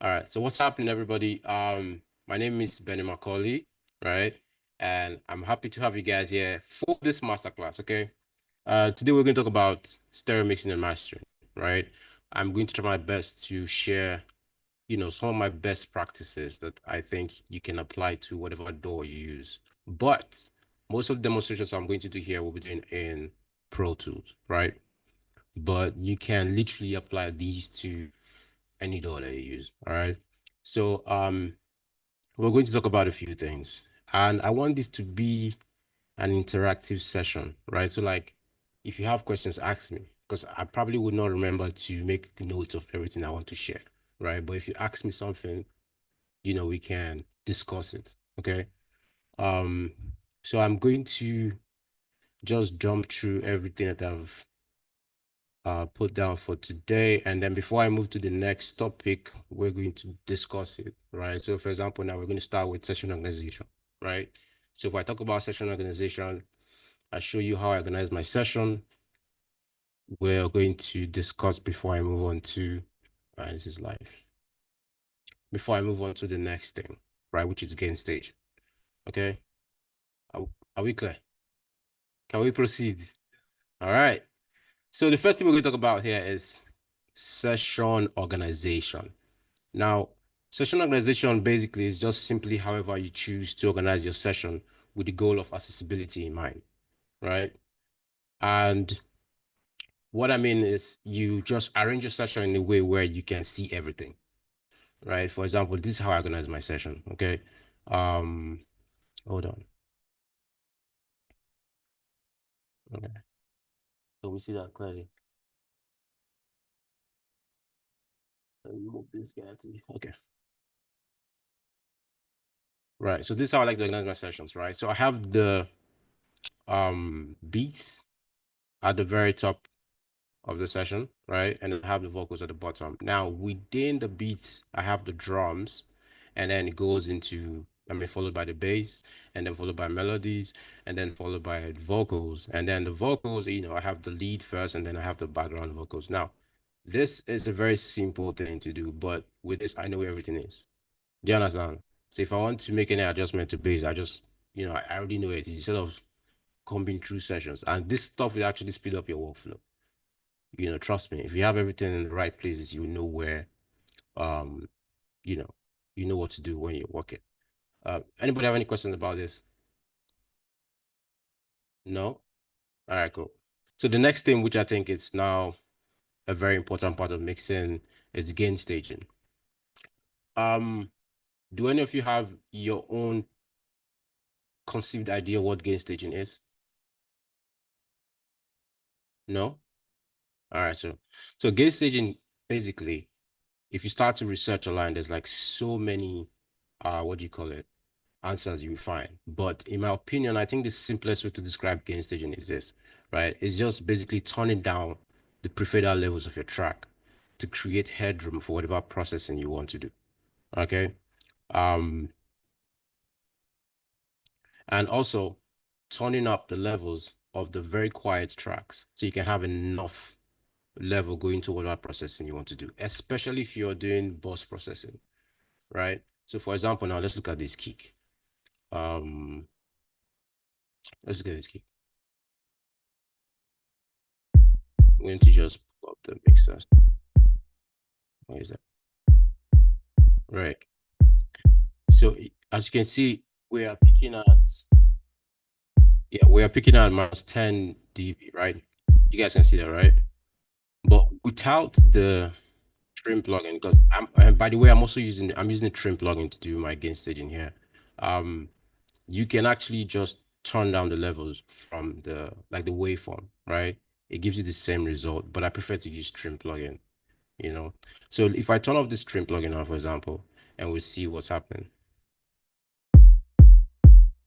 All right. So what's happening, everybody? My name is Benie Macaulay, right? And I'm happy to have you guys here for this masterclass. Okay. Today we're going to talk about stereo mixing and mastering, right? I'm going to try my best to share, some of my best practices that I think you can apply to whatever DAW you use. But most of the demonstrations I'm going to do here will be doing in Pro Tools, right? But you can literally apply these to any DAW that you use, all right? So we're going to talk about a few things, and I want this to be an interactive session, right? So like, if you have questions, ask me, because I probably would not remember to make notes of everything I want to share, right? But if you ask me something, we can discuss it, okay? Um, so I'm going to just jump through everything that I've put down for today. And then before I move to the next topic, we're going to discuss it, right? So for example, now we're going to start with session organization, right? So if I talk about session organization, I show you how I organize my session. We're going to discuss before I move on to, this is live. Before I move on to the next thing, right, which is gain stage. Okay. Are we clear? Can we proceed? All right. So the first thing we're going to talk about here is session organization. Now, session organization basically is just simply however you choose to organize your session with the goal of accessibility in mind, right? And what I mean is you just arrange your session in a way where you can see everything, right? For example, this is how I organize my session, okay? Um, Hold on. Okay. So we see that clearly. Let me move this guy to, okay. Right. So this is how I like to organize my sessions, right? So I have the beats at the very top of the session, right? And I have the vocals at the bottom. Now within the beats, I have the drums, and then it goes into, followed by the bass, and then followed by melodies, and then followed by vocals. And then the vocals, I have the lead first, and then I have the background vocals. Now, this is a very simple thing to do, but with this, I know where everything is. Do you understand? So if I want to make any adjustment to bass, I just, I already know it instead of combing through sessions. And this stuff will actually speed up your workflow. Trust me, if you have everything in the right places, you know where, um, you know, you know what to do when you're working. Anybody have any questions about this? No? All right, cool. So the next thing, which I think is now a very important part of mixing, is gain staging. Um, do any of you have your own conceived idea what gain staging is? No? All right, so gain staging basically, if you start to research online, there's like so many what do you call it? Answers you find. But in my opinion, I think the simplest way to describe gain staging is this, right? It's just basically turning down the prefader levels of your track to create headroom for whatever processing you want to do. Okay. Um, and also turning up the levels of the very quiet tracks so you can have enough level going to whatever processing you want to do, especially if you're doing bus processing, right? So for example, now let's look at this kick. Um, let's look at this kick. I'm going to just pull up the mixer. Where is that? Right. So as you can see, we are picking at we are picking at minus 10 dB, right? You guys can see that, right? But without the trim plugin, because and by the way, I'm using the trim plugin to do my gain staging here. Um, you can actually just turn down the levels from the waveform, right? It gives you the same result, but I prefer to use trim plugin, you know. So if I turn off this trim plugin now, for example, and we see what's happening,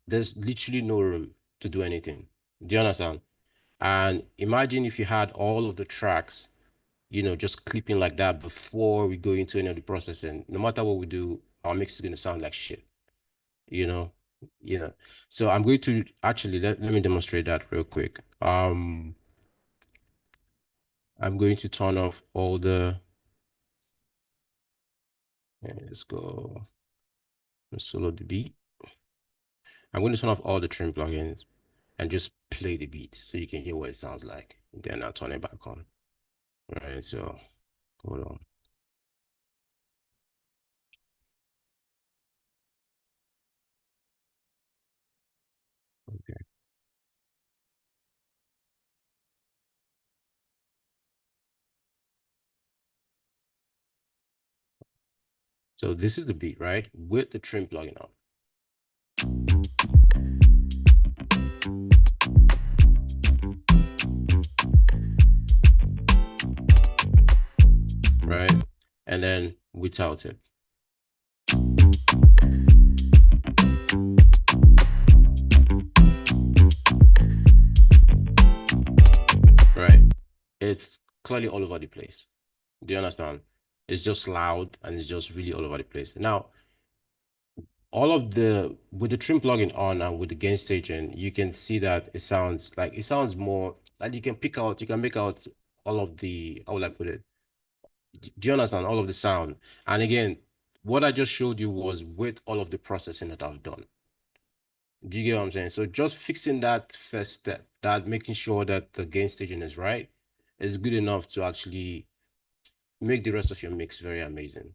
there's literally no room to do anything. Do you understand? And imagine if you had all of the tracks, just clipping like that before we go into any of the processing. No matter what we do, our mix is going to sound like shit, you know? Yeah. So I'm going to actually let me demonstrate that real quick. I'm going to turn off all the And let's go solo the beat. I'm going to turn off all the trim plugins and just play the beat so you can hear what it sounds like. Then I'll turn it back on. All right, so hold on. Okay. So this is the beat, right? With the trim plugin on. Right? And then without it. Right? It's clearly all over the place. Do you understand? It's just loud and it's just really all over the place. Now, all of the with the trim plugin on and with the gain staging, you can see that it sounds more like you can make out all of the, how will I put it? Do you understand all of the sound? And again, what I just showed you was with all of the processing that I've done. Do you get what I'm saying? So just fixing that first step, that making sure that the gain staging is right, is good enough to actually make the rest of your mix very amazing.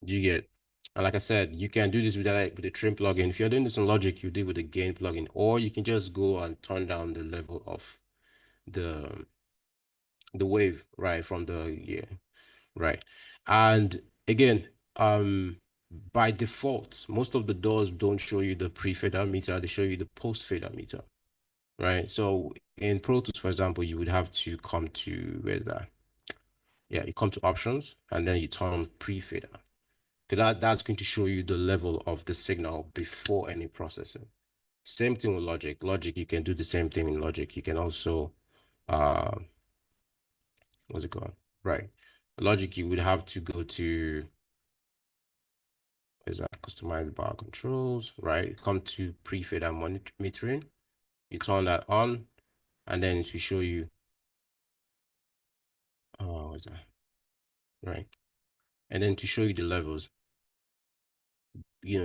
Do you get? And like I said, you can do this with the trim plugin. If you're doing this in Logic, you do it with the gain plugin, or you can just go and turn down the level of the the wave, right, from the, yeah, right. And again, by default, most of the doors don't show you the pre-fader meter, they show you the post-fader meter, right? So in Pro Tools, for example, you would have to come to, where's that? Yeah, you come to options and then you turn on pre-fader. Because that's going to show you the level of the signal before any processing. Same thing with Logic. Logic, you can do the same thing in Logic. You can also, uh, what's it called? Right. Logic, you would have to go to, is that customize bar controls, right? Come to pre-fader monitoring. You turn that on, and then to show you, oh, what's that? Right. And then to show you the levels,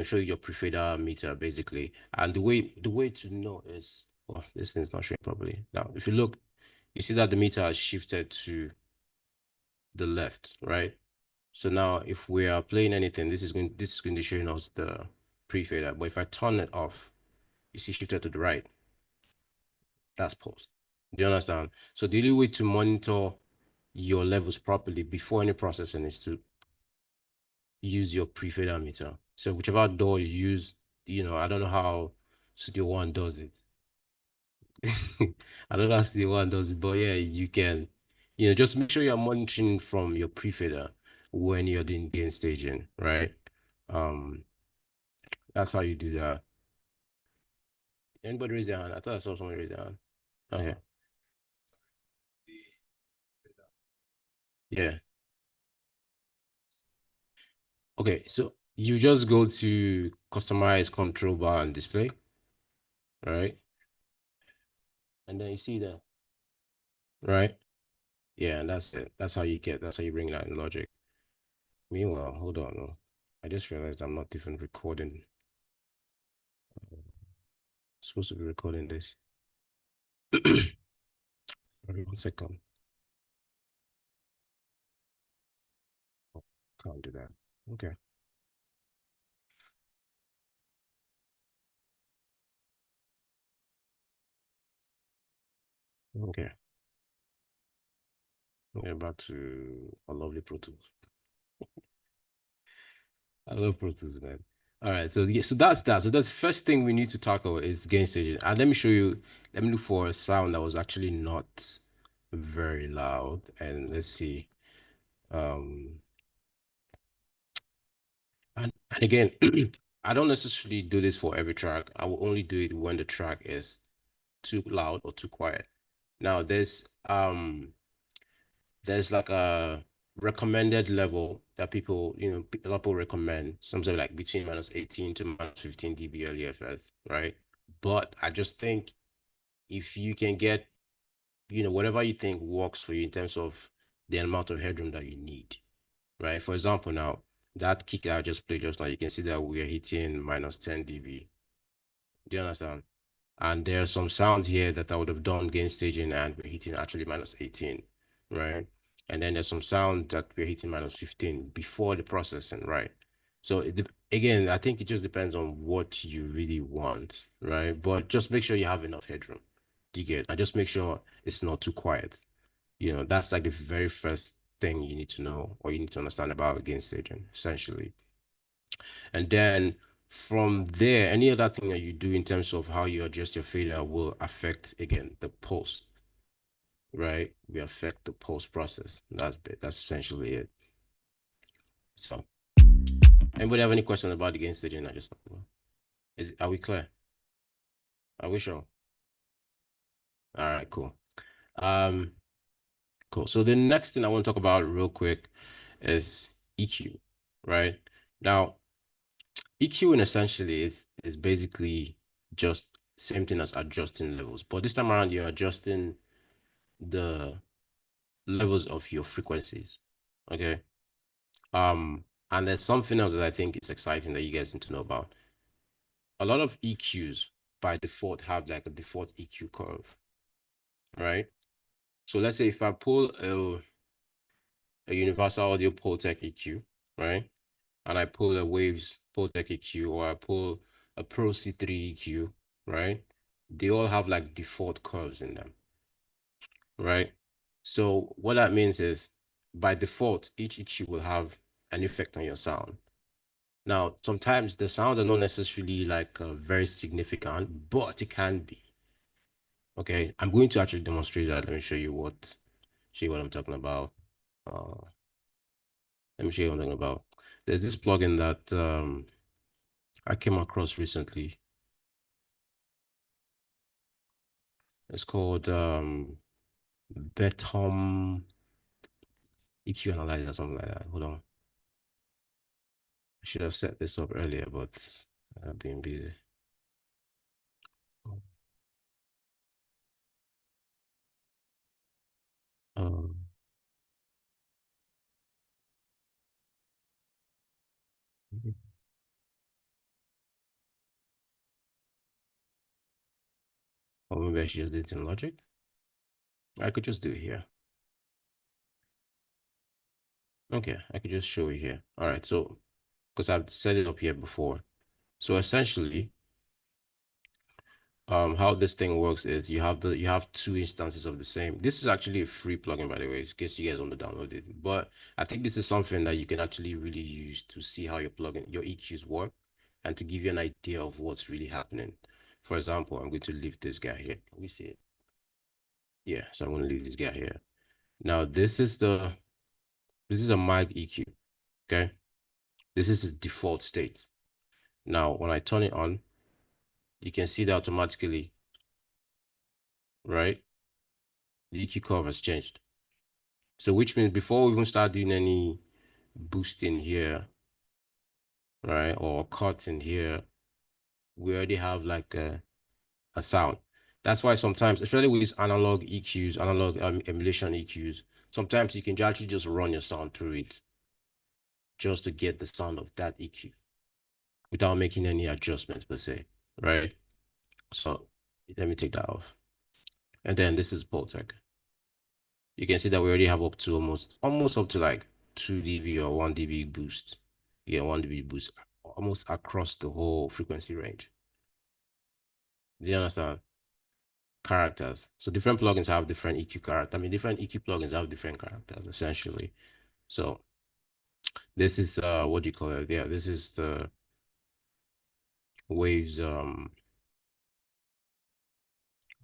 show you your pre-fader meter basically. And the way to know is, well, this thing's not showing properly. Now, if you look, you see that the meter has shifted to the left, right? So now if we are playing anything, this is going to show us the pre-fader. But if I turn it off, you see shifted to the right. That's post. Do you understand? So the only way to monitor your levels properly before any processing is to use your pre-fader meter. So whichever door you use, I don't know how Studio One does it. I don't know how Studio One does it, but yeah, you can, just make sure you're monitoring from your pre-fader when you're doing gain staging, right? Um, that's how you do that. Anybody raise their hand? I thought I saw someone raise their hand. Okay. Yeah. Okay, so you just go to customize control bar and display, right? And then you see that, right? Yeah, and that's it. That's how you bring that in Logic. Meanwhile, hold on. Oh, I just realized I'm not even recording. I'm supposed to be recording this. Maybe 1 second. Oh, can't do that. Okay. Okay. Yeah, back to a lovely Pro Tools. I love Pro Tools, man. All right, so yeah, so that's that. So that's the first thing we need to tackle is gain staging. And let me show you. Let me look for a sound that was actually not very loud. And let's see. Um, and again, I don't necessarily do this for every track. I will only do it when the track is too loud or too quiet. Now there's like a recommended level that people, a lot of people recommend, something like between -18 to -15 dB LEFS, right? But I just think if you can get, whatever you think works for you in terms of the amount of headroom that you need, right? For example, now that kick that I just played just now, you can see that we're hitting minus 10 dB. Do you understand? And there are some sounds here that I would have done gain staging and we're hitting actually minus 18, right? And then there's some sound that we're hitting minus 15 before the processing, right? So again, I think it just depends on what you really want, right? But just make sure you have enough headroom. Do you get? And just make sure it's not too quiet. That's like the very first thing you need to know or you need to understand about gain staging, essentially. And then from there, any other thing that you do in terms of how you adjust your fader will affect again the post, right? We affect the post process. That's essentially it. So, anybody have any questions about the gain staging I just talked about? Are we clear? Are we sure? All right, cool. Um, cool. So the next thing I want to talk about real quick is EQ, right? Now, EQ in essentially is basically just same thing as adjusting levels, but this time around you're adjusting the levels of your frequencies. Okay. And there's something else that I think is exciting that you guys need to know about. A lot of EQs by default have like a default EQ curve, right? So let's say if I pull a universal audio Pultec EQ, right? And I pull a Waves Pultec EQ or I pull a Pro C3 EQ, right? They all have like default curves in them, right? So what that means is by default, each EQ will have an effect on your sound. Now, sometimes the sounds are not necessarily like very significant, but it can be. Okay, I'm going to actually demonstrate that. Let me show you what I'm talking about. Uh, Let me show you what I'm talking about. There's this plugin that I came across recently. It's called Betom EQ Analyzer, something like that. Hold on. I should have set this up earlier, but I've been busy. Um, or maybe I should just do it in Logic. I could just do it here. Okay, I could just show you here. All right, so because I've set it up here before. So essentially, how this thing works is you have two instances of the same. This is actually a free plugin, by the way, in case you guys want to download it. But I think this is something that you can actually really use to see how your EQs work and to give you an idea of what's really happening. For example, I'm going to leave this guy here. Can we see it? Yeah, so I'm going to leave this guy here. Now, this is a mic EQ, okay? This is its default state. Now, when I turn it on, you can see that automatically, right? The EQ curve has changed. So which means before we even start doing any boosting here, right, or cuts in here, we already have like a sound. That's why sometimes, especially with these analog EQs, analog emulation EQs, sometimes you can actually just run your sound through it just to get the sound of that EQ without making any adjustments per se, right? So let me take that off. And then this is Pultec. You can see that we already have up to almost up to like 2 dB or 1 dB boost. Yeah, 1 dB boost almost across the whole frequency range. Do you understand? Characters. So different plugins have different EQ character. I mean, different EQ plugins have different characters essentially. So this is what do you call it? Yeah, this is the Waves what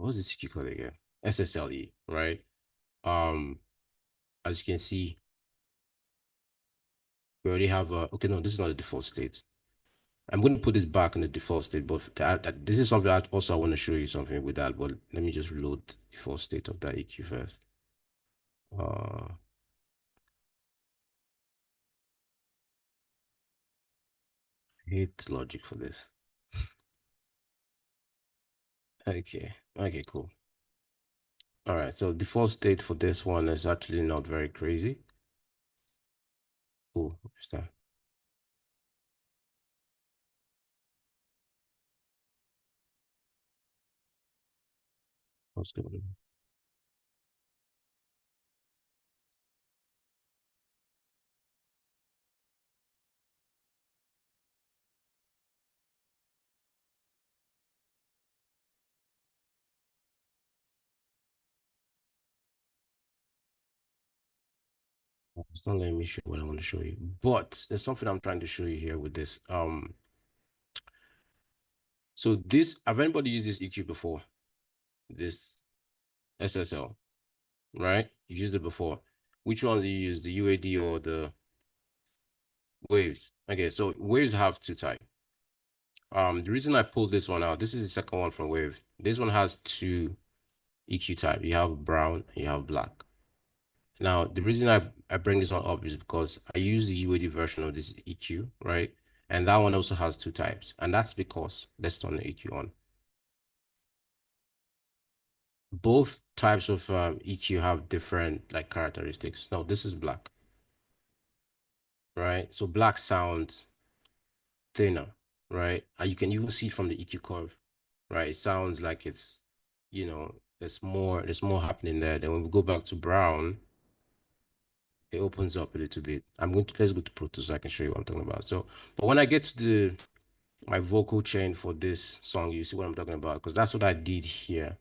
was this EQ called again? SSLE, right? Um, as you can see, we already have okay, no, this is not the default state. I'm going to put this back in the default state, but this is something I also want to show you something with that, but let me just load the default state of that EQ first. Uh, hate logic for this. Okay, okay, cool. All right, so default state for this one is actually not very crazy. Cool, what's that? What's going on? It's not letting me show what I want to show you. But there's something I'm trying to show you here with this. So this, have anybody used this EQ before? This SSL, right? You used it before. Which one do you use, the UAD or the waves? Okay, so waves have two types. The reason I pulled this one out, this is the second one from Wave. This one has two EQ type. You have brown and you have black. Now, the reason I bring this one up is because I use the UAD version of this EQ, right? And that one also has two types. And that's because, let's turn the EQ on. Both types of EQ have different like characteristics. Now, this is black, right? So black sounds thinner, right? And you can even see it from the EQ curve, right? It sounds like it's, there's more happening there. Then when we go back to brown, it opens up a little bit. Let's go to Pro Tools so I can show you what I'm talking about. So, but when I get to my vocal chain for this song, you see what I'm talking about, because that's what I did here.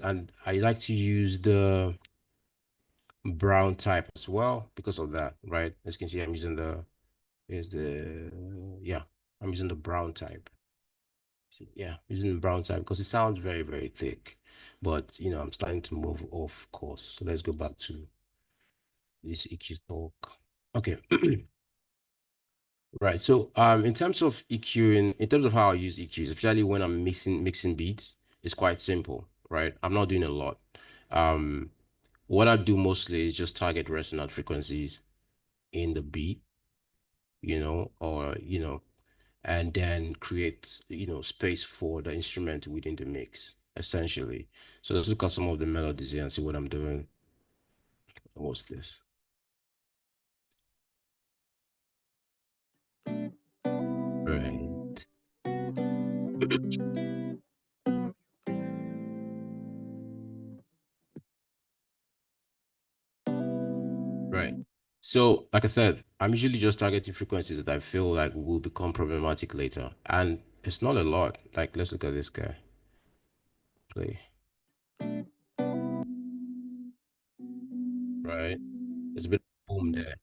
And I like to use the brown type as well because of that, right? As you can see, I'm using yeah, I'm using the brown type. Yeah, using the brown type because it sounds very, very thick. But I'm starting to move off course. So let's go back to this EQ talk. Okay. Right. So in terms of EQing, in terms of how I use EQs, especially when I'm mixing beats, it's quite simple, right? I'm not doing a lot. Um what I do mostly is just target resonant frequencies in the beat, or and then create, space for the instrument within the mix, essentially. So let's look at some of the melodies here and see what I'm doing. What's this? Right. Right. So, like I said, I'm usually just targeting frequencies that I feel like will become problematic later. And it's not a lot. Like, let's look at this guy. Play. Right. There's a bit of boom there.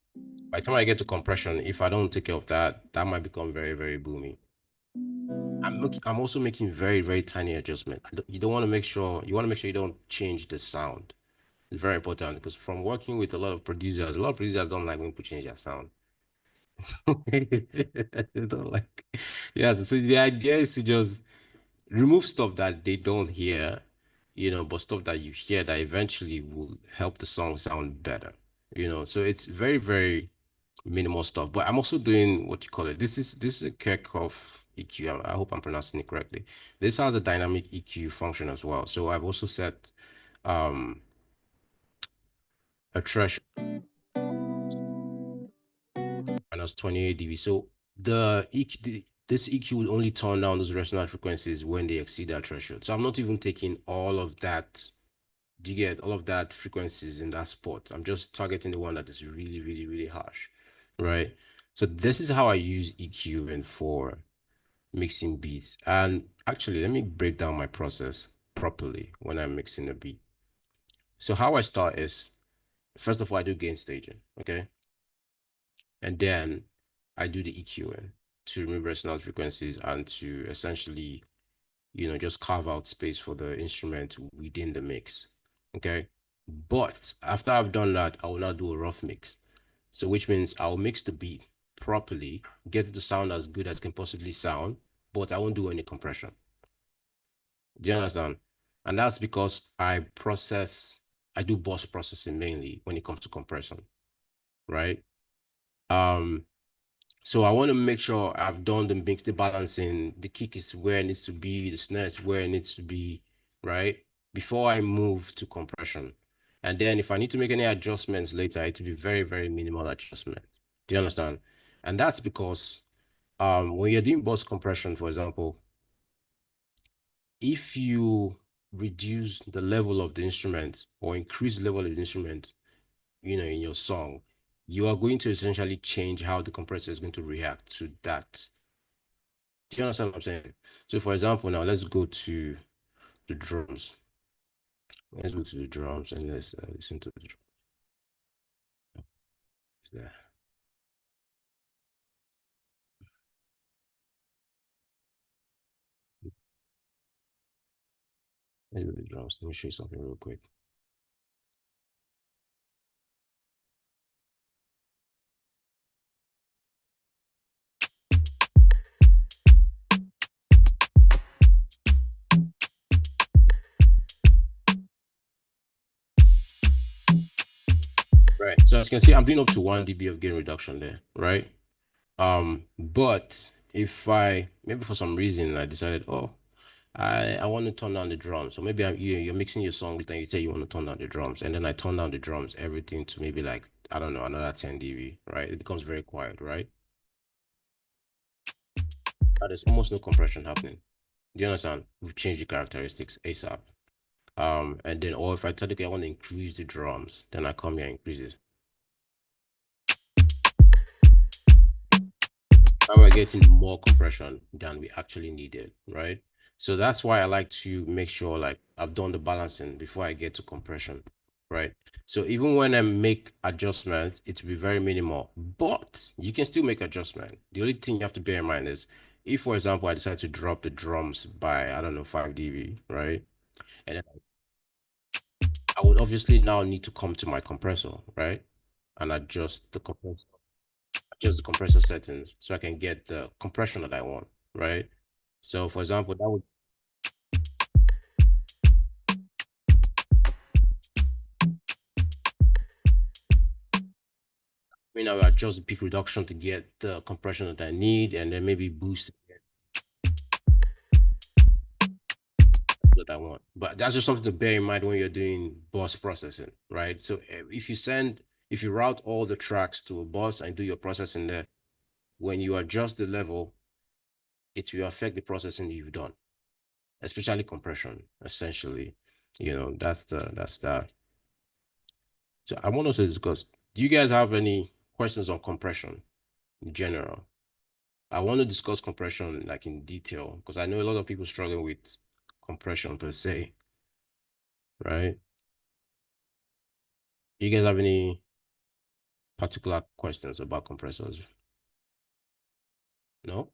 By the time I get to compression, if I don't take care of that, that might become very, very boomy. I'm also making very, very tiny adjustment. You don't want to make sure you want to make sure you don't change the sound. It's very important because from working with a lot of producers don't like when people change their sound. They don't like. Yeah, so the idea is to just remove stuff that they don't hear, but stuff that you hear that eventually will help the song sound better. So it's very, very minimal stuff. But I'm also doing what you call it. This is a Kirchhoff EQ. I hope I'm pronouncing it correctly. This has a dynamic EQ function as well. So I've also set um a threshold minus 28 dB. So this EQ will only turn down those resonant frequencies when they exceed that threshold. So I'm not even taking all of that. Do you get all of that frequencies in that spot? I'm just targeting the one that is really, really, really harsh, right? So this is how I use EQ and for mixing beats. And actually, let me break down my process properly when I'm mixing a beat. So how I start is, first of all, I do gain staging, okay? And then I do the EQing to remove resonant frequencies and to essentially, just carve out space for the instrument within the mix. Okay. But after I've done that, I will now do a rough mix. So which means I'll mix the beat properly, get it to sound as good as can possibly sound, but I won't do any compression. Do you understand? And that's because I do bus processing mainly when it comes to compression, right? Um, So I want to make sure I've done the mix, the balancing, the kick is where it needs to be, the snare is where it needs to be, right? Before I move to compression. And then if I need to make any adjustments later, it will be very, very minimal adjustment. Do you understand? And that's because when you're doing bus compression, for example, if you reduce the level of the instrument or increase the level of the instrument, in your song, you are going to essentially change how the compressor is going to react to that. Do you understand what I'm saying? So, for example, now let's go to the drums. Let's go to the drums and let's listen to the drums there. Let's go to the drums. Let me show you something real quick. Right. So as you can see, I'm doing up to 1 dB of gain reduction there, right? But if I maybe for some reason I decided, oh, I want to turn down the drums. So maybe you're mixing your song and you say you want to turn down the drums, and then I turn down the drums, everything to maybe like I don't know another 10 dB, right? It becomes very quiet, right? There's almost no compression happening. Do you understand? We've changed the characteristics ASAP. And then or if I tell okay, I want to increase the drums, then I come here and increase it. Now we're getting more compression than we actually needed, right? So that's why I like to make sure like I've done the balancing before I get to compression, right? So even when I make adjustments, it will be very minimal, but you can still make adjustment. The only thing you have to bear in mind is if, for example, I decide to drop the drums by, I don't know, 5 dB, right? And then I would obviously now need to come to my compressor, right? And adjust the compressor settings so I can get the compression that I want, right? So for example, that would mean I will adjust the peak reduction to get the compression that I need and then maybe boost that I want. But that's just something to bear in mind when you're doing bus processing, right? So if you route all the tracks to a bus and do your processing there, when you adjust the level, it will affect the processing you've done, especially compression, essentially. That's that. So I want us to discuss. Do you guys have any questions on compression in general? I want to discuss compression like in detail because I know a lot of people struggle with compression per se, right? You guys have any particular questions about compressors? No?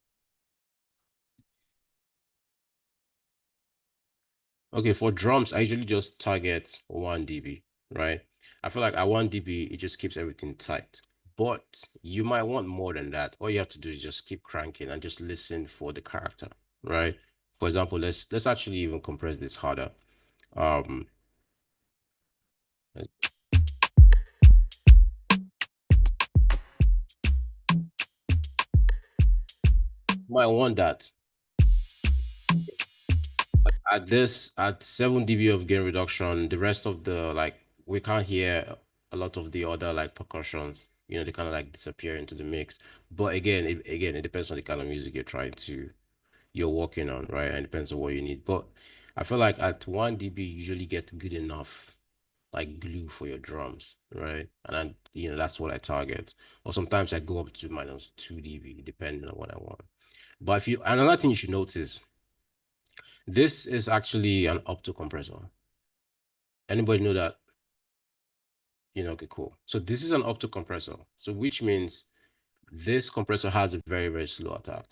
Okay, for drums, I usually just target 1 dB, right? I feel like at 1 dB, it just keeps everything tight. But you might want more than that. All you have to do is just keep cranking and just listen for the character, right? For example, let's actually even compress this harder. Um, might want that. At 7 dB of gain reduction, the rest of the like we can't hear a lot of the other like percussions. They kind of like disappear into the mix. But again, it depends on the kind of music you're working on, right? And it depends on what you need. But I feel like at 1 dB, you usually get good enough like glue for your drums, right? And then that's what I target. Or sometimes I go up to -2 dB, depending on what I want. But if you another thing you should notice, this is actually an opto compressor. Anybody know that? Okay, cool. So this is an opto compressor. So which means this compressor has a very, very slow attack,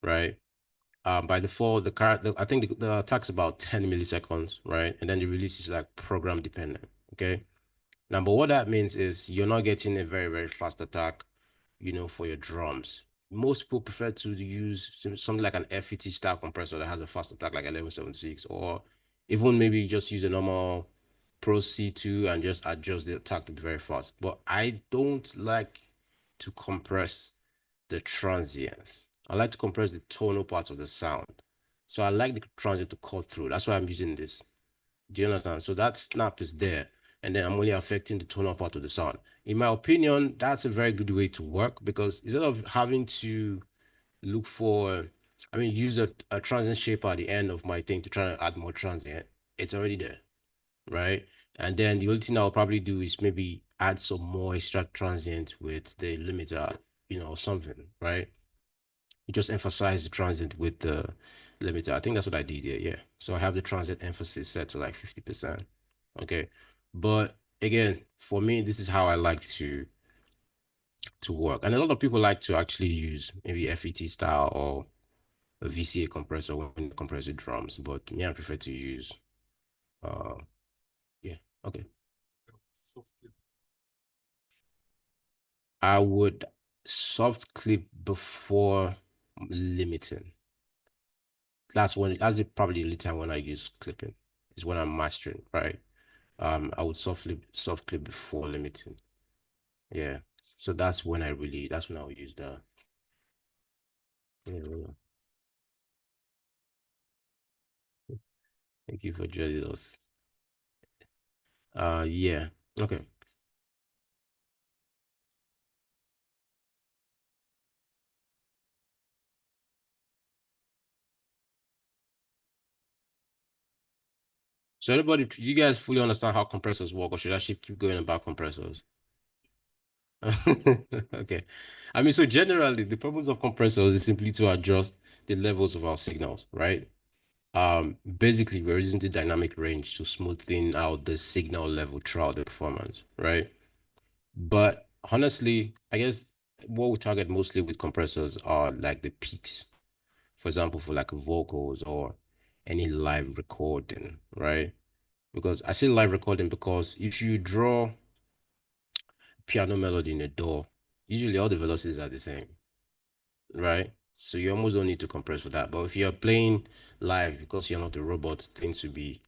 right? By default, I think the attack's about 10 milliseconds, right? And then the release is like program dependent. Okay. Now, but what that means is you're not getting a very, very fast attack, for your drums. Most people prefer to use something like an FET style compressor that has a fast attack like 1176, or even maybe just use a normal Pro C2 and just adjust the attack to be very fast. But I don't like to compress the transients. I like to compress the tonal part of the sound. So I like the transient to cut through. That's why I'm using this. Do you understand? So that snap is there, and then I'm only affecting the tonal part of the sound. In my opinion, that's a very good way to work because instead of having to look for I mean, use a transient shaper at the end of my thing to try to add more transient. It's already there, right? And then the only thing I'll probably do is maybe add some more extra transient with the limiter, or something, right? You just emphasize the transient with the limiter. I think that's what I did here. Yeah. So I have the transient emphasis set to like 50%. Okay. But again, for me, this is how I like to work. And a lot of people like to actually use maybe FET style or a VCA compressor when compressing drums. But me, I prefer to use uh yeah. Okay. I would soft clip before limiting. Probably the only time when I use clipping is when I'm mastering, right? I would soft clip before limiting. Yeah. So that's when I would use the yeah. Thank you for joining us. Yeah. Okay. So anybody, do you guys fully understand how compressors work, or should I keep going about compressors? Okay. I mean, so generally, the purpose of compressors is simply to adjust the levels of our signals, right? Basically, we're using the dynamic range to smoothing out the signal level throughout the performance, right? But honestly, I guess what we target mostly with compressors are like the peaks. For example, for like vocals or any live recording, right? Because I say live recording because if you draw piano melody in a DAW, usually all the velocities are the same, right? So you almost don't need to compress for that. But if you're playing live, because you're not a robot, things will be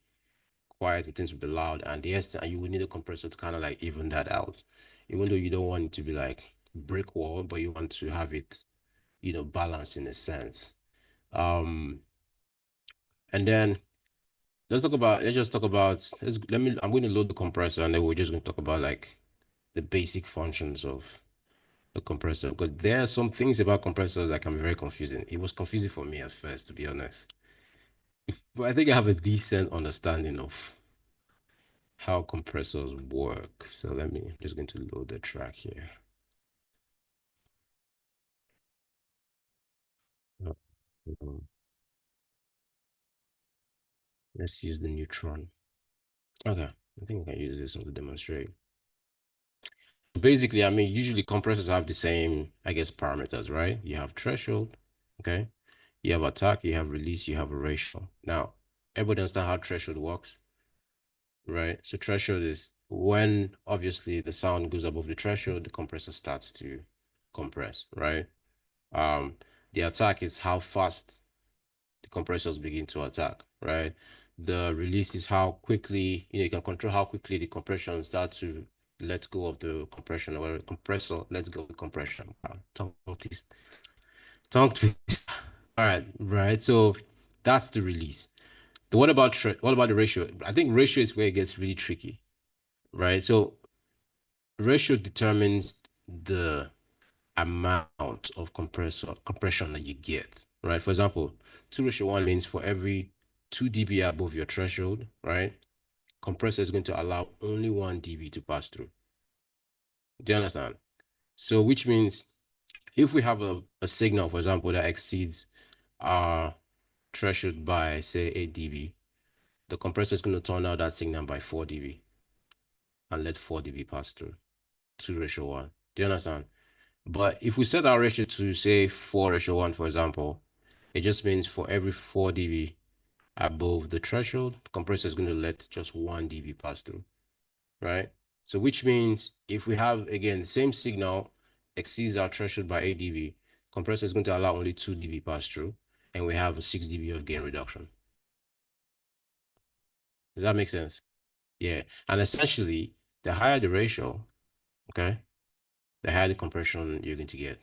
quiet, it tends to be loud, and yes, and you would need a compressor to kind of like even that out. Even though you don't want it to be like brick wall, but you want to have it, balanced in a sense. Um, and then let's just talk about I'm going to load the compressor and then we're just going to talk about like the basic functions of the compressor because there are some things about compressors that can be very confusing. It was confusing for me at first, to be honest. But I think I have a decent understanding of how compressors work. So I'm just going to load the track here. Uh, um, Let's use the neutron. Okay, I think I can use this one to demonstrate. Basically, I mean, usually compressors have the same, I guess, parameters, right? You have threshold, okay? You have attack, you have release, you have a ratio. Now, everybody understand how threshold works, right? So threshold is when obviously the sound goes above the threshold, the compressor starts to compress, right? Um, the attack is how fast the compressors begin to attack, right? The release is how quickly, you can control how quickly the compression start to let go of the compression, or the compressor lets go of the compression. Wow, tongue twist. All right, right. So that's the release. What about the ratio? I think ratio is where it gets really tricky, right? So ratio determines the amount of compression that you get, right? For example, 2:1 means for every 2 dB above your threshold, right? Compressor is going to allow only 1 dB to pass through. Do you understand? So which means if we have a signal, for example, that exceeds our threshold by say 8 dB, the compressor is going to turn out that signal by 4 dB and let 4 dB pass through 2:1. Do you understand? But if we set our ratio to say 4:1, for example, it just means for every 4 dB above the threshold, the compressor is going to let just 1 dB pass through, right? So which means if we have, again, the same signal exceeds our threshold by 8 dB, compressor is going to allow only 2 dB pass through, and we have a 6 dB of gain reduction. Does that make sense? Yeah. And essentially, the higher the ratio, okay, the higher the compression you're going to get.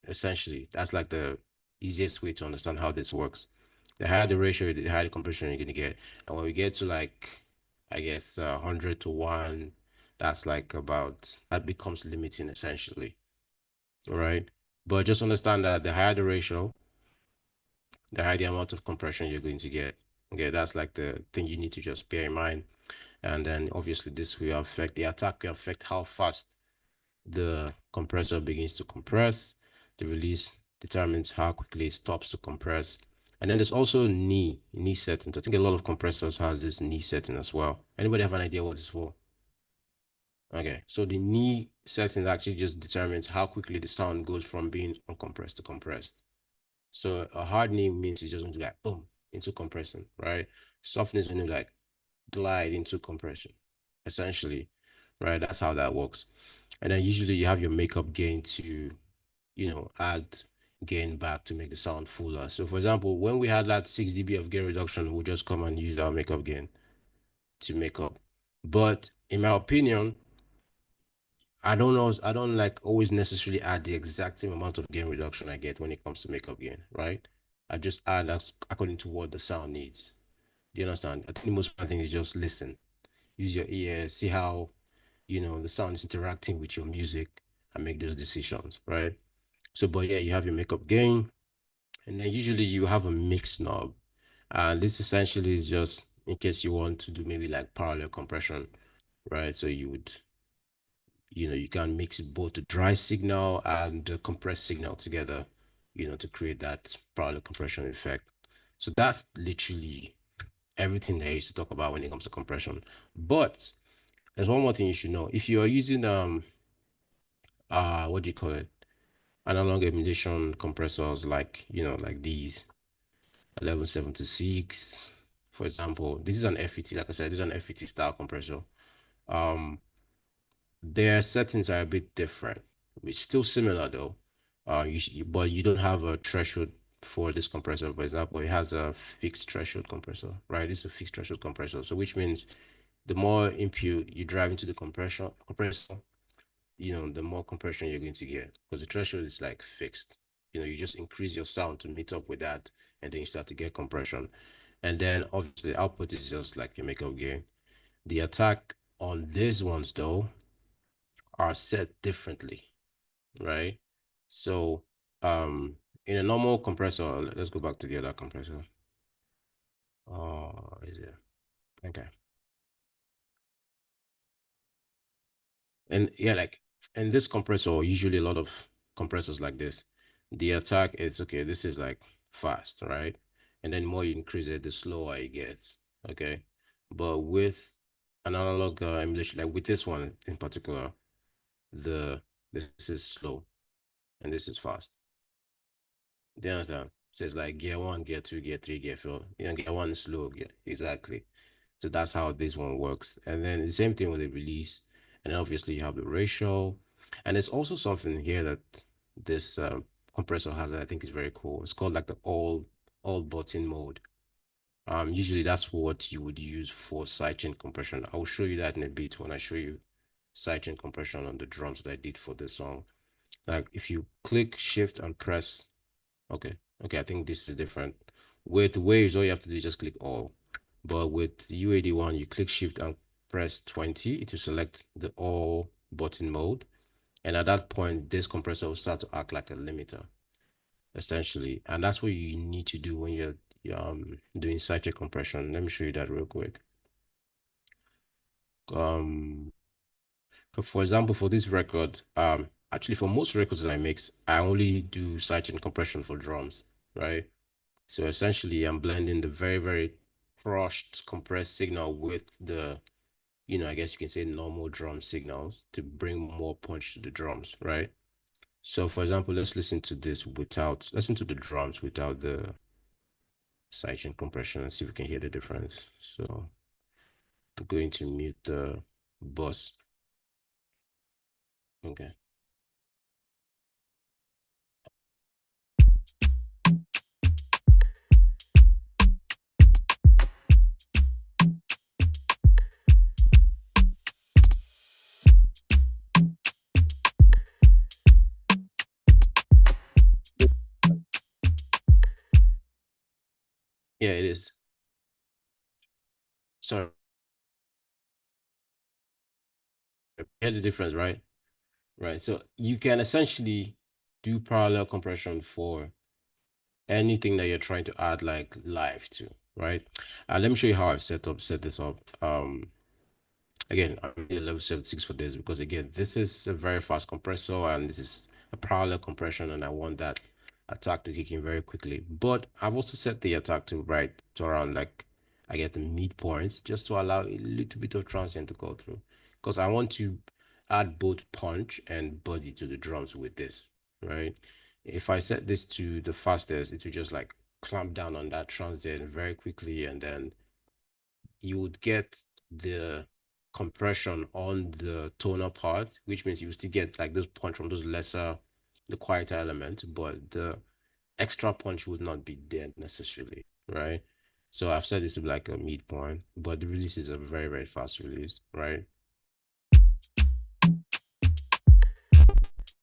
Essentially, that's like the easiest way to understand how this works. The higher the ratio, the higher the compression you're gonna get. And when we get to like, I guess 100 to 1, that's like about that becomes limiting essentially. All right. But just understand that the higher the ratio, the higher the amount of compression you're going to get. Okay, that's like the thing you need to just bear in mind. And then obviously this will affect the attack, will affect how fast the compressor begins to compress. The release determines how quickly it stops to compress. And then there's also knee settings. I think a lot of compressors has this knee setting as well. Anybody have an idea what it's for? Okay, so the knee setting actually just determines how quickly the sound goes from being uncompressed to compressed. So a hard knee means it's just going to like boom into compression, right? Softness when you like glide into compression, essentially, right? That's how that works. And then usually you have your makeup gain to, add gain back to make the sound fuller. So for example, when we had that 6 dB of gain reduction, we'll just come and use our makeup gain to make up. But in my opinion, I don't know. I don't like always necessarily add the exact same amount of gain reduction I get when it comes to makeup gain, right? I just add as according to what the sound needs. Do you understand? I think the most important thing is just listen, use your ears, see how the sound is interacting with your music, and make those decisions, right? So, but yeah, you have your makeup gain, and then usually you have a mix knob. And this essentially is just in case you want to do maybe like parallel compression, right? So you would you can mix both the dry signal and the compressed signal together, to create that parallel compression effect. So that's literally everything there is to talk about when it comes to compression. But there's one more thing you should know. If you are using what do you call it? Analog emulation compressors like, like these 1176, for example. This is an FET, like I said, this is an FET style compressor. Um, Their settings are a bit different. It's still similar though. But you don't have a threshold for this compressor. For example, it has a fixed threshold compressor, right? This is a fixed threshold compressor. So which means the more input you drive into the compressor, the more compression you're going to get because the threshold is like fixed. You just increase your sound to meet up with that, and then you start to get compression. And then obviously the output is just like your makeup gain. The attack on these ones though are set differently, right? So, in a normal compressor, let's go back to the other compressor. Oh, is it? Okay. And yeah, like in this compressor, usually a lot of compressors like this, the attack is okay. This is like fast, right? And then more you increase it, the slower it gets. Okay. But with an analog emulation, like with this one in particular, the this is slow and this is fast. Do you understand? So it's like gear one, gear two, gear three, gear four. Gear one is slow. Yeah, exactly. So that's how this one works. And then the same thing with the release. And then obviously you have the ratio. And there's also something here that this compressor has that I think is very cool. It's called like the all button mode. Usually that's what you would use for sidechain compression. I'll show you that in a bit when I show you sidechain compression on the drums that I did for this song. Like if you click shift and press. Okay. Okay, I think this is different. With waves, all you have to do is just click all. But with UAD1, you click shift and press 20 to select the all button mode. And at that point, this compressor will start to act like a limiter, essentially. And that's what you need to do when you're doing sidechain compression. Let me show you that real quick. Um, for example, for this record, actually for most records that I mix, I only do sidechain compression for drums, right? So essentially, I'm blending the very, very crushed, compressed signal with the, I guess you can say normal drum signals to bring more punch to the drums, right? So for example, listen to the drums without the sidechain compression and see if we can hear the difference. So I'm going to mute the bus. Okay. Yeah, it is. Sorry. Hear the difference, right? Right. So you can essentially do parallel compression for anything that you're trying to add like live to, right? Let me show you how I've set this up. Again, I'm in level 76 for this because again, this is a very fast compressor and this is a parallel compression, and I want that attack to kick in very quickly. But I've also set the attack to right to around like I get the midpoint just to allow a little bit of transient to go through, because I want to add both punch and body to the drums with this, right? If I set this to the fastest, it will just like clamp down on that transient very quickly, and then you would get the compression on the tonal part, which means you still get like this punch from those lesser, the quieter element, but the extra punch would not be there necessarily, right? So I've said this to be like a midpoint, but the release is a very, very fast release, right?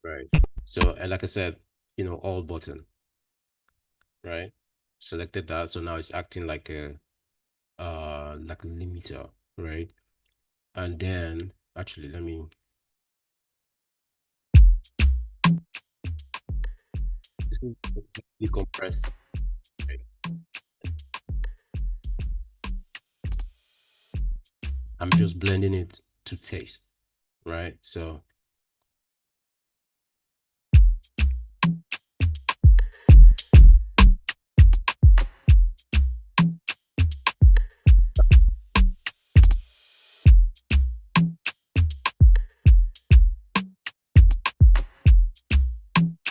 Right. So, and like I said, all button, right? Selected that. So now it's acting like a limiter, right? And then actually let me this is decompressed. Right? I'm just blending it to taste, right? So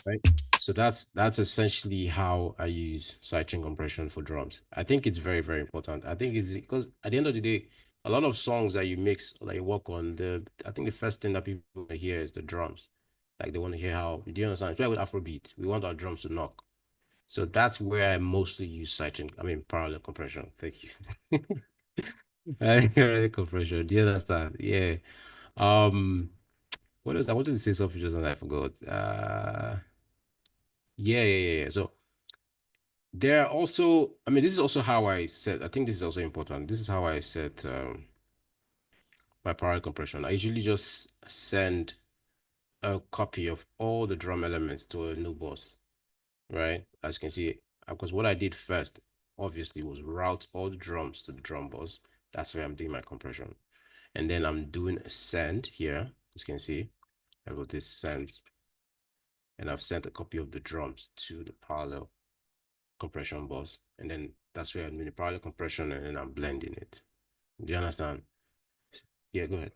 right. So that's essentially how I use sidechain compression for drums. I think it's very, very important. I think it's because at the end of the day, a lot of songs that you mix or that you work on, I think the first thing that people want to hear is the drums. Like they want to hear how, do you understand? It's like with Afrobeat, we want our drums to knock. So that's where I mostly use sidechain, I mean parallel compression. Thank you. Parallel compression. Do you understand? Yeah. Um, what else? I wanted to say something just and I forgot. Yeah. So there are also, I mean, this is also how I set, I think this is also important. This is how I set my parallel compression. I usually just send a copy of all the drum elements to a new bus, right? As you can see, because what I did first, obviously, was route all the drums to the drum bus. That's where I'm doing my compression. And then I'm doing a send here. As you can see, I wrote this send, and I've sent a copy of the drums to the parallel compression bus, and then that's where I'm doing the parallel compression, and then I'm blending it. Do you understand? Yeah, go ahead.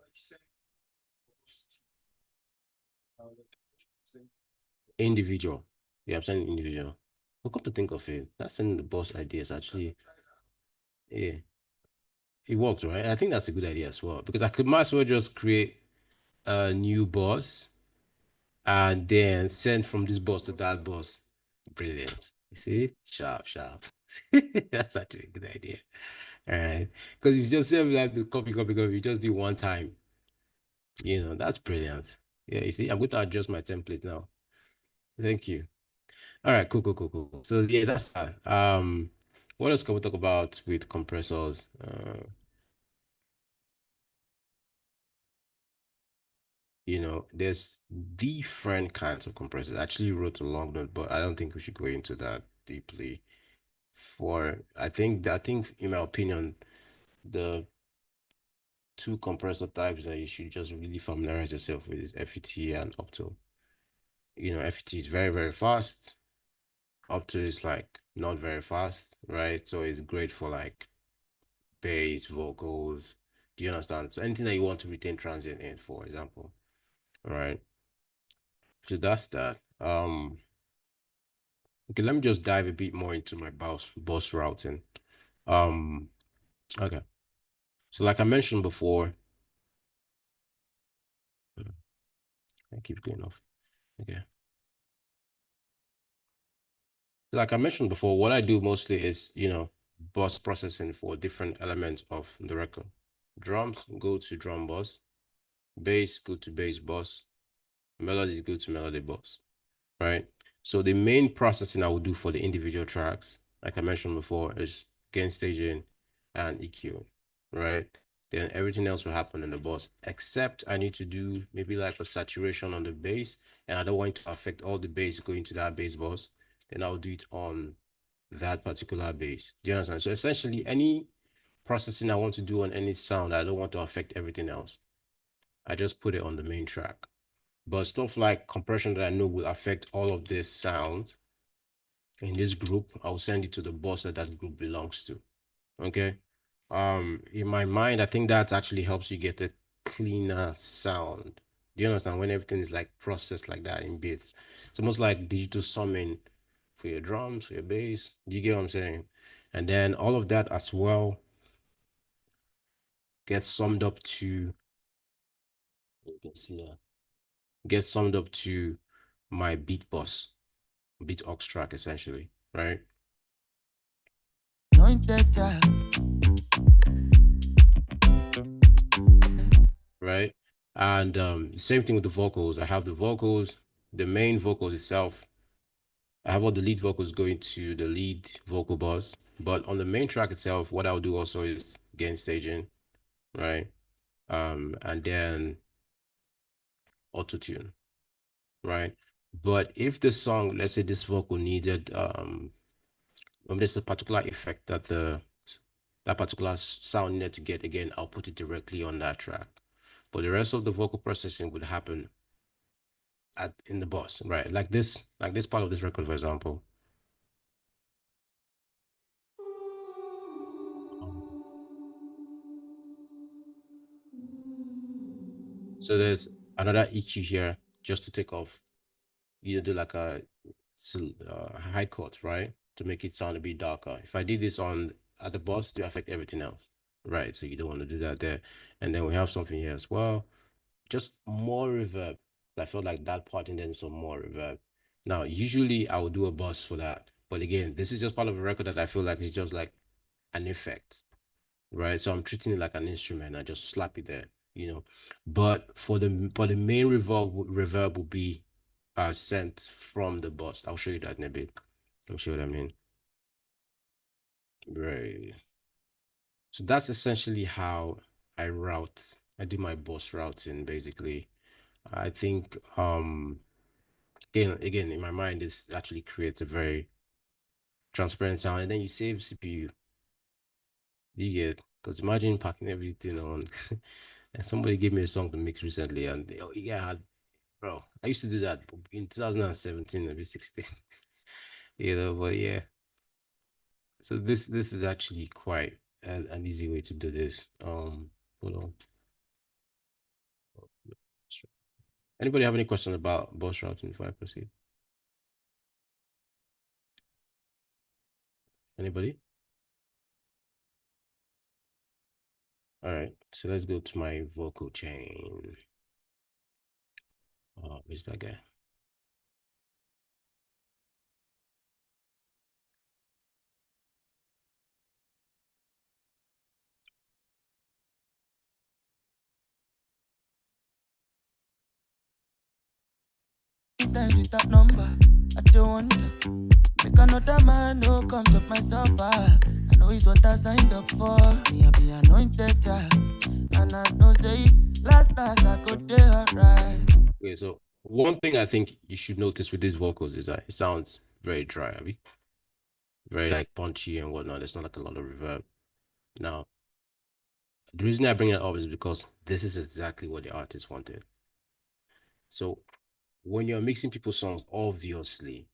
Individual. Yeah, I'm saying individual. But come to think of it, that's sending the boss ideas actually. Yeah, it works, right? I think that's a good idea as well because I could might as well just create a new boss and then send from this boss to that boss. Brilliant. You see? Sharp, sharp. That's actually a good idea. All right. Because it's just like the copy. You just do one time. That's brilliant. Yeah, you see, I'm going to adjust my template now. Thank you. All right, cool. So yeah, that's that. What else can we talk about with compressors? There's different kinds of compressors. I actually wrote a long note, but I don't think we should go into that deeply. I think in my opinion, the two compressor types that you should just really familiarize yourself with is FET and Opto. FET is very, very fast. Opto is like not very fast, right? So it's great for like bass, vocals. Do you understand? So anything that you want to retain transient in, for example, right? So that's that. Okay, let me just dive a bit more into my bus routing. Um, okay. So like I mentioned before, I keep going off. Okay. Like I mentioned before, what I do mostly is, bus processing for different elements of the record. Drums go to drum bus, bass go to bass bus, melodies go to melody bus, right? So the main processing I would do for the individual tracks, like I mentioned before, is gain staging and EQ, right? Then everything else will happen in the bus, except I need to do maybe like a saturation on the bass, and I don't want to affect all the bass going to that bass bus. Then I'll do it on that particular bass. Do you understand? So essentially, any processing I want to do on any sound, I don't want to affect everything else. I just put it on the main track. But stuff like compression that I know will affect all of this sound in this group, I'll send it to the bus that that group belongs to. Okay. In my mind, I think that actually helps you get a cleaner sound. Do you understand? When everything is like processed like that in bits, it's almost like digital summing for your drums, for your bass. Do you get what I'm saying? And then all of that as well gets summed up to, you can see that, gets summed up to my beat bus, beat aux track essentially, right? Right. And same thing with the vocals. I have the vocals, the main vocals itself. I have all the lead vocals going to the lead vocal bus. But on the main track itself, what I'll do also is gain staging, right? And then auto tune, right? But if the song, let's say this vocal needed there's a particular effect that that particular sound needed to get, again, I'll put it directly on that track. But the rest of the vocal processing would happen in the bus, right? Like this part of this record, for example. So there's another EQ here just to take off. You do like a high cut, right? To make it sound a bit darker. If I did this on at the bus, to affect everything else, right? So you don't want to do that there. And then we have something here as well. Just more reverb. I felt like that part and then some more reverb. Now, usually I would do a bus for that. But again, this is just part of a record that I feel like is just like an effect, right? So I'm treating it like an instrument. I just slap it there, you know. But for the main reverb will be sent from the bus. I'll show you that in a bit. I'll show you what I mean. Right. So that's essentially how I do my bus routing basically. I think again in my mind this actually creates a very transparent sound, and then you save CPU. You get, because imagine packing everything on. And somebody gave me a song to mix recently, and they, oh yeah, bro, I used to do that in 2017, maybe 16. But yeah. So this is actually quite an easy way to do this. Hold on. Anybody have any questions about bus routing before I proceed? Anybody? All right, so let's go to my vocal chain. Oh, where's that guy? Times with that number, I don't wonder. Make another man no come to my sofa. I know it's what I signed up for. Me, I be anointed, yeah. And I know say last as I could do it right. Okay, so one thing I think you should notice with these vocals is that it sounds very dry, I mean, very like punchy and whatnot. There's not like a lot of reverb. Now, the reason I bring it up is because this is exactly what the artist wanted. So when you're mixing people's songs, obviously,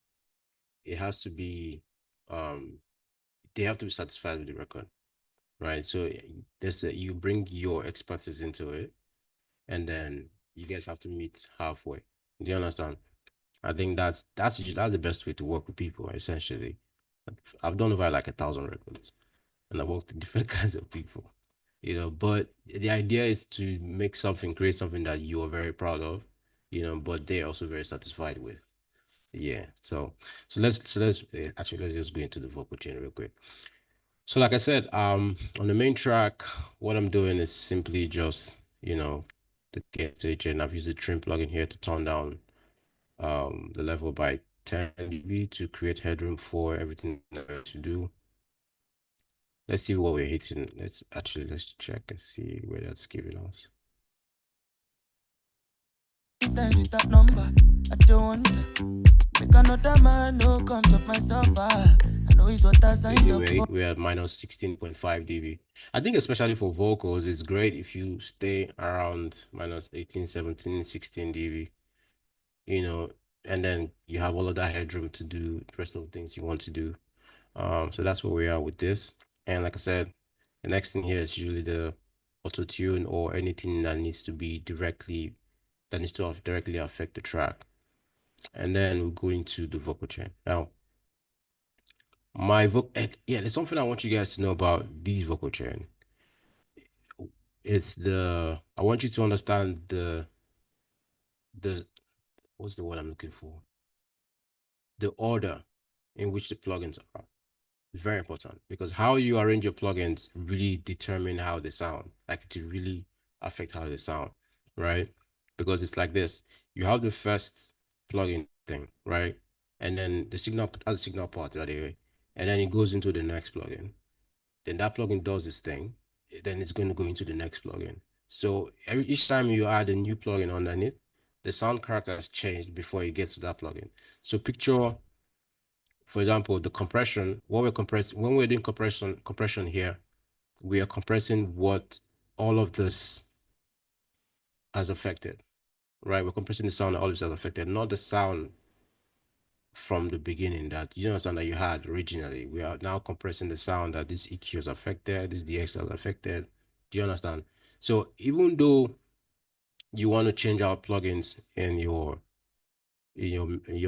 it has to be, they have to be satisfied with the record, right? So you bring your expertise into it, and then you guys have to meet halfway. Do you understand? I think that's the best way to work with people, essentially. I've done over like 1,000 records, and I've worked with different kinds of people, but the idea is to make something, create something that you are very proud of, but they're also very satisfied with. Yeah. So actually let's just go into the vocal chain real quick. So like I said, on the main track, what I'm doing is simply just, the get stage, and I've used the trim plugin here to turn down the level by 10 dB to create headroom for everything that we're to do. Let's see what we're hitting. Let's check and see where that's giving us. Times with that number, I don't wonder. Make another man no come to my sofa. I know it's what I You signed see, up for. we're at minus 16.5 dB. I think especially for vocals, it's great if you stay around minus 18, 17, 16 dB, you know, and then you have all of that headroom to do the rest of the things you want to do. So that's where we are with this. And like I said, the next thing here is usually the auto tune or anything that needs to be directly affect the track. And then we'll go into the vocal chain. Now, yeah, there's something I want you guys to know about these vocal chain. I want you to understand the what's the word I'm looking for? The order in which the plugins are. It's very important because how you arrange your plugins really determine how they sound. Like to really affect how they sound, right? Because it's like this: you have the first plugin thing, right? And then the signal as a signal part, right? And then it goes into the next plugin. Then that plugin does its thing. Then it's going to go into the next plugin. So each time you add a new plugin underneath, the sound character has changed before it gets to that plugin. So picture, for example, the compression. What we're compressing when we're doing compression here, we are compressing what all of this has affected, right? We're compressing the sound all of this has affected, not the sound from the beginning that you know sound that you had originally. We are now compressing the sound that this EQ is affected, this DX is affected. Do you understand? So even though you want to change out plugins in your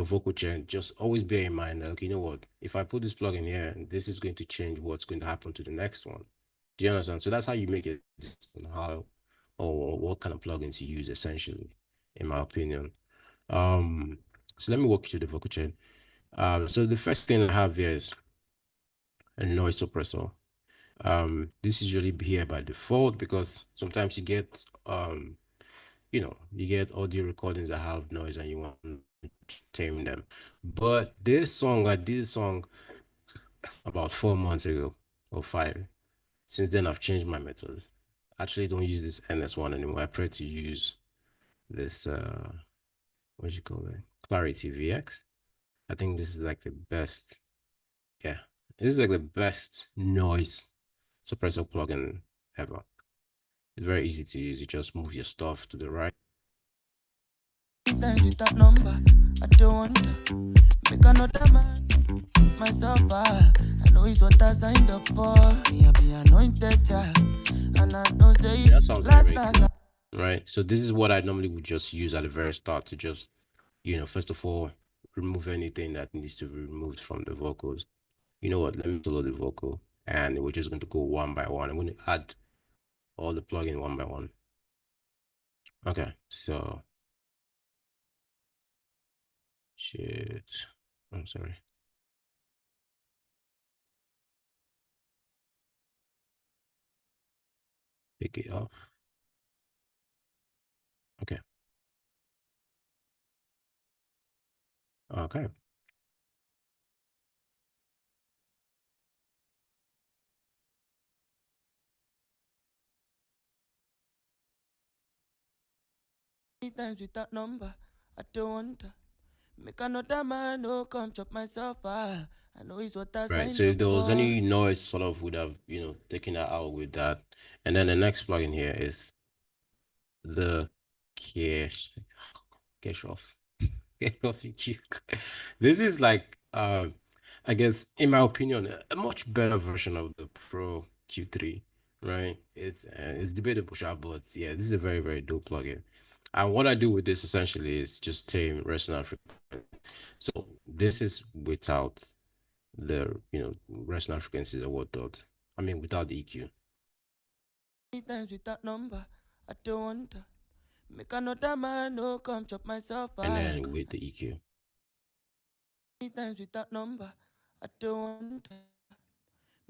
vocal chain, just always bear in mind that, okay, you know what, if I put this plugin here, this is going to change what's going to happen to the next one. Do you understand? So that's how you make it how or what kind of plugins you use essentially, in my opinion. Um, so let me walk you through the vocal chain. So the first thing I have here is a noise suppressor. This is usually here by default because sometimes you get you get audio recordings that have noise and you want to tame them. But I did a song about 4 months ago or 5. Since then, I've changed my method. I actually don't use this NS1 anymore. I prefer to use this, what do you call it? Clarity VX. I think this is like the best. Yeah, this is like the best noise suppressor plugin ever. It's very easy to use. You just move your stuff to the right. Times with that number, I don't wonder. Make another man myself. I know it's what I signed up for. Me, I be anointed, yeah. And I don't say That sounds very, last very as clean, right? So this is what I normally would just use at the very start to just, first of all, remove anything that needs to be removed from the vocals. You know what? Let me solo the vocal, and we're just going to go one by one. I'm going to add all the plugin one by one. Okay, so shit. I'm sorry. Pick it up. Okay. Okay. times with that number, I don't wonder. Make another man no come chop myself. I know it's what I Right. signed So if up there was for. any noise, sort of would have, taken that out with that. And then the next plugin here is the cache cache off. Cache off EQ. This is like I guess in my opinion a much better version of the Pro Q3, right? It's debatable, sha, but yeah, this is a very, very dope plugin. And what I do with this essentially is just tame resonant frequency. So this is without the resonant frequencies or whatnot. I mean without the EQ. Times with that number, I don't wonder. Make another man no come chop myself. And then with the EQ. Times with that number, I don't wonder.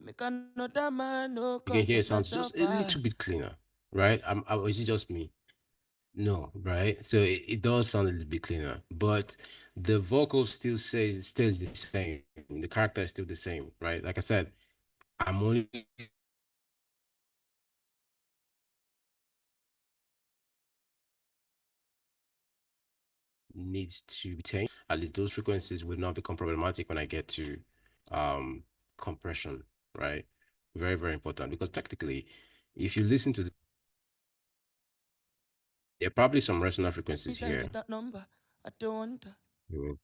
Make another man no You can come hear it chop sounds myself. just a little bit cleaner, right? Is it just me? No, right? So it does sound a little bit cleaner, but the vocal stays the same. The character is still the same, right? Like I said, I'm only needs to be tamed. At least those frequencies will not become problematic when I get to compression, right? Very, very important because technically, if you listen to there are probably some resonant frequencies Many times here. with that number, I don't wonder. Mm,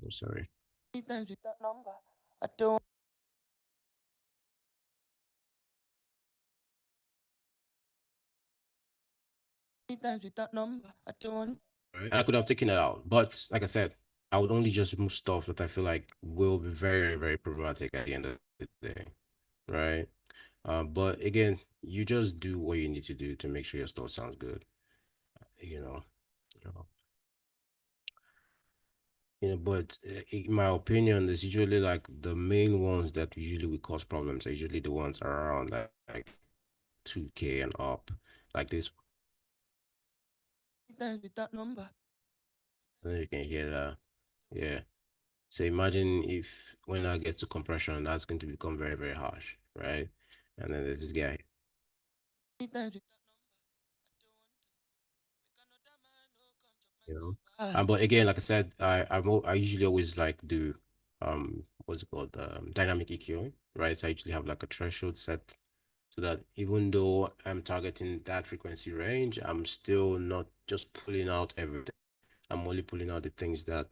I'm sorry. Many times with that number, I don't. Many times with that number, I don't. Right? I could have taken it out, but like I said, I would only just remove stuff that I feel like will be very, very problematic at the end of the day, right? But again, you just do what you need to do to make sure your stuff sounds good, you know. You know, but in my opinion, it's usually like the main ones that usually will cause problems are usually the ones around like 2K and up, like this. Many times with that number, You can hear that, yeah. So imagine if when I get to compression, that's going to become very, very harsh, right? And then there's this guy, many times with that number, I don't. Make another man no come chop my you know. sofa. But again, like I said, I usually always like do what's it called dynamic EQ, right? So I usually have like a threshold set so that even though I'm targeting that frequency range, I'm still not just pulling out everything. I'm only pulling out the things that,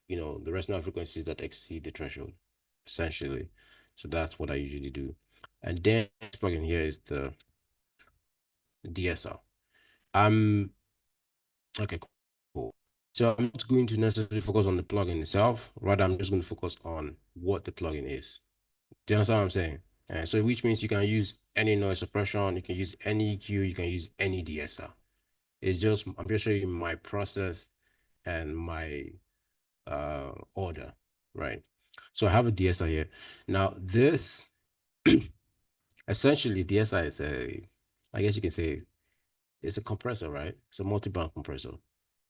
the resonant frequencies that exceed the threshold, essentially. So that's what I usually do. And then this plugin here is the DSR. I'm okay, cool. So I'm not going to necessarily focus on the plugin itself. Rather, I'm just going to focus on what the plugin is. Do you understand what I'm saying? So which means you can use any noise suppression, you can use any EQ, you can use any DSR. I'm just showing you my process and my order, right? So I have a DSR here. Now this essentially DSR is I guess you can say it's a compressor, right? It's a multi-band compressor,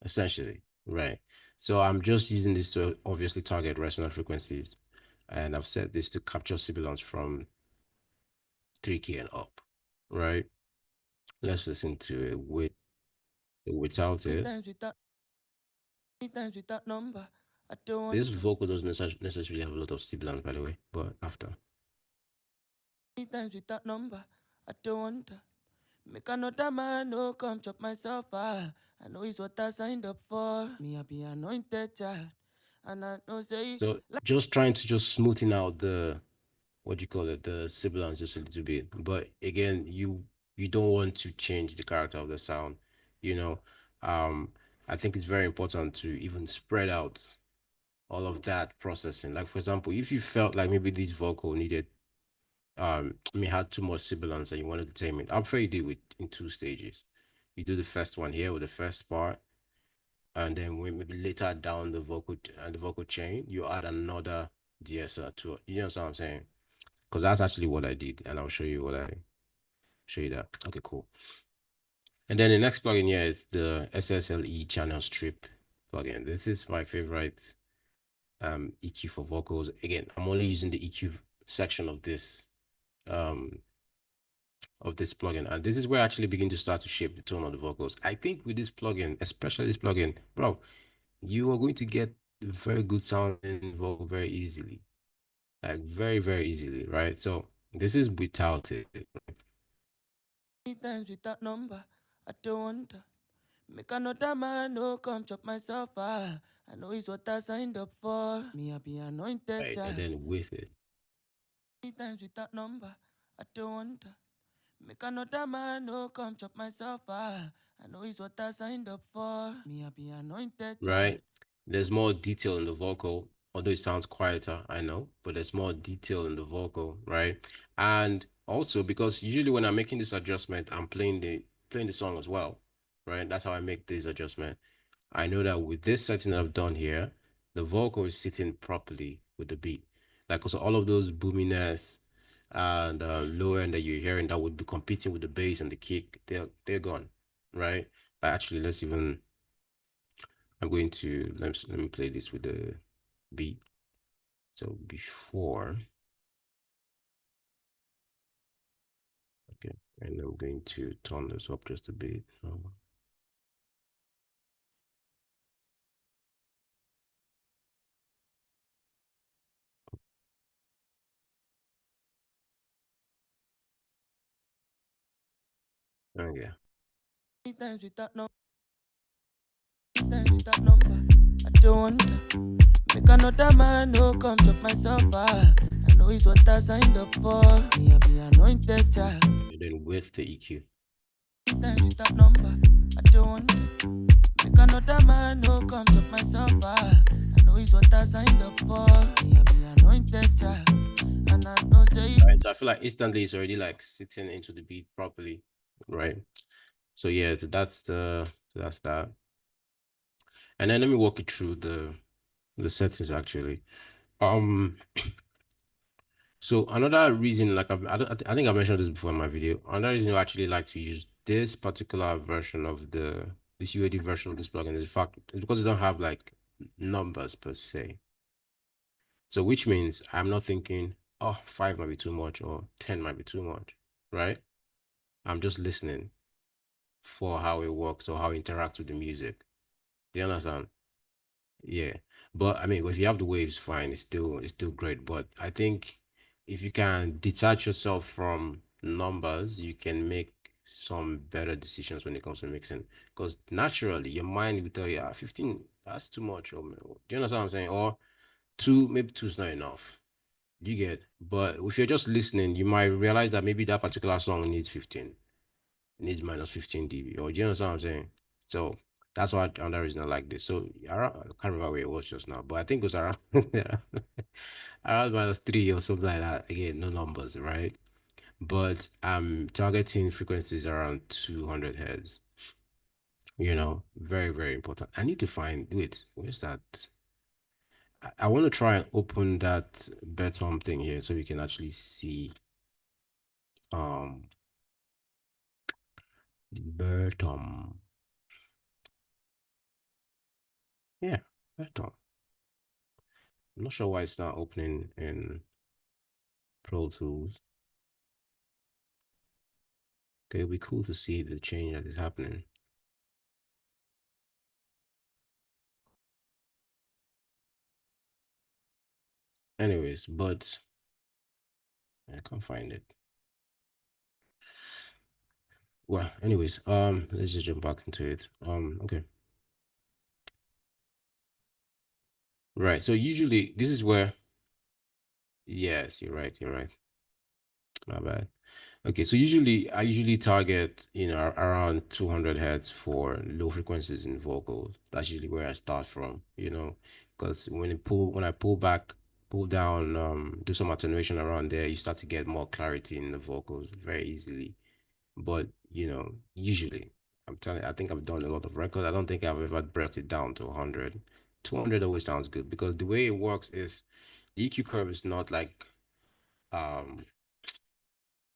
essentially, right? So I'm just using this to obviously target resonant frequencies, and I've set this to capture sibilants from 3K and up, right? Let's listen to it without Many it. times with that, many times with that number, I don't This want to. vocal doesn't necessarily have a lot of sibilants, by the way, but after. Many times with that number, I don't want to. Make another man no come chop myself. I know it's what I signed up for. Me, I be anointed child. And I know say, So like, just trying to just smoothing out the what do you call it, the sibilants just a little bit. But again, you don't want to change the character of the sound, you know. Um, I think it's very important to even spread out all of that processing. Like for example, if you felt like maybe this vocal needed I mean had too much sibilance and you wanted to tame it, I'm afraid you do it in two stages. You do the first one here with the first part, and then when maybe later down the vocal chain, you add another DSR to it. You know what I'm saying? Because that's actually what I did, and I'll show you that. Okay, cool. And then the next plugin here is the SSLE channel strip plugin. This is my favorite EQ for vocals. Again, I'm only using the EQ section um of this plugin, and this is where I actually begin to start to shape the tone of the vocals. I think with this plugin, especially this plugin, bro, you are going to get very good sounding vocal very easily, like very, very easily, right? So this is without it. many times with that number, I don't want to. Make another man no come chop myself. I know it's what I signed up for. Me, I be anointed Right. And child. then with it, Many times with that number, I don't want to. Make another man no come chop myself. I know it's what I signed up for. Me, I be anointed child. right? There's more detail in the vocal, although it sounds quieter, I know, but there's more detail in the vocal, right? And also because usually when I'm making this adjustment, I'm playing the song as well, right? That's how I make this adjustment. I know that with this setting that I've done here, the vocal is sitting properly with the beat. Like also all of those boominess and low end that you're hearing that would be competing with the bass and the kick, they're gone, right? Actually, let's even I'm going to let me play this with the beat. So before, okay, and I'm going to turn this up just a bit. Okay. Times without no, times without number. I don't wonder. Make another man no come chop myself. I know it's what I signed up for. Me, I be anointed child. And then with the EQ. Times without number. I don't wonder. Make another man no come chop myself. I know it's what I signed up for. Me, I be anointed child. And I know say Right. So I feel like instantly it's already like sitting into the beat properly. Right. So yeah, that's that. And then let me walk you through the settings actually. Um so another reason, like I think I mentioned this before in my video. Another reason I actually like to use this particular version of this UAD version of this plugin is the fact because it don't have like numbers per se. So which means I'm not thinking, oh, 5 might be too much or 10 might be too much, right? I'm just listening for how it works or how it interacts with the music. Do you understand? Yeah. But I mean, if you have the waves, fine, it's still great. But I think if you can detach yourself from numbers, you can make some better decisions when it comes to mixing. Because naturally, your mind will tell you, 15, that's too much. Or, do you understand what I'm saying? Or two, maybe two is not enough. You get, but if you're just listening, you might realize that maybe that particular song needs 15, needs minus 15 dB. Or do you understand what I'm saying? So that's why another reason I like this. So I can't remember where it was just now, but I think it was around around minus three or something like that. Again, no numbers, right? But I'm targeting frequencies around 200 hertz. Very, very important. I need to find, wait, where's that? I want to try and open that Betom thing here so we can actually see um Betom. Yeah, Betom. I'm not sure why it's not opening in Pro Tools. Okay, it'd be cool to see the change that is happening. Anyways, but I can't find it. Well, anyways, let's just jump back into it. Okay. Right. So usually this is where, yes, you're right, you're right. My bad. Okay, so I usually target, around 200 hertz for low frequencies in vocals. That's usually where I start from, because when I pull down, do some attenuation around there, you start to get more clarity in the vocals very easily. But, usually, I'm telling you, I think I've done a lot of records. I don't think I've ever brought it down to 100. 200 always sounds good because the way it works is the EQ curve is not like, um,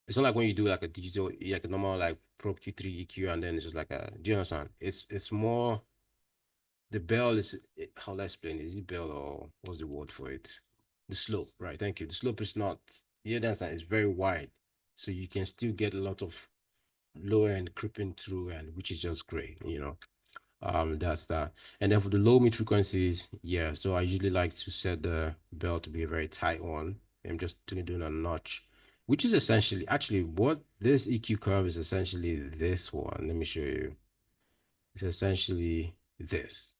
it's not like when you do like a digital, like a normal like Pro Q3 EQ, and then it's just like do you understand? It's more the bell how do I explain it? Is it bell or what's the word for it? The slope, right? Thank you. The slope is not, you understand, it's very wide. So you can still get a lot of low end creeping through, and which is just great. That's that. And then for the low mid frequencies, yeah. So I usually like to set the bell to be a very tight one. I'm just doing a notch, which is essentially actually what this EQ curve is essentially this one. Let me show you. It's essentially this,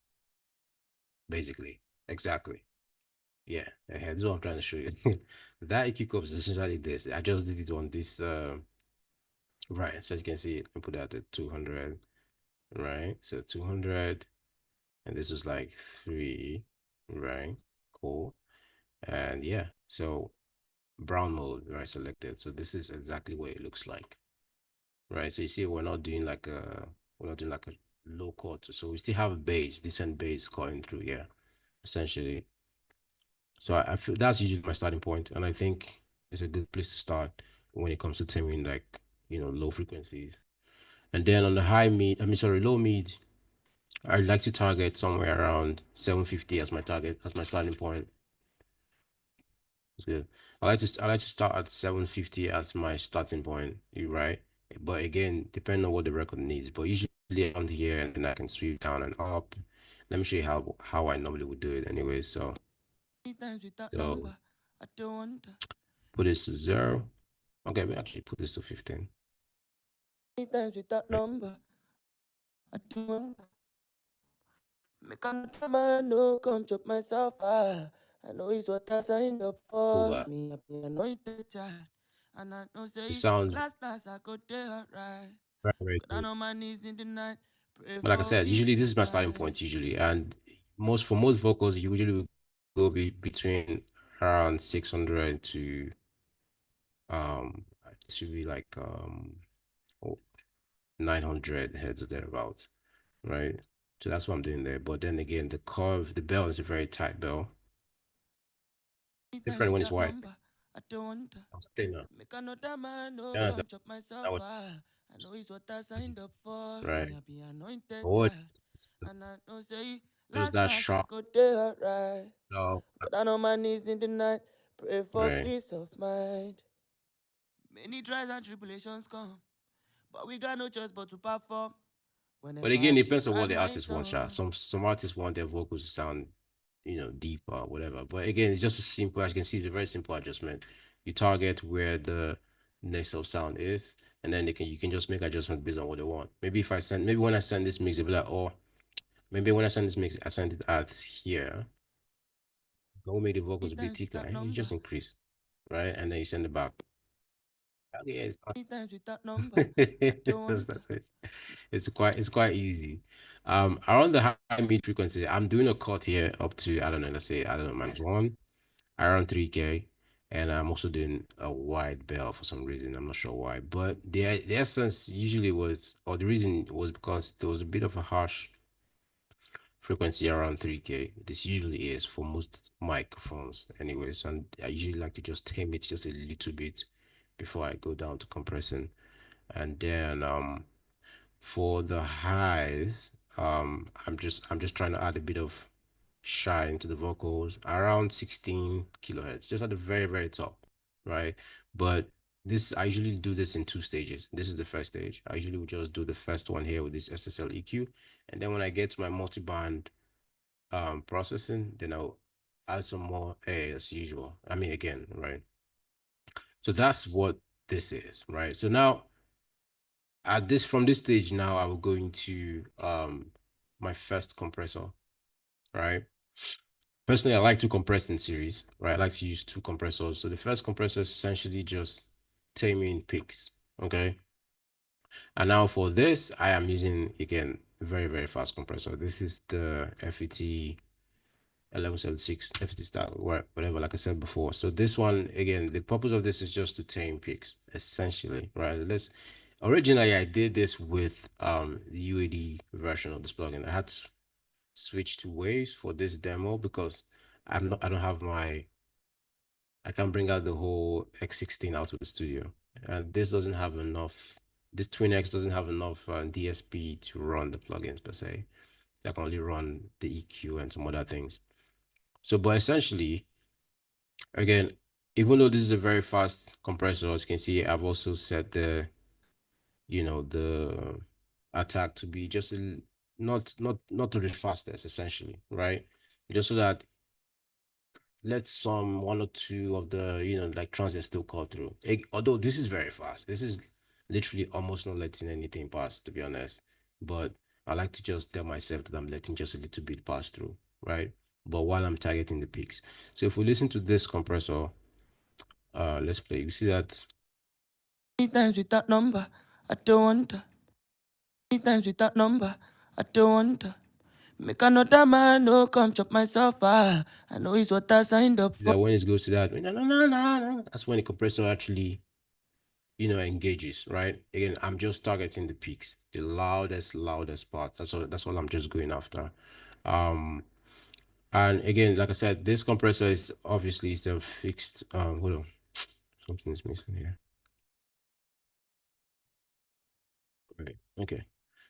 basically. Exactly. Yeah. That's what I'm trying to show you. That EQ curve is essentially this. I just did it on this right. So you can see it and put that at 200. Right. So 200. And this was like 3, right? Cool. And yeah, so brown mode, right, selected. So this is exactly what it looks like, right? So you see, we're not doing like a low cut. So we still have a bass, decent bass going through, yeah, essentially. So I feel that's usually my starting point, and I think it's a good place to start when it comes to taming like low frequencies. And then on the low mid, I'd like to target somewhere around 750 as my target, as my starting point. Good. I like to start at 750 as my starting point. You're right. But again, depending on what the record needs. But usually around here, and then I can sweep down and up. Let me show you how I normally would do it anyway. times without So number. I don't wonder. put this to 0. Okay, we actually put this to 15. Many times with that number, I do wonder. Make another man no come chop myself. I know it's what I signed up for. over. Me, I be anointed child. And I know It say, sounds last I go there right. very, very But I good. know my knees in the night. Pray But like I for said, peace usually this of is my starting mind. point usually, and most vocals, you usually will go between around 600 to it should be like 900 heads or thereabouts, right? So that's what I'm doing there. But then again, the curve, the bell is a very tight bell. Many times Different with when it's that wide. number, I don't wonder. I'll stay now. Make another man no You understand? come chop That myself. would, I know it's what I signed up for. Me, right. I be anointed But what child. And I know say, just that last I sharp go there right. bell, But I know my knees in the night. Pray for right? peace of mind. Many trials and tribulations come, but we got no choice but to perform. But Whenever again, I it dey depends on what write the my artist wants. Yeah. song, Some artists want their vocals to sound, deeper or whatever. But again, it's just as simple as you can see. It's a very simple adjustment. You target where the next of sound is, and then you can just make adjustments based on what they want. Maybe when I send this mix, they'll be like, oh, maybe when I send this mix, I send it at here. Go make the vocals many a bit times with thicker, that and you number, just increase, right? And then you send it back. Okay, yeah, it's fine. many times with that number, I don't wonder. It's quite easy. Around the high mid frequency, I'm doing a cut here up to, I don't know, let's say, I don't know, -1, around 3K. And I'm also doing a wide bell for some reason. I'm not sure why. But the essence usually was, or the reason was because there was a bit of a harsh frequency around 3K. This usually is for most microphones anyways. And I usually like to just tame it just a little bit before I go down to compressing. And then for the highs, I'm just trying to add a bit of shine to the vocals around 16 kilohertz, just at the very, very top, right? But this I usually do this in two stages. This is the first stage. I usually will just do the first one here with this SSL EQ, and then when I get to my multi-band processing, then I'll add some more A as usual. I mean again, right? So that's what this is, right? So now at this from this stage now I will go into my first compressor, right? Personally, I like to compress in series, right? I like to use two compressors. So the first compressor is essentially just taming peaks, okay? And now for this, I am using again very, very fast compressor. This is the FET 1176 FET style, whatever, like I said before. So this one, again, the purpose of this is just to tame peaks, essentially, right? Let's originally I did this with the UAD version of this plugin. I had to switch to waves for this demo because I don't have my I can bring out the whole X16 out of the studio. And this doesn't have enough, this Twin X doesn't have enough DSP to run the plugins per se. I can only run the EQ and some other things. So, but essentially, again, even though this is a very fast compressor, as you can see, I've also set the attack to be just not to the fastest, essentially, right? Just so that let some one or two of the like transits still call through. Although this is very fast, this is literally almost not letting anything pass, to be honest. But I like to just tell myself that I'm letting just a little bit pass through, right? But while I'm targeting the peaks. So if we listen to this compressor, let's play. You see that Many times with that number, I don't wonder. Many times with that number, I don't wonder. Make another man no come chop myself. I know it's what I signed up for. that when it goes to that, no, no, no, no, no, that's when the compressor actually engages, right? Again, I'm just targeting the peaks, the loudest parts. That's all I'm just going after. um and again, like I said, this compressor is obviously it's a fixed hold on, something is missing here. Right, okay.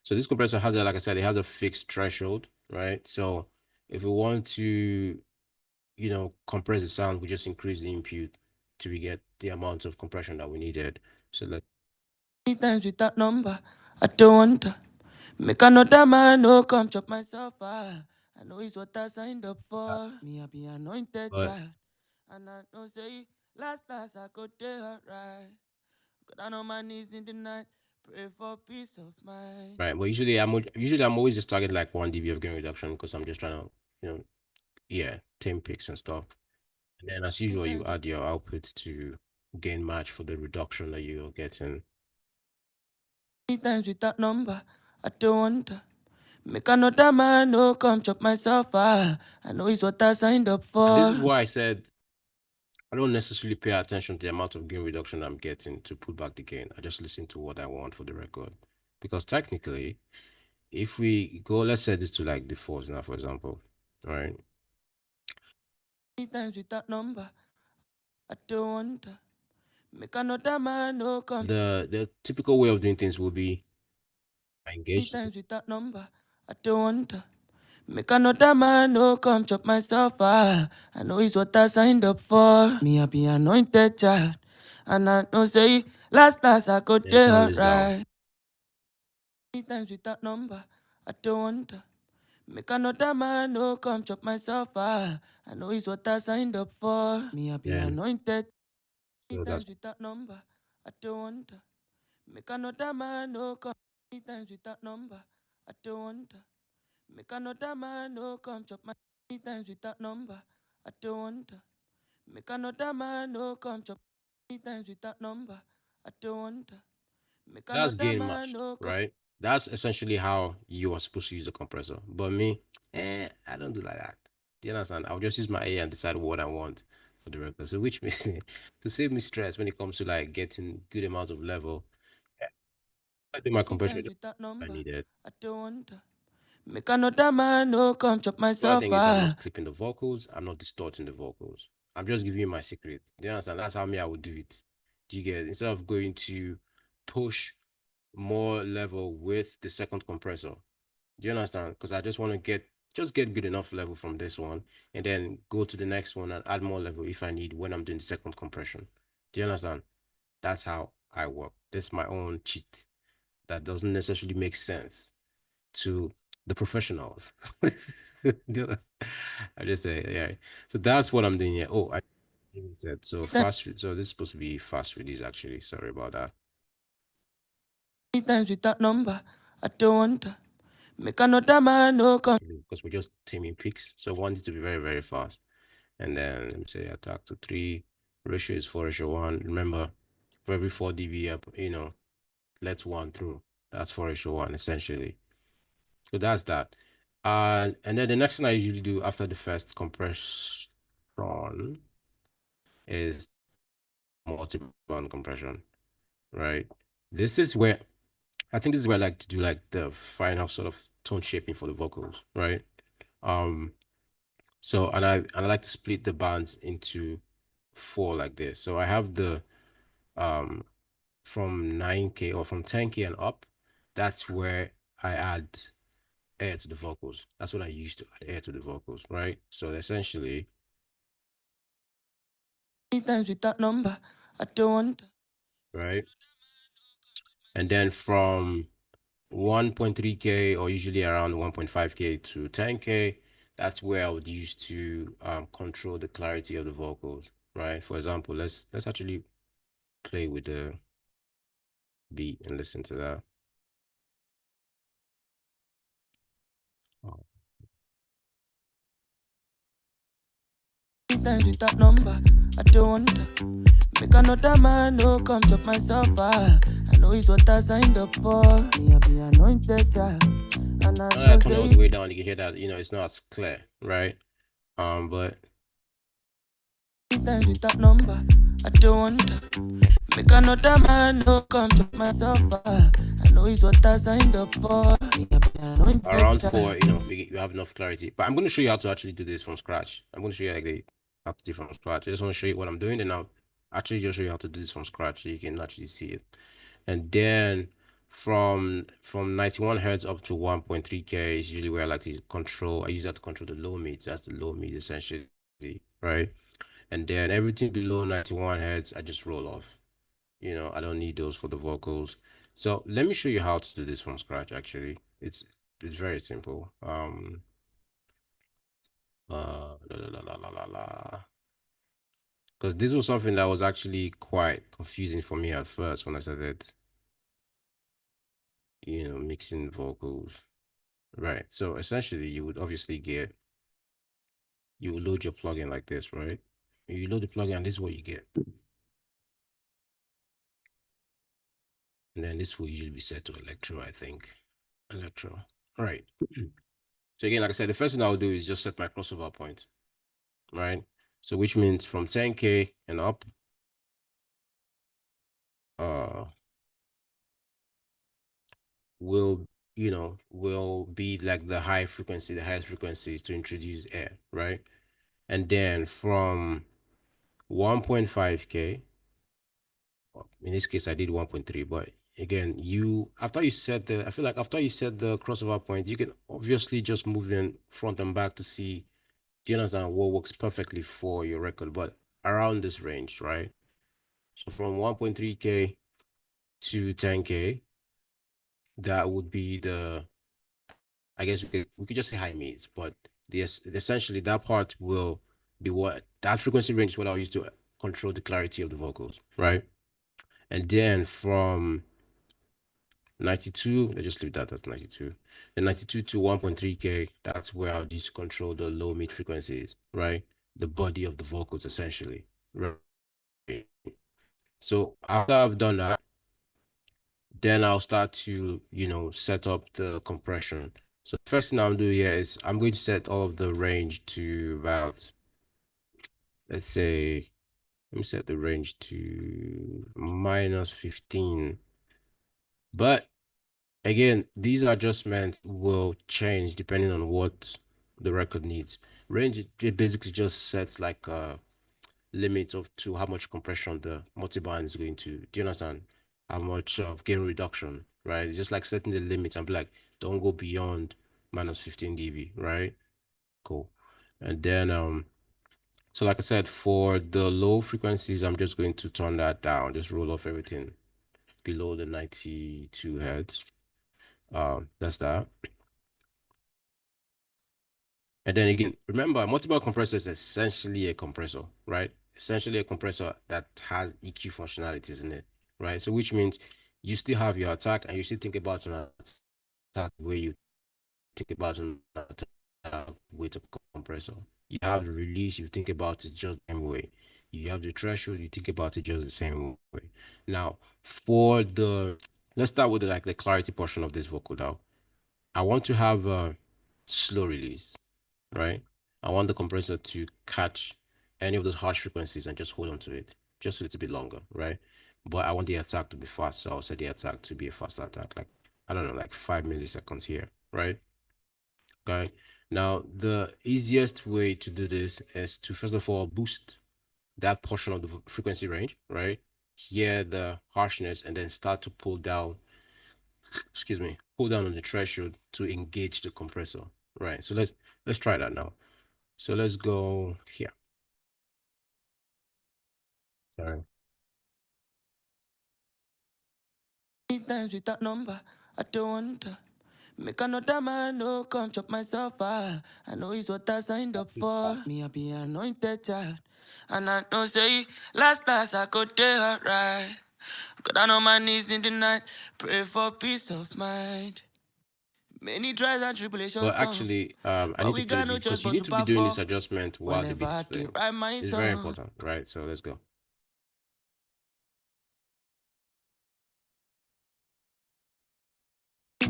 So this compressor has a, like I said, it has a fixed threshold, right? So if we want to compress the sound, we just increase the input to we get the amount of compression that we needed. So let Many times with that number, I don't wonder. Make another man no come chop myself. I know it's what I signed up for. Me, I be anointed but child. And I know say, last I go there right. Got down on my knees in the night. Pray for peace of mind. right? But usually I'm always just target like 1 dB of gain reduction because I'm just trying to, yeah, tame picks and stuff. And then as usual, you add your output to gain match for the reduction that you're getting. Times with that number, I don't wonder. Make another man no come chop myself. I know it's what I signed up for. And this is why I said I don't necessarily pay attention to the amount of gain reduction I'm getting to put back the gain. I just listen to what I want for the record. Because technically, if we go, let's set this to like the fours now, for example, right? Times with that number, I don't wonder. Make another man no come. The typical way of doing things will be I engage. Times with that number, I don't wonder. Make another man no come chop myself. I know it's what I signed up for. Me I be anointed child, and I know say last I go Then there turn this down. alright. Times with that number, I don't wonder. Make another man no come chop myself. I know it's what I signed up for. Me I be Then anointed. so that's Times with that number, I don't wonder. Make another man no come. Times with that number, I don't wonder. Make another man no come chop my times with that number, I don't wonder. Make another man no come chop times with that number, I don't wonder. Make that's another gain man matched, no come. right? That's essentially how you are supposed to use the compressor. But me, I don't do like that. Do you understand? I'll just use my A and decide what I want for the record. So which means to save me stress when it comes to like getting good amount of level, I do my compression Times with that if I number, need it. I don't wonder. Make another man no come chop The other myself. thing is I'm not clipping the vocals, I'm not distorting the vocals. I'm just giving you my secret. Do you understand? That's how me I would do it. Do you get it? Instead of going to push more level with the second compressor. Do you understand? Because I just want to get good enough level from this one and then go to the next one and add more level if I need when I'm doing the second compression. Do you understand? That's how I work. This is my own cheat that doesn't necessarily make sense to the professionals. I just say, yeah. So that's what I'm doing here. Oh, I said so fast. So this is supposed to be fast release actually. Sorry about that. Times with that number, I don't wonder. Make another man no come. Because we're just taming peaks. So one needs to be very, very fast. And then let me say attack to 3. Ratio is 4:1. Remember, for every 4 dB up, let's one through. That's 4:1 essentially. So that's that. And then the next thing I usually do after the first compression is multiband compression, right? This is where I think this is where I like to do like the final sort of tone shaping for the vocals, right? Um, so and I like to split the bands into 4 like this. So I have the um from 9K or from 10K and up. That's where I add air to the vocals. That's what I used to add air to the vocals, right? So essentially, Times with that number, I don't wonder. right? And then from 1.3K or usually around 1.5K to 10K, that's where I would use to control the clarity of the vocals, right? For example, let's actually play with the beat and listen to that. Oh. Times with that number, I don't wonder. Make another man no come chop myself. I know it's what I signed up for. Me I be anointed child, and I Now know that turn all say the way down, you can hear that it's not as clear, right? But times with that number, I don't wonder. Make another man no come chop myself. I know it's what I signed up for. Me I be anointed around child. 4, you have enough clarity. But I'm going to show you how to actually do this from scratch. I'm going to show you like how to do it from scratch. I just want to show you what I'm doing, and I'll actually just show you how to do this from scratch so you can actually see it. And then from 91 hertz up to 1.3K is usually where I like to control. I use that to control the low mids. That's the low mid essentially, right? And then everything below 91 hertz, I just roll off. I don't need those for the vocals. So let me show you how to do this from scratch. Actually, it's very simple. La, la, la, la, la, la, la. Because this was something that was actually quite confusing for me at first when I started. mixing vocals, right? So essentially, you would obviously you would load your plugin like this, right? You load the plugin, and this is what you get. And then this will usually be set to electro, I think. Electro. All right. So again, like I said, the first thing I'll do is just set my crossover point, right? So which means from 10K and up, will will be like the highest frequencies to introduce air, right? And then from 1.5K, in this case I did 1.3, but again, I feel like after you set the crossover point, you can obviously just move in front and back to see, do you understand what works perfectly for your record, but around this range, right? So from 1.3K to 10K, that would be I guess we could just say high mids, but essentially that part will be that frequency range is what I'll use to control the clarity of the vocals, right? And then from 92, let's just leave that as 92. Then 92 to 1.3K, that's where I'll use to control the low mid frequencies, right? The body of the vocals essentially. Right. So after I've done that, then I'll start to, set up the compression. So the first thing I'll do here is I'm going to set all of the range to about, let's say, let me set the range to -15. But again, these adjustments will change depending on what the record needs. Range, it basically just sets like a limit to how much compression the multiband is going to, do you understand? How much of gain reduction, right? It's just like setting the limit and be like, don't go beyond -15 dB, right? Cool. And then so like I said, for the low frequencies, I'm just going to turn that down, just roll off everything below the 92 hertz. That's that. And then again, remember, multiple compressor is essentially a compressor, right? Essentially a compressor that has EQ functionalities in it, right? So which means you still have your attack and you still think about an attack where you think about an attack with a compressor. You have the release, you think about it just the same way. You have the threshold, you think about it just the same way. Now, let's start with the clarity portion of this vocal now. I want to have a slow release, right? I want the compressor to catch any of those harsh frequencies and just hold on to it just a little bit longer, right? But I want the attack to be fast, so I'll set the attack to be a fast attack, like, I don't know, like 5 milliseconds here, right? Okay. Now, the easiest way to do this is to, first of all, boost that portion of the frequency range, right? Hear the harshness and then start to pull down, pull down on the threshold to engage the compressor, right? So let's try that now. So let's go here. Sorry. Times with that number, I don't wonder. Make another man no come chop myself. I know it's what I signed up for. Me, I be anointed child. And I don't say last I could do it right. Got down on my knees in the night, pray for peace of mind. Many trials and tribulations But come. actually, I need to play the beat because you need to be doing this adjustment while the beat is playing. It's very important, right? So let's go.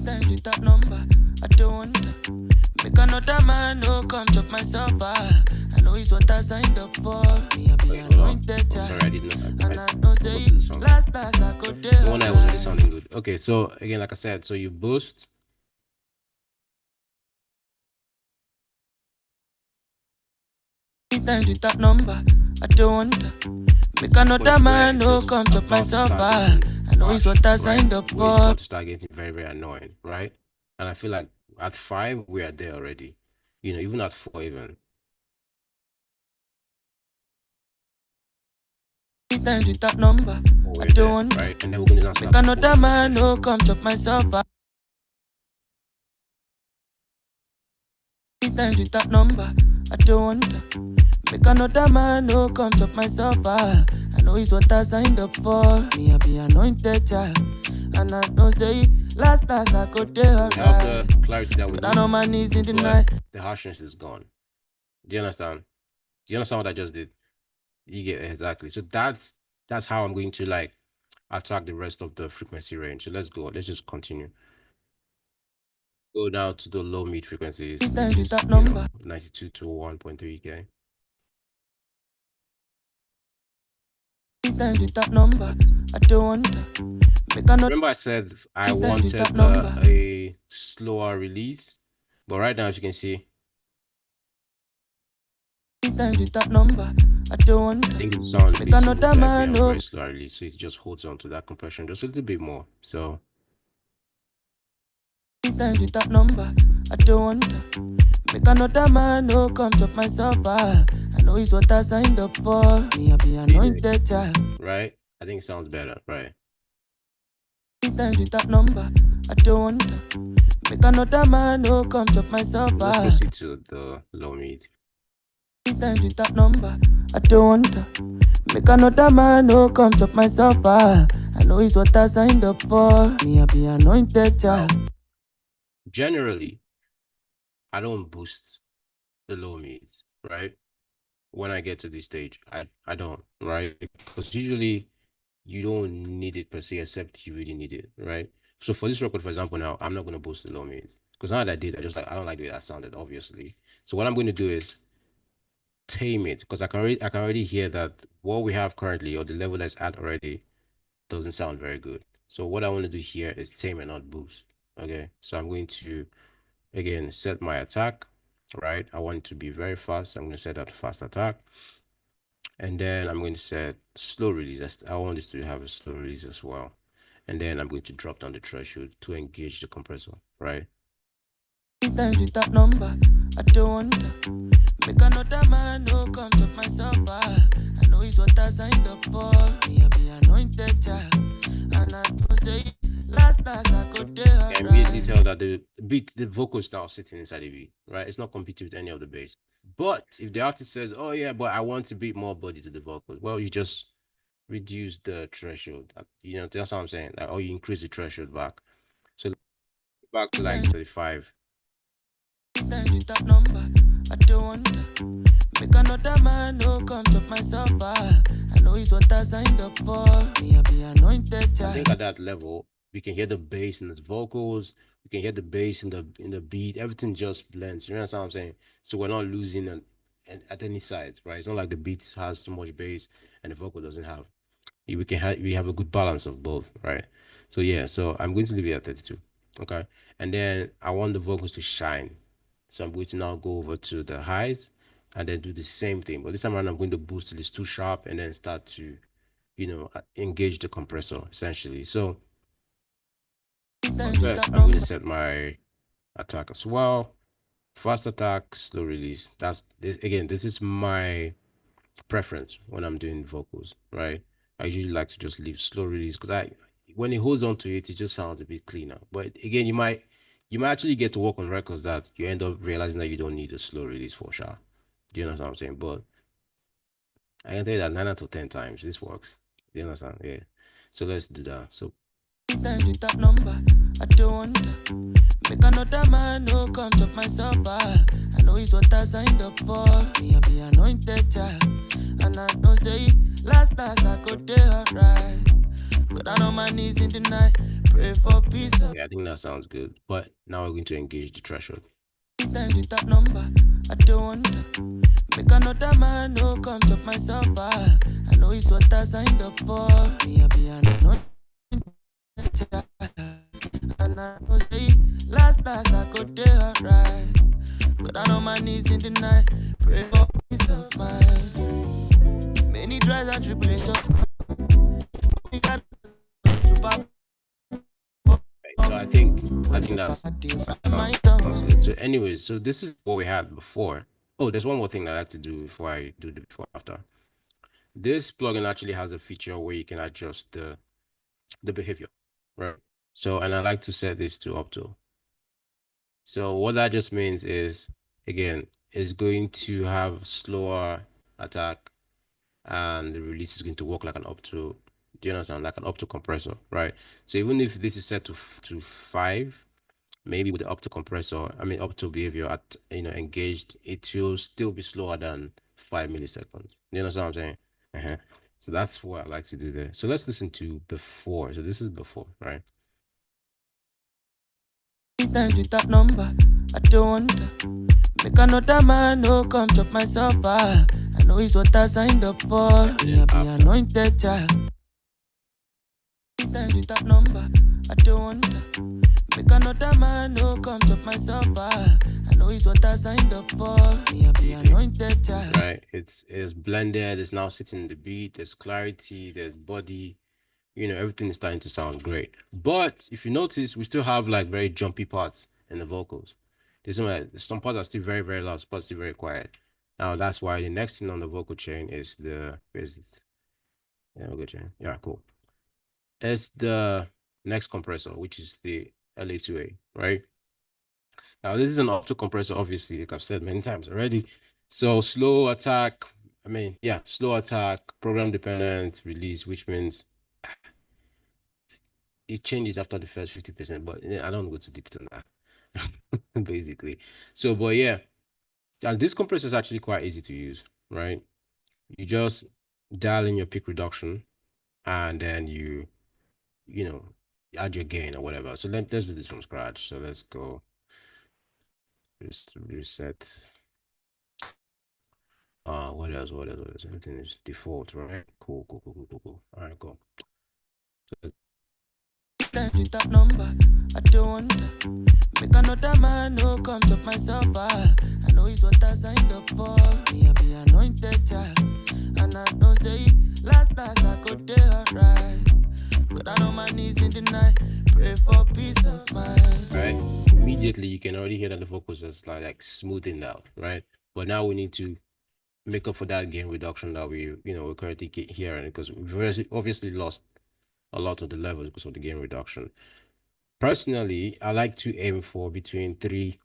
Times with that number, I don't wonder. Make another man no come chop myself. I know it's what I signed up for. Me, I be anointed child. Sorry, I didn't know. And I don't say last I could do the one I wasn't sounding good. Okay, so again, like I said, so you boost. Times with that number, I don't wonder. Make another man no come chop myself. I know it's what I signed up for. It's about to start getting very, very annoying, right? And I feel like at 5 we are there already. Even at 4 even. Times with that number, I don't wonder. Right? And then we're gonna start. Make another man no come chop myself. Times with that number, I don't wonder. Make another man no come chop myself. I know it's what I signed up for. Me, I be anointed child. And I don't say Last as I could do So we have the alright. clarity that we Down on need, my knees in the but night. the harshness is gone. Do you understand? Do you understand what I just did? You get exactly. So that's how I'm going to like attack the rest of the frequency range. So let's go. Let's just continue. Go down to the low mid frequencies, which is 92 to 1.3K. Times with that number, I don't want Remember I said I wanted a slower release, but right now as you can see, times with that number, I don't want I think it sounds a bit smooth like we have a very slow release, so it just holds on to that compression just a little bit more. So times with that number, I don't want make another man no come chop myself. I know it's what I signed up for. Me, I be anointed child. Right? I think it sounds better, right? Times with that number, I don't want make another man no come chop myself. Let's proceed to the low mid. Times with that number, I don't want make another man no come chop myself. I know it's what I signed up for. Me, I be anointed child. Generally, I don't boost the low mids, right? When I get to this stage, I don't, right? Because usually you don't need it per se, except you really need it, right? So for this record, for example, now I'm not gonna boost the low mids because now that I did, I don't like the way that sounded, obviously. So what I'm going to do is tame it because I can already hear that what we have currently or the level that's at already doesn't sound very good. So what I want to do here is tame and not boost. Okay, so I'm going to again set my attack, right? I want it to be very fast. I'm going to set that fast attack, and then I'm going to set slow release. I want this to have a slow release as well, and then I'm going to drop down the threshold to engage the compressor, right? Times with that number, I don't want make another man no come chop myself. I know it's what I signed up for. Me, I be anointed child, and I don't say last as I could do. I can immediately tell that the beat, the vocal is now sitting inside the beat, right? It's not competing with any of the bass. But if the artist says, "Oh yeah, but I want to beat more body to the vocals," well, you just reduce the threshold. You know, that's what I'm saying. Like, or you increase the threshold back. So back to like 35. Times with that number, I don't want make another man no come chop myself. I know it's what I signed up for. Me, I be anointed child. I think at that level, we can hear the bass in the vocals. We can hear the bass in the beat. Everything just blends. You know what I'm saying? So we're not losing at any side, right? It's not like the beat has too much bass and the vocal doesn't have. We have a good balance of both, right? So yeah, so I'm going to leave it at 32. Okay. And then I want the vocals to shine. So I'm going to now go over to the highs and then do the same thing. But this time around, I'm going to boost till it's too sharp and then start to, engage the compressor essentially. So first, I'm going to set my attack as well. Fast attack, slow release. That's this again. This is my preference when I'm doing vocals, right? I usually like to just leave slow release because when it holds on to it, it just sounds a bit cleaner. But again, you might actually get to work on records that you end up realizing that you don't need a slow release for sure. Do you understand what I'm saying? But I can tell you that 9 out of 10 times this works. Do you understand? Yeah. So let's do that. So times with that number, I don't want make another man no come chop myself. I know it's what I signed up for. Me, I be anointed child, and I don't say last as I could do alright. Go down on my knees in the night, pray for peace. yeah, I think that sounds good. But now we're going to engage the threshold. Times with that number, I don't want make another man no come chop myself. I know it's what I signed up for. Me, I be anointed. And I know say last as I could do alright. Go down on my knees in the night, pray for peace of mind. Many trials and tribulations. We got to So I think that's good. So anyways, so this is what we had before. Oh, there's one more thing I like to do before I do the before after. This plugin actually has a feature where you can adjust the behavior, right? So, and I like to set this to up to. So what that just means is, again, it's going to have slower attack and the release is going to work like an up to. Do you understand? Like an opto compressor, right? So even if this is set to 5, maybe with the opto compressor, I mean opto behavior at engaged, it will still be slower than 5 milliseconds. You understand what I'm saying? Uh-huh. So that's what I like to do there. So let's listen to before. So this is before, right? Times with that number, I don't wonder. Make another man no come chop myself. I know it's what I signed up for. Me, I be anointed child. Times with that number, I don't wonder. Make another man no come chop myself. I know it's what I signed up for. Me, I be anointed child. Right? It's blended. It's now sitting in the beat. There's clarity. There's body. Everything is starting to sound great. But if you notice, we still have like very jumpy parts in the vocals. There's some parts are still very, very loud, some parts still very quiet. Now that's why the next thing on the vocal chain is vocal chain. Yeah, cool. It's the next compressor, which is the LA2A, right? Now this is an opto compressor, obviously, like I've said many times already. So slow attack, slow attack, program dependent release, which means it changes after the first 50%, but I don't go too deep on that. Basically. So, but yeah, and this compressor is actually quite easy to use, right? You just dial in your peak reduction and then you add your gain or whatever. So let's do this from scratch. So let's go just reset. What else? Everything is default, right? Cool. All right, go. With that number, I don't wonder. Make another man no come chop myself. I know it's what I signed up for. Me, I be anointed child. And I don't say last I could do alright. But I know my knees in the night. Pray for peace of mind. Right? Immediately you can already hear that the vocals is like smoothing out, right? But now we need to make up for that gain reduction that we're currently hearing, because we've obviously lost a lot of the levels because of the gain reduction. Personally, I like to aim for between 3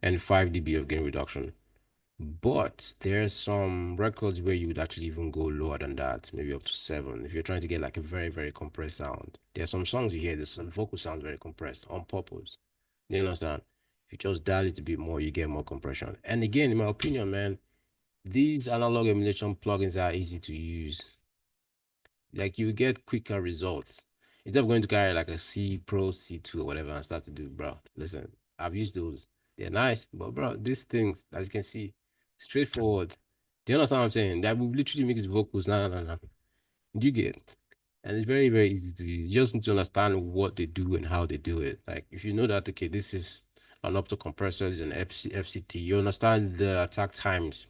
and 5 dB of gain reduction. But there's some records where you would actually even go lower than that, maybe up to 7, if you're trying to get like a very, very compressed sound. There's some songs you hear, some vocal sound very compressed on purpose. You understand? If you just dial it a bit more, you get more compression. And again, in my opinion, man, these analog emulation plugins are easy to use. Like you get quicker results. Instead of going to carry like a C Pro, C2 or whatever and start to do, bro, listen, I've used those. They're nice, but bro, these things, as you can see, straightforward. Do you understand what I'm saying? That will literally make his vocals. No. Do you get? And it's very, very easy to use. You just need to understand what they do and how they do it. Like if you know that, okay, this is an opto compressor, this is an FCT, you understand the attack times.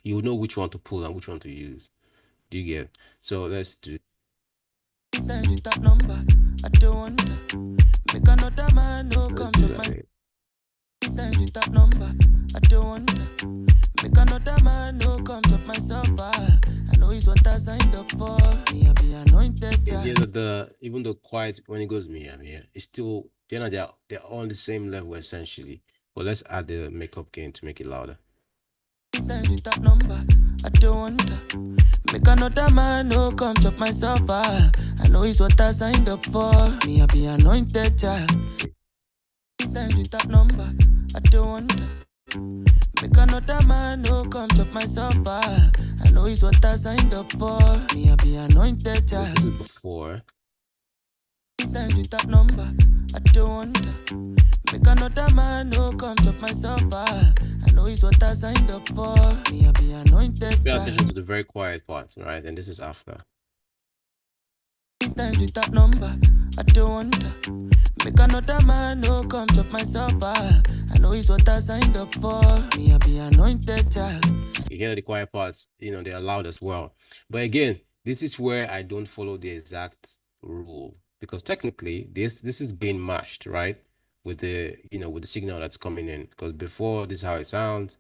You know which one to pull and which one to use. Do you get? So let's do. With that number, I don't wonder. Make another man no come to my. With that number, I don't wonder. Make another man no come to myself. I know it's what I signed up for. Me, I be anointed. Yeah, even though quiet when it goes me, I'm here. It's still they're on the same level essentially. But let's add the makeup gain to make it louder. With that number, I don't wonder. Make another man no come chop myself. I know it's what I signed up for. Me, I be anointed child. With that number, I don't wonder. Make another man no come chop myself. I know it's what I signed up for. Me, I be anointed child. This is before. With that number, I don't wonder. Make another man no come chop myself. I know it's what I signed up for. Me, I be anointed. Pay attention to the very quiet parts, right? And this is after. With that number, I don't wonder. Make another man no come chop myself. I know it's what I signed up for. Me, I be anointed child. You hear the quiet parts, they're loud as well. But again, this is where I don't follow the exact rule, because technically this is gain matched, right? With the with the signal that's coming in. Because before this is how it sounds.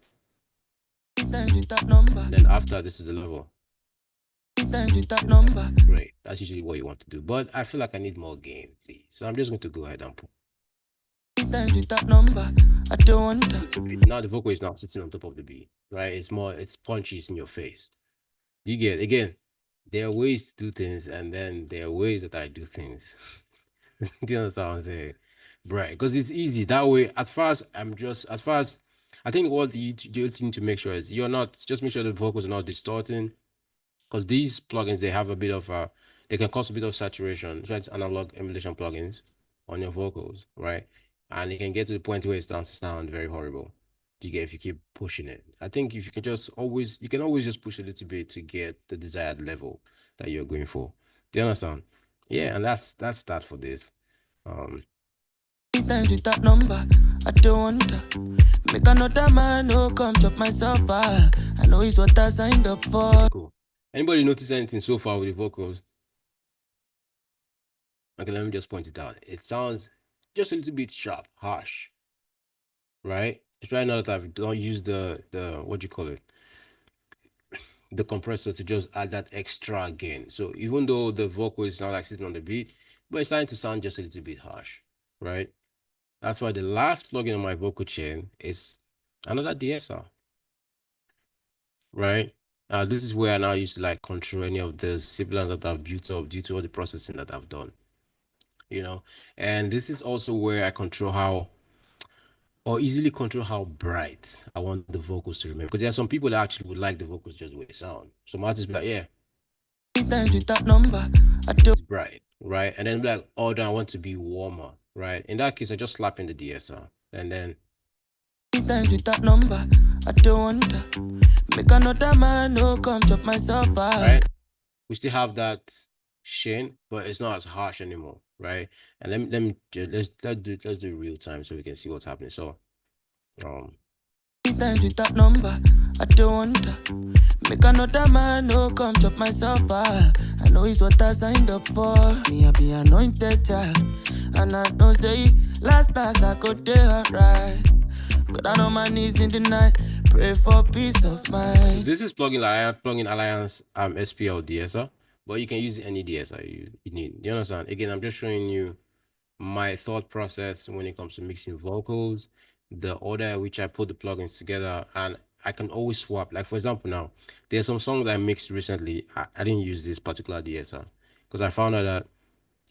With that number. Then after this is the level. With that number. Great. That's usually what you want to do. But I feel like I need more gain, please. So I'm just going to go ahead and put. With that number, I don't wonder. Now the vocal is not sitting on top of the beat, right? It's punchy, it's in your face. Do you get? Again, there are ways to do things, and then there are ways that I do things. Do you understand what I'm saying? Right. Because it's easy that way. As far as I think what you need to make sure is you're not just make sure the vocals are not distorting. Because these plugins they have a bit of they can cause a bit of saturation. So it's analog emulation plugins on your vocals, right? And it can get to the point where it starts to sound very horrible. You get if you keep pushing it. I think if you can just always you can always just push a little bit to get the desired level that you're going for. Do you understand? Yeah, and that's that for this. Um, Times with that number, I don't wonder. Make another man who come chop myself. I know it's what I signed up for. cool. Anybody notice anything so far with the vocals? Okay, let me just point it out. It sounds just a little bit sharp, harsh, right? Especially now that I've don't use the what do you call it, the compressor to just add that extra gain. So even though the vocal is not like sitting on the beat, but it's starting to sound just a little bit harsh, right? That's why the last plugin on my vocal chain is another DSR, right? This is where I now use to like control any of the sibilants that I've built up due to all the processing that I've done, you know. And this is also where I control how or easily control how bright I want the vocals to remain. Because there are some people that actually would like the vocals just the way they sound. Some artists be like, yeah, Times with that number, I don't. it's bright, right? And then be like, oh, then I want to be warmer, right? In that case, I just slap in the DSR. And then Times with that number, I don't wonder. Make another man who come chop myself. right, we still have that sheen, but it's not as harsh anymore, right? And let's do real time so we can see what's happening. So Times with that number, I don't wonder. Make another man who come chop myself. I know it's what I signed up for. Me, I be anointed child. And I don't say last I could do right. Go down on my knees in the night, pray for peace of so mind. this is plugin Alliance SPL DSR, but you can use any DSR you need. Do you understand? Again, I'm just showing you my thought process when it comes to mixing vocals, the order at which I put the plugins together, and I can always swap. Like for example, now there's some songs I mixed recently. I didn't use this particular DSR because I found out that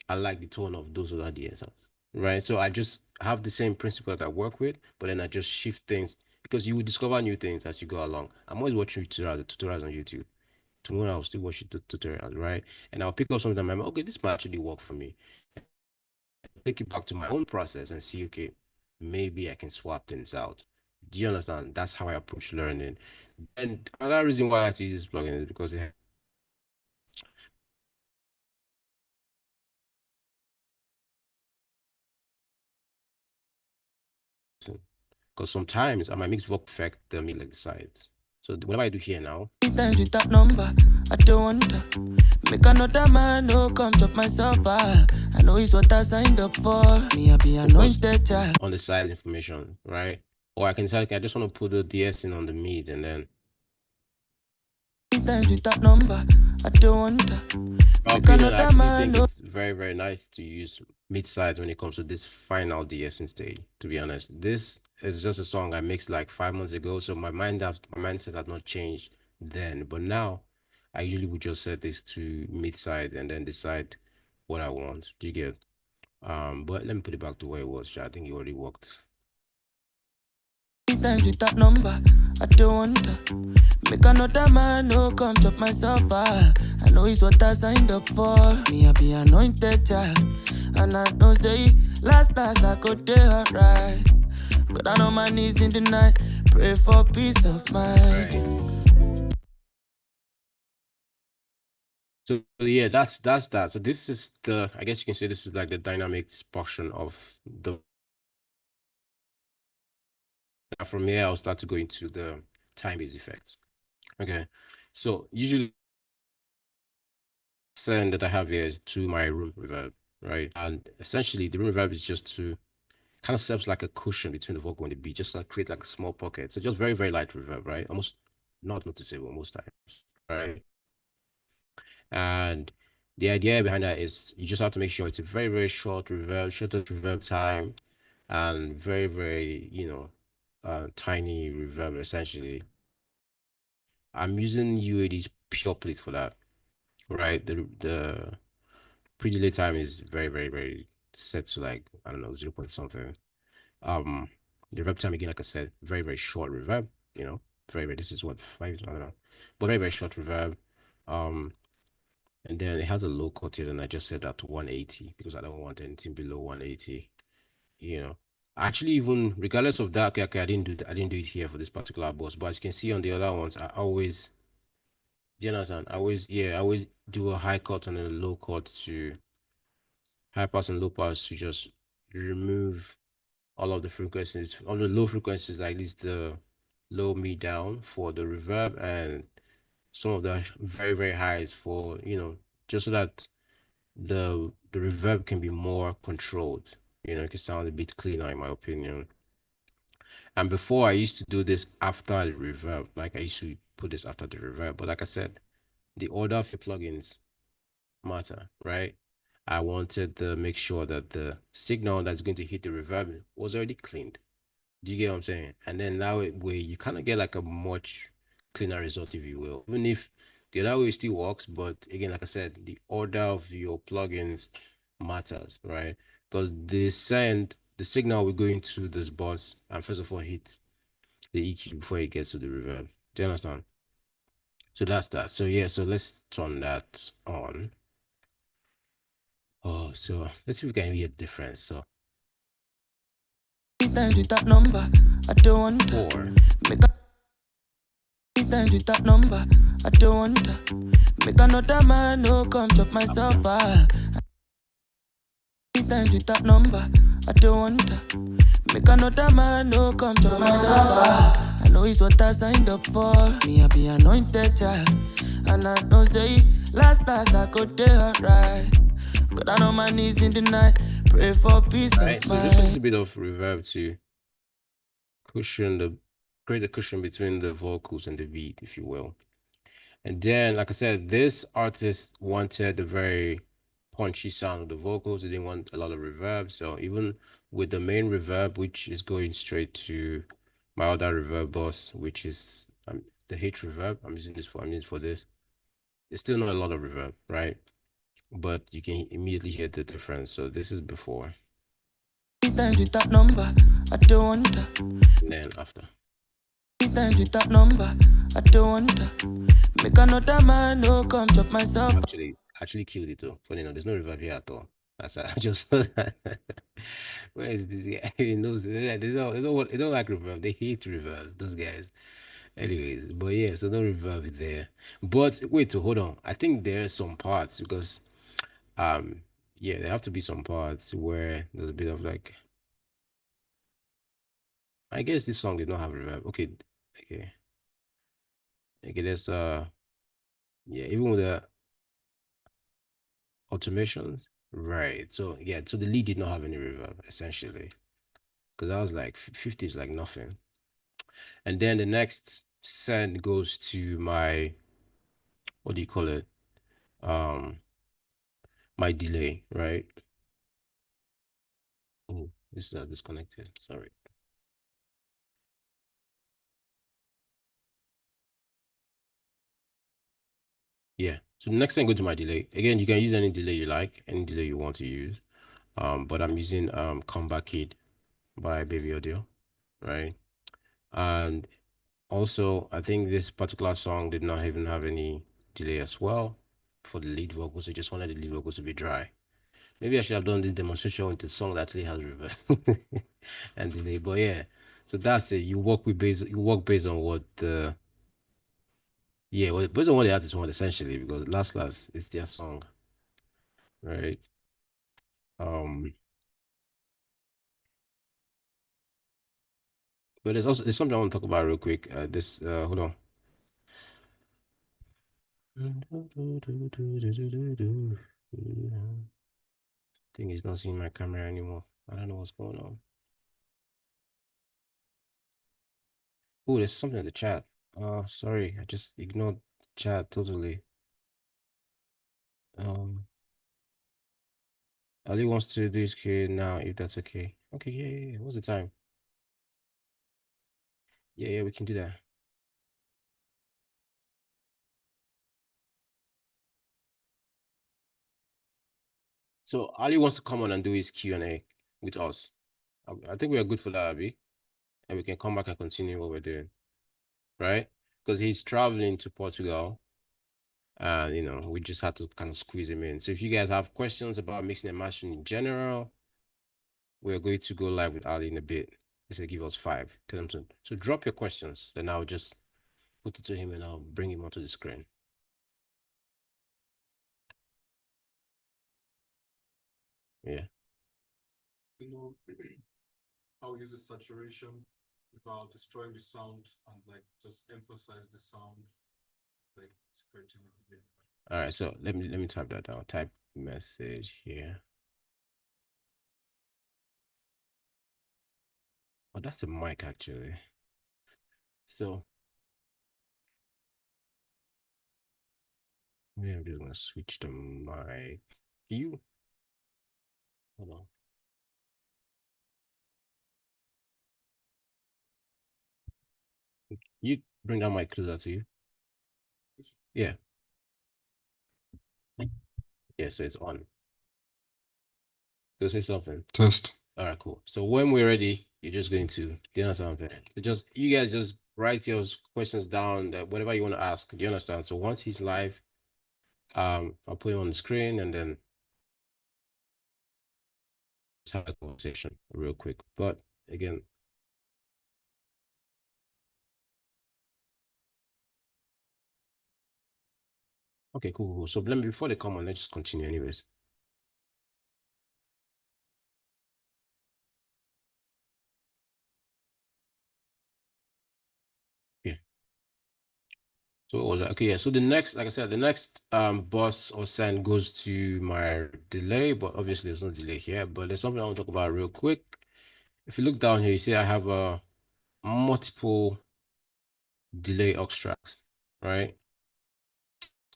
I like the tone of those other DSRs, right? So I just have the same principle that I work with, but then I just shift things because you will discover new things as you go along. I'm always watching tutorials on YouTube. Tomorrow I'll still watch tutorials, right? And I'll pick up something that I'm like, okay, this might actually work for me. Take it back to my own process and see, okay, maybe I can swap things out. Do you understand? That's how I approach learning. And another reason why I like to use this plugin is because it has, because sometimes I might mix vocal effect the me like the sides. So whatever I do here now, Times with that number, I don't wonder. Make another man who come chop myself. I know it's what I signed up for. Me, I be anointed child. on the side information, right? Or I can decide, okay, I just want to put the DS in on the mid and then Times with that number, I don't wonder. my Make opinion, I another actually man think who. it's very, very nice to use mid sides when it comes to this final de-essing stage. To be honest, this is just a song I mixed like 5 months ago, so my mindset had not changed then. But now, I usually would just set this to mid side and then decide what I want. Do you get? But let me put it back to where it was. I think it already worked. Times with that number, I don't wonder. Make another man who come chop myself. I know it's what I signed up for. Me, I be anointed child. And I don't say last I could do right. Go down on my knees in the night, pray for peace of mind. Right. So yeah, that's that. So this is the, I guess you can say this is like the dynamics portion of the. From here, I'll start to go into the time-based effects. Okay, so usually send that I have here is to my room reverb, right? And essentially, the room reverb is just to kind of serves like a cushion between the vocal and the beat, just to create like a small pocket. So just very, very light reverb, right? Almost not noticeable most times, right? And the idea behind that is you just have to make sure it's a very, very short reverb, shortest reverb time, and very, very, tiny reverb essentially. I'm using UAD's pure plate for that. right? The pre-delay time is very, very, very set to like, I don't know, 0 point something. Um, the reverb time again, like I said, very, very short reverb, you know, very, very, this is what, 5, I don't know, but very, very short reverb. Um, and then it has a low cut here, and I just set that to 180 because I don't want anything below 180, you know. Actually, even regardless of that, okay, I didn't do it here for this particular boss, but as you can see on the other ones, I always, do you understand? I always do a high cut and a low cut to high pass and low pass to just remove all of the frequencies. On the low frequencies, like this, the low mid down for the reverb, and some of the very, very highs for, you know, just so that the reverb can be more controlled. You know, it can sound a bit cleaner in my opinion. And before I used to do this after the reverb, like I used to put this after the reverb. But like I said, the order of your plugins matter, right? I wanted to make sure that the signal that's going to hit the reverb was already cleaned. Do you get what I'm saying? And then that way you kind of get like a much cleaner result, if you will. Even if the other way still works, but again, like I said, the order of your plugins matters, right? Because the signal will go into this bus and first of all hit the EQ before it gets to the reverb. Do you understand? So that's that. So yeah, so let's turn that on. Oh, so let's see if we can hear the difference. So Times with that number, I don't want to four. make times with that number, I don't want to make another man no come chop myself. Times with that number, I don't want to make another man no come chop myself. I know it's what I signed up for. Me, I be anointed child, and I don't say last I could do right. Got down on my knees in the night, pray for peace Right. of So just a mind. little bit of reverb to cushion the create a cushion between the vocals and the beat, if you will. And then, like I said, this artist wanted a very punchy sound of the vocals. They didn't want a lot of reverb. So even with the main reverb, which is going straight to my other reverb bus, which is the H reverb. I'm using for this. It's still not a lot of reverb, right? But you can immediately hear the difference. So this is before. Times with that number, I don't want to And then after. times with that number, I don't want to make another man no come chop myself. Actually killed it too. Funny enough, there's no reverb here at all. That's I just where is this guy? He knows they don't like reverb. They hate reverb, those guys. Anyways, but yeah, so no reverb is there. But wait, so hold on. I think there are some parts because yeah, there have to be some parts where there's a bit of like I guess this song did not have reverb. Okay. Okay, there's yeah, even with the automations. Right. So yeah, so the lead did not have any reverb essentially. Because I was like 50 is like nothing. And then the next send goes to my what do you call it? Um my delay, right? Oh, this is disconnected. Sorry. Yeah. So the next thing go to my delay. Again, you can use any delay you like, any delay you want to use. But I'm using Comeback Kid by Baby Audio, right? And also, I think this particular song did not even have any delay as well for the lead vocals. I just wanted the lead vocals to be dry. Maybe I should have done this demonstration with a song that actually has reverb and delay. But yeah, so that's it. You work based on what the yeah, well, based on what the artist want essentially, because last it's their song, right? Um, but there's something I want to talk about real quick. This hold on. Thing is not seeing my camera anymore. I don't know what's going on. Oh, there's something in the chat. Sorry, I just ignored the chat totally. Ali wants to do his Q now, if that's okay. Okay, yeah. What's the time? Yeah, we can do that. So Ali wants to come on and do his Q&A with us. I think we are good for that, Abby. And we can come back and continue what we're doing, right? Because he's traveling to Portugal. And, we just had to kind of squeeze him in. So if you guys have questions about mixing and mastering in general, we're going to go live with Ali in a bit. He said give us 5. Tell him to. So drop your questions. Then I'll just put it to him and I'll bring him onto the screen. Yeah. How we use the saturation without destroying the sound and like just emphasize the sound, like it's creativity. All right, so let me type that down. Type message here. Oh, that's a mic actually. So maybe I'm just gonna switch the mic. You hold on. You bring that mic closer to you. Yeah. Yeah, so it's on. So say something. Test. All right, cool. So when we're ready, you're just going to, do you understand? So just, you guys just write your questions down, whatever you want to ask. Do you understand? So once he's live, I'll put him on the screen and then let's have a conversation real quick. But again, okay, cool. So let me, before they come on, let's just continue anyways. Yeah. So what was that? Okay, yeah. So the next, like I said, the next bus or send goes to my delay, but obviously there's no delay here. But there's something I want to talk about real quick. If you look down here, you see I have a multiple delay aux tracks, right?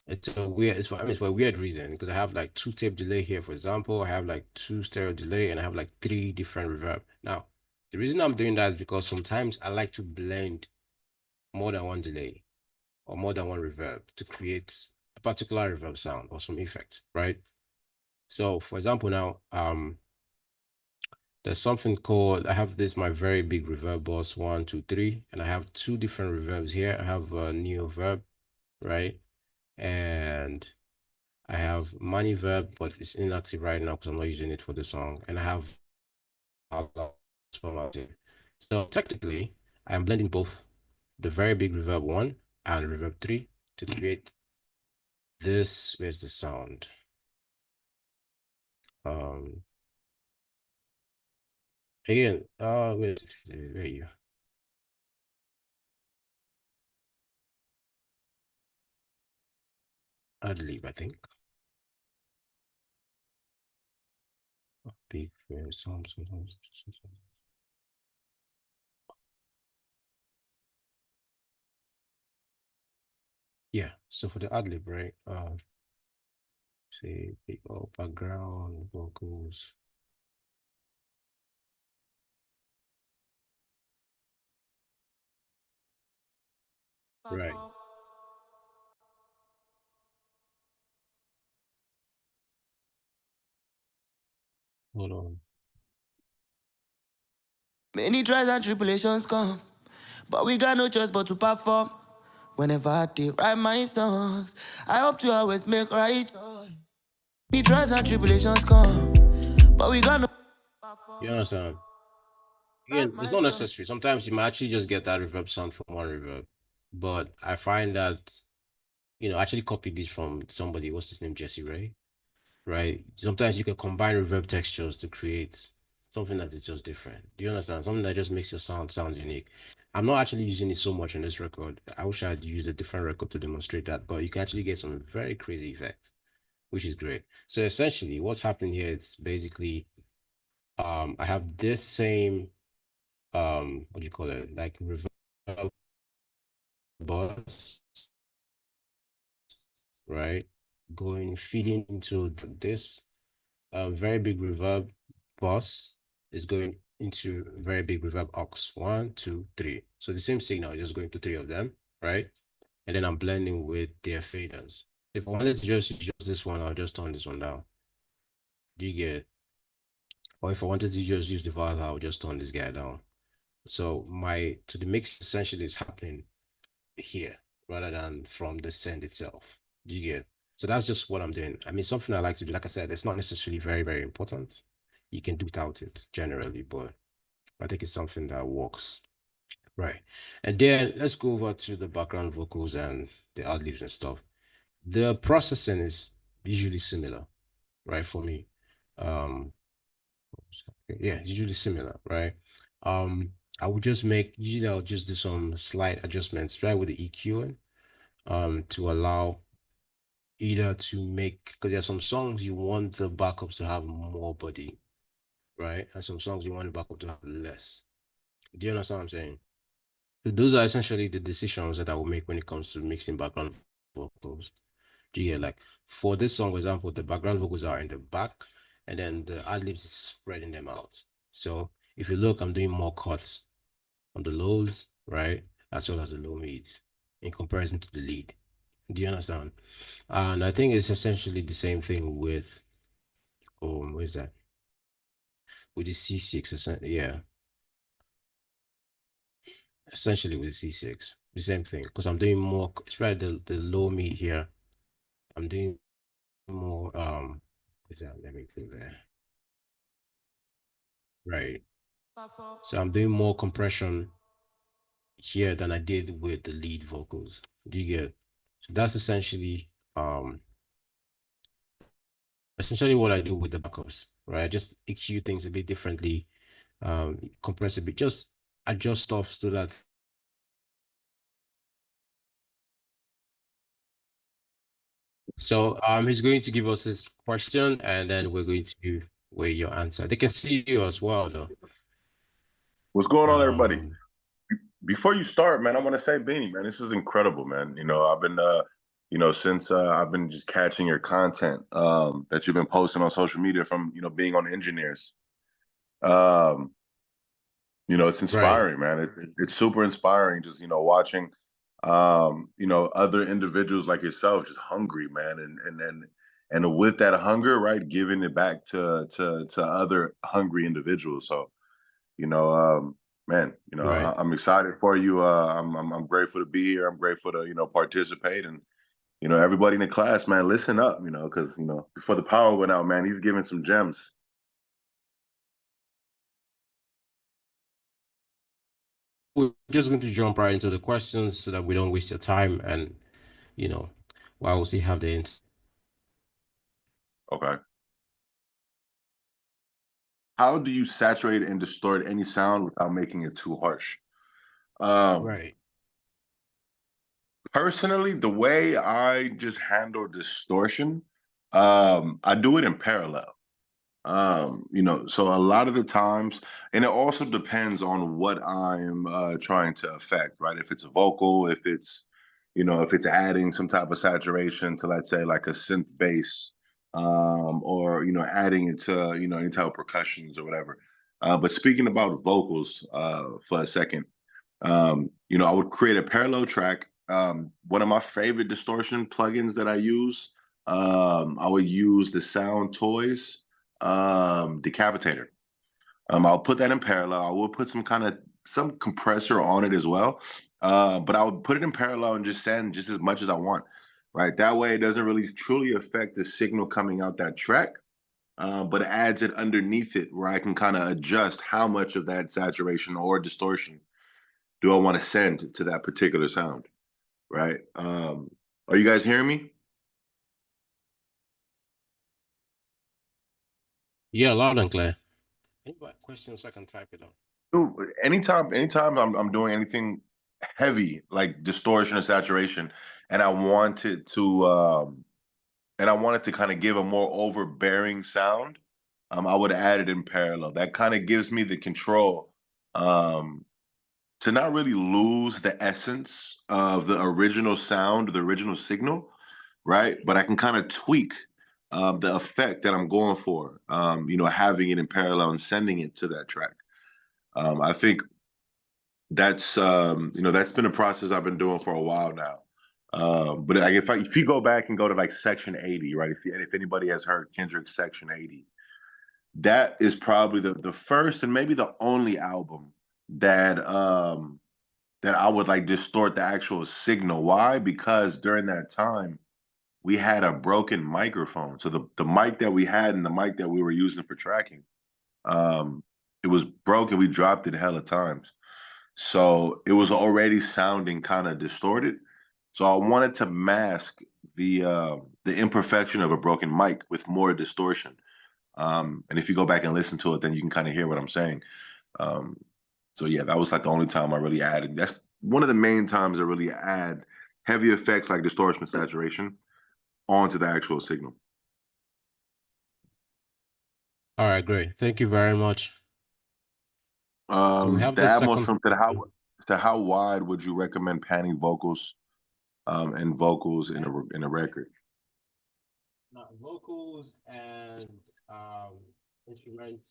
It's for a weird reason because I have like 2 tape delay here, for example. I have like 2 stereo delay and I have like 3 different reverb. Now, the reason I'm doing that is because sometimes I like to blend more than 1 delay or more than 1 reverb to create a particular reverb sound or some effect, right? So for example, now, there's something called, I have this, my very big reverb bus, 1, 2, 3, and I have 2 different reverbs here. I have a neo verb, right? And I have money verb, but it's inactive right now because I'm not using it for the song. And I have so technically, I'm blending both the very big reverb 1 and reverb 3 to create this. Where's the sound? Again, where are you? Adlib, I think. Big sound. Yeah, so for the adlib, right? Say big background vocals. Right. Hold on. Many trials and tribulations come, but we got no choice but to perform. Whenever I write my songs, I hope to always make right choice. Many trials and tribulations come, but we got no. You understand? Again, it's not necessary. Sometimes you might actually just get that reverb sound from 1 reverb. But I find that, I actually copied this from somebody, what's his name? Jesse Ray, right? Sometimes you can combine reverb textures to create something that is just different. Do you understand? Something that just makes your sound unique. I'm not actually using it so much on this record. I wish I had used a different record to demonstrate that, but you can actually get some very crazy effects, which is great. So essentially what's happening here is basically I have this same what do you call it, like reverb bus, right, going feeding into this very big reverb bus is going into very big reverb aux. 1, 2, 3. So the same signal is just going to 3 of them, right? And then I'm blending with their faders. If I wanted to just use this one, I'll just turn this one down. Do you get? Or if I wanted to just use the volume, I would just turn this guy down. So the mix essentially is happening here rather than from the send itself. Do you get? So that's just what I'm doing. I mean, something I like to do. Like I said, it's not necessarily very, very important. You can do without it generally, but I think it's something that works. Right. And then let's go over to the background vocals and the ad libs and stuff. The processing is usually similar, right? For me. Yeah, it's usually similar, right? I would just usually I'll just do some slight adjustments, right, with the EQ to allow either to make, because there's some songs you want the backups to have more body, right? And some songs you want the backup to have less. Do you understand what I'm saying? So those are essentially the decisions that I will make when it comes to mixing background vocals. Do you get, like, for this song, for example, the background vocals are in the back and then the ad libs is spreading them out. So if you look, I'm doing more cuts on the lows, right? As well as the low mids in comparison to the lead. Do you understand? And I think it's essentially the same thing with what is that? With the C6, yeah. Essentially with the C6. The same thing. Because I'm doing more, especially the low mid here. I'm doing more what is that? Let me put there. Right. So I'm doing more compression here than I did with the lead vocals. Do you get? So that's essentially what I do with the backups, right? I just EQ things a bit differently, compress a bit, just adjust stuff so that. So he's going to give us his question and then we're going to weigh your answer. They can see you as well though. What's going on, everybody? Before you start, man, I want to say, Benie, man, this is incredible, man. You know, I've been since I've been just catching your content that you've been posting on social media from, being on Engineears. It's inspiring, Right. man. It's super inspiring just, watching other individuals like yourself just hungry, man. And with that hunger, right, giving it back to other hungry individuals. So, man, Right. I'm excited for you. I'm grateful to be here. I'm grateful to, participate. And, everybody in the class, man, listen up, because, before the power went out, man, he's giving some gems. We're just going to jump right into the questions so that we don't waste your time and, while we still have the answer. Okay. How do you saturate and distort any sound without making it too harsh? Right. Personally, the way I just handle distortion, I do it in parallel. So a lot of the times, and it also depends on what I'm trying to affect, right? If it's a vocal, if it's adding some type of saturation to, let's say, like a synth bass, or adding it to any type of percussions or whatever. But speaking about vocals for a second, I would create a parallel track. One of my favorite distortion plugins that I use, I would use the Sound Toys Decapitator. I'll put that in parallel. I will put some compressor on it as well. But I would put it in parallel and just send just as much as I want. Right. That way it doesn't really truly affect the signal coming out that track. But it adds it underneath it where I can kind of adjust how much of that saturation or distortion do I want to send to that particular sound. Right. Are you guys hearing me? Yeah, loud and clear. Any questions, I can type it on. Dude, anytime I'm doing anything heavy like distortion or saturation, and I want it to kind of give a more overbearing sound, I would add it in parallel. That kind of gives me the control to not really lose the essence of the original sound, the original signal, right? But I can kind of tweak the effect that I'm going for, having it in parallel and sending it to that track. I think that's that's been a process I've been doing for a while now. But like if you go back and go to like Section 80, right? If anybody has heard Kendrick's Section 80, that is probably the first and maybe the only album that that I would like distort the actual signal. Why? Because during that time we had a broken microphone. So the mic that we had and the mic that we were using for tracking, it was broken. We dropped it hella times. So it was already sounding kind of distorted. So I wanted to mask the imperfection of a broken mic with more distortion. And if you go back and listen to it, then you can kind of hear what I'm saying. Um, so yeah, that was like the only time I really added. That's one of the main times I really add heavy effects like distortion and saturation onto the actual signal. All right, great. Thank you very much. So we have The the Atmos second room said question. how wide would you recommend panning vocals and vocals in a record? Vocals and instruments.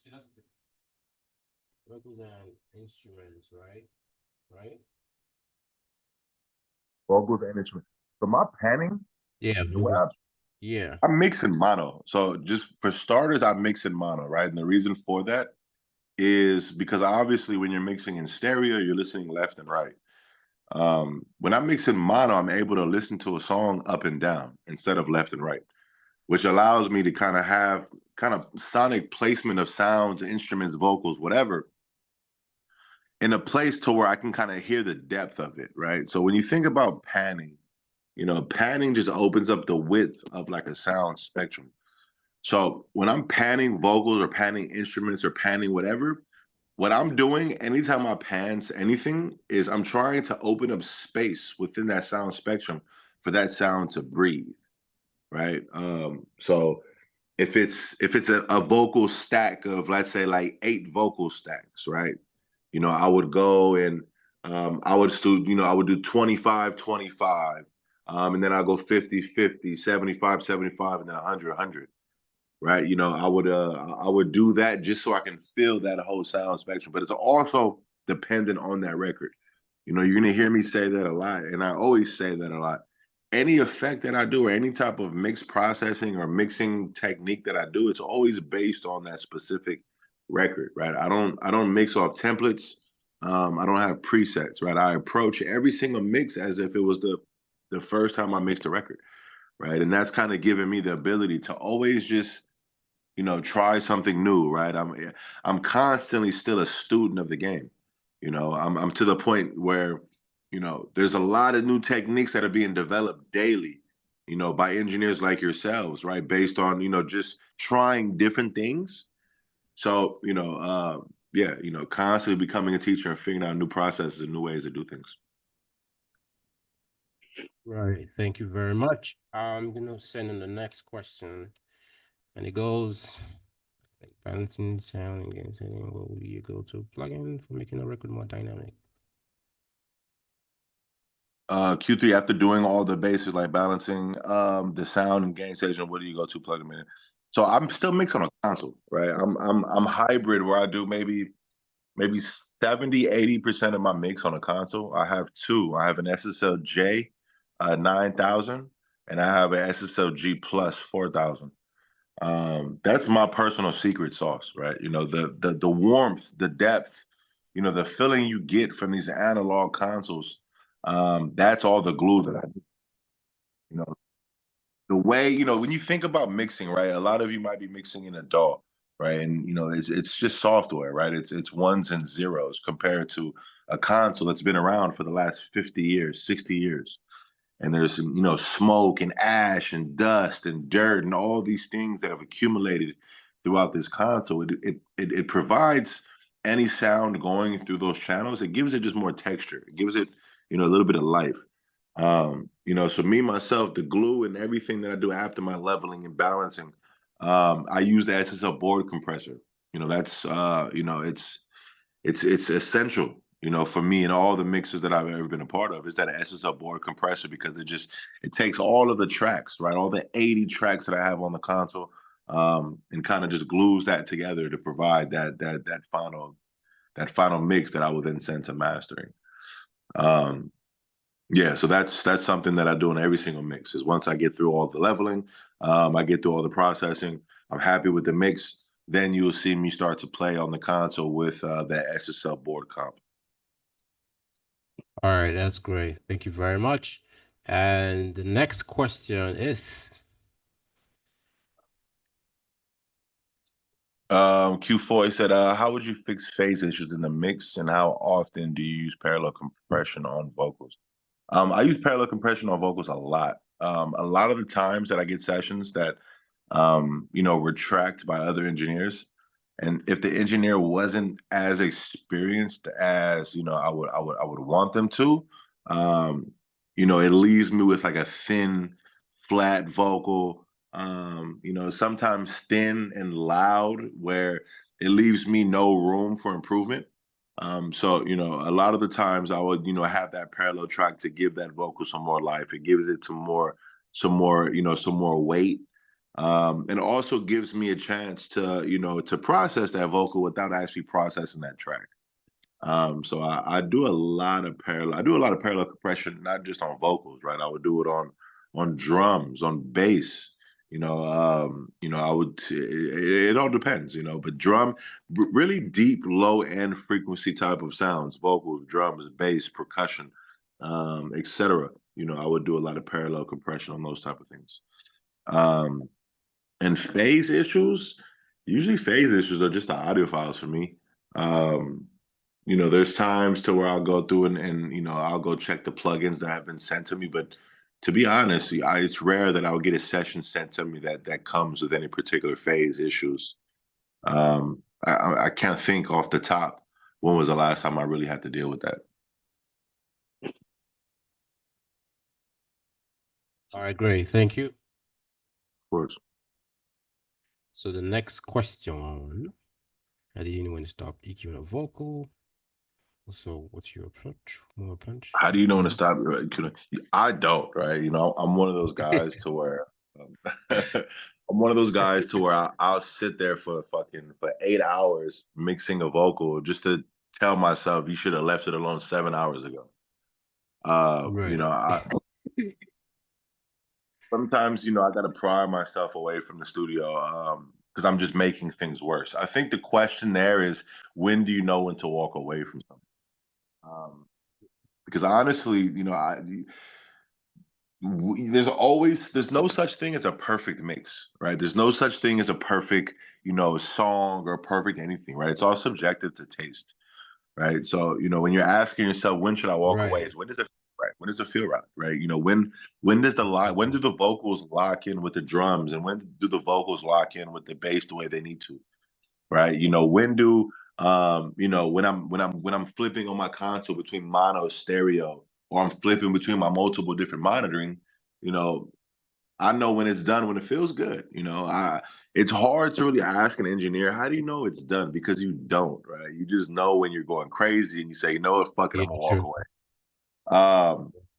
Vocals and instruments, right? Right? Vocals and instruments. So my panning, Yeah. the way Yeah. I mix in mono. So just for starters, I mix in mono, right? And the reason for that is because obviously when you're mixing in stereo, you're listening left and right. When I mix in mono, I'm able to listen to a song up and down instead of left and right, which allows me to kind of have kind of sonic placement of sounds, instruments, vocals, whatever, in a place to where I can kind of hear the depth of it, right? So when you think about panning, panning just opens up the width of like a sound spectrum. So when I'm panning vocals or panning instruments or panning whatever, what I'm doing anytime I pans anything is I'm trying to open up space within that sound spectrum for that sound to breathe, right? So if it's a vocal stack of, let's say, like 8 vocal stacks, right? I would go and I would do 25, 25, and then I go 50, 50, 75, 75, and then 100, 100. Right. I would do that just so I can feel that whole sound spectrum. But it's also dependent on that record. You're gonna hear me say that a lot, and I always say that a lot. Any effect that I do or any type of mix processing or mixing technique that I do, it's always based on that specific record, right? I don't mix off templates. I don't have presets, right? I approach every single mix as if it was the first time I mixed a record, right? And that's kind of given me the ability to always just try something new, right? I'm constantly still a student of the game. I'm to the point where, there's a lot of new techniques that are being developed daily, by engineers like yourselves, right? Based on, just trying different things. So, yeah, constantly becoming a teacher and figuring out new processes and new ways to do things. Right. Thank you very much. I'm gonna send in the next question. And it goes like balancing sound and gain setting. What would you go to plugin for making a record more dynamic? Q3, after doing all the basics like balancing the sound and gain station, what do you go to plug them in? So I'm still mixing on a console, right? I'm hybrid where I do maybe 70, 80% of my mix on a console. I have two. I have an SSL-J 9000 and I have an SSL-G Plus 4000. That's my personal secret sauce, right? The warmth, the depth, the feeling you get from these analog consoles. That's all the glue that I do. You know, the way, when you think about mixing, right? A lot of you might be mixing in a DAW, right? And it's just software, right? It's ones and zeros compared to a console that's been around for the last 50 years, 60 years. And there's smoke and ash and dust and dirt and all these things that have accumulated throughout this console. It provides any sound going through those channels. It gives it just more texture. It gives it a little bit of life. So me myself, the glue and everything that I do after my leveling and balancing, I use the SSL board compressor. That's it's essential, for me and all the mixes that I've ever been a part of, is that SSL board compressor, because it takes all of the tracks, right? All the 80 tracks that I have on the console, and kind of just glues that together to provide that final mix that I will then send to mastering. Yeah, so that's something that I do in every single mix. Is once I get through all the leveling, I get through all the processing, I'm happy with the mix. then you'll see me start to play on the console with that SSL board comp. All right, that's great. Thank you very much. And the next question is, Q4, he said, how would you fix phase issues in the mix, and how often do you use parallel compression on vocals? I use parallel compression on vocals a lot. A lot of the times that I get sessions that, were tracked by other engineers, and if the engineer wasn't as experienced as I would want them to, it leaves me with like a thin, flat vocal. Sometimes thin and loud, where it leaves me no room for improvement. So, a lot of the times I would, have that parallel track to give that vocal some more life. It gives it some more, some more weight. And also gives me a chance to process that vocal without actually processing that track. So I do a lot of parallel compression, not just on vocals, right? I would do it on drums, on bass. I would. It all depends, but really deep, low end frequency type of sounds, vocals, drums, bass, percussion, etc. I would do a lot of parallel compression on those type of things. And usually phase issues are just the audio files for me. There's times to where I'll go through and I'll go check the plugins that have been sent to me, but to be honest, it's rare that I would get a session sent to me that comes with any particular phase issues. I can't think off the top when was the last time I really had to deal with that. all right, great. Thank you. Of course. So the next question, how do you know when to stop EQing a vocal? So what's your approach? More approach? How do you know when to stop? I don't, right? I'm one of those guys to where I'll sit there for 8 hours mixing a vocal just to tell myself you should have left it alone 7 hours ago. Right. Sometimes I got to pry myself away from the studio because I'm just making things worse. I think the question there is, when do you know when to walk away from something? Because honestly, there's no such thing as a perfect mix, right? There's no such thing as a perfect, song or perfect anything, right? It's all subjective to taste, right? So, when you're asking yourself, when should I walk away? Is when does it feel right? When does it feel right? Right? When do the vocals lock in with the drums, and when do the vocals lock in with the bass the way they need to? Right? When I'm flipping on my console between mono, stereo, or I'm flipping between my multiple different monitoring, I know when it's done, when it feels good. It's hard to really ask an engineer, how do you know it's done? Because you don't, right? You just know when you're going crazy and you say, fuck it, I'm gonna walk away.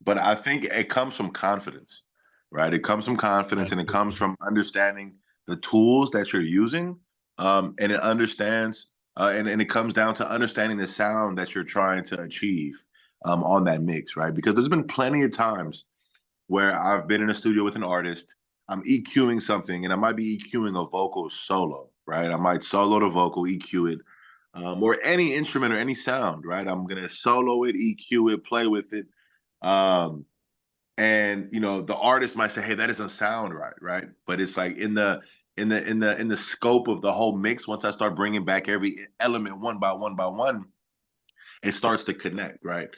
But I think it comes from confidence, right? It comes from confidence, and it comes from understanding the tools that you're using. And it comes down to understanding the sound that you're trying to achieve on that mix, right? Because there's been plenty of times where I've been in a studio with an artist, I'm EQing something, and I might be EQing a vocal solo, right? I might solo the vocal, EQ it, or any instrument or any sound, right? I'm gonna solo it, EQ it, play with it. And the artist might say, hey, that doesn't sound right? But it's like in the scope of the whole mix, once I start bringing back every element one by one, it starts to connect, right?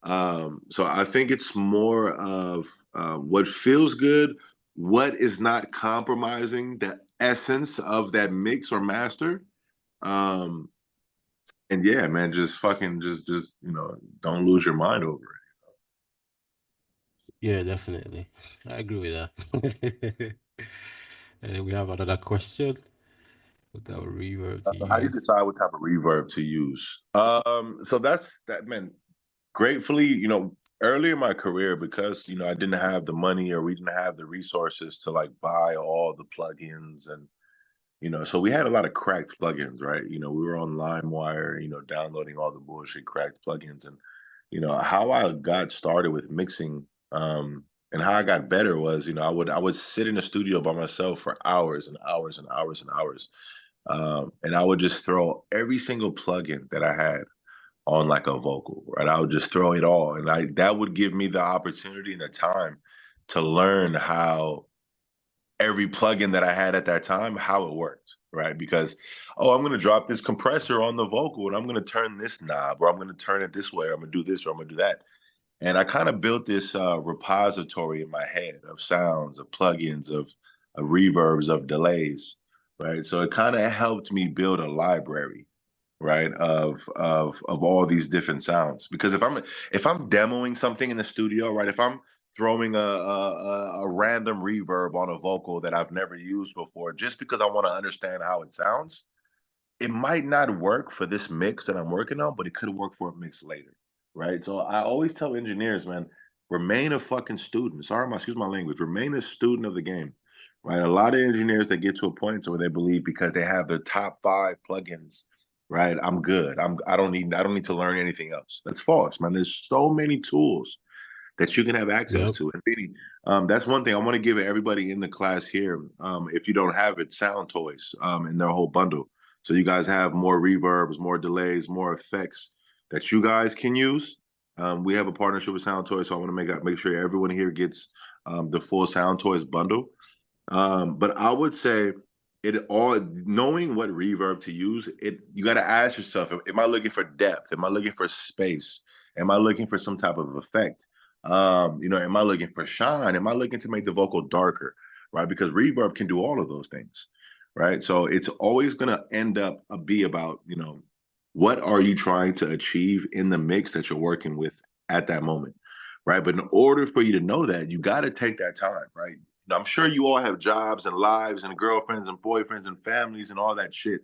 So I think it's more of what feels good, what is not compromising the essence of that mix or master. And yeah, man, just don't lose your mind over it. Yeah, definitely. I agree with that. And then we have another question. What type of reverb to How do you use? decide what type of reverb to use? So that man, gratefully, early in my career, because I didn't have the money, or we didn't have the resources to like buy all the plugins, and so we had a lot of cracked plugins, right? We were on LimeWire, downloading all the bullshit cracked plugins. And how I got started with mixing, and how I got better was, I would sit in the studio by myself for hours and hours and hours and hours, And I would just throw every single plugin that I had on like a vocal, right? I would just throw it all, and that would give me the opportunity and the time to learn how every plugin that I had at that time, how it worked, right? Because, oh, I'm going to drop this compressor on the vocal and I'm going to turn this knob, or I'm going to turn it this way, or I'm going to do this, or I'm going to do that. And I kind of built this repository in my head of sounds, of plugins, of reverbs, of delays, right? So it kind of helped me build a library, right, of all these different sounds. Because if I'm demoing something in the studio, right, if I'm throwing a random reverb on a vocal that I've never used before, just because I want to understand how it sounds, it might not work for this mix that I'm working on, but it could work for a mix later, right? So I always tell engineers, man, remain a fucking student. Sorry, excuse my language. Remain a student of the game, right? A lot of engineers that get to a point where they believe because they have the top 5 plugins, right? I'm good. I don't need to learn anything else. That's false, man. There's so many tools that you can have access Yep. to. And Benie, that's one thing I want to give everybody in the class here. If you don't have it, Sound Toys in their whole bundle. So you guys have more reverbs, more delays, more effects that you guys can use. We have a partnership with Sound Toys, so I want to make sure everyone here gets the full Sound Toys bundle. But I would say it all knowing what reverb to use, you got to ask yourself, am I looking for depth? Am I looking for space? Am I looking for some type of effect? Am I looking for shine? Am I looking to make the vocal darker? Right? Because reverb can do all of those things. Right. So it's always gonna end up be about, what are you trying to achieve in the mix that you're working with at that moment. Right. But in order for you to know that, you got to take that time, right? Now, I'm sure you all have jobs and lives and girlfriends and boyfriends and families and all that shit.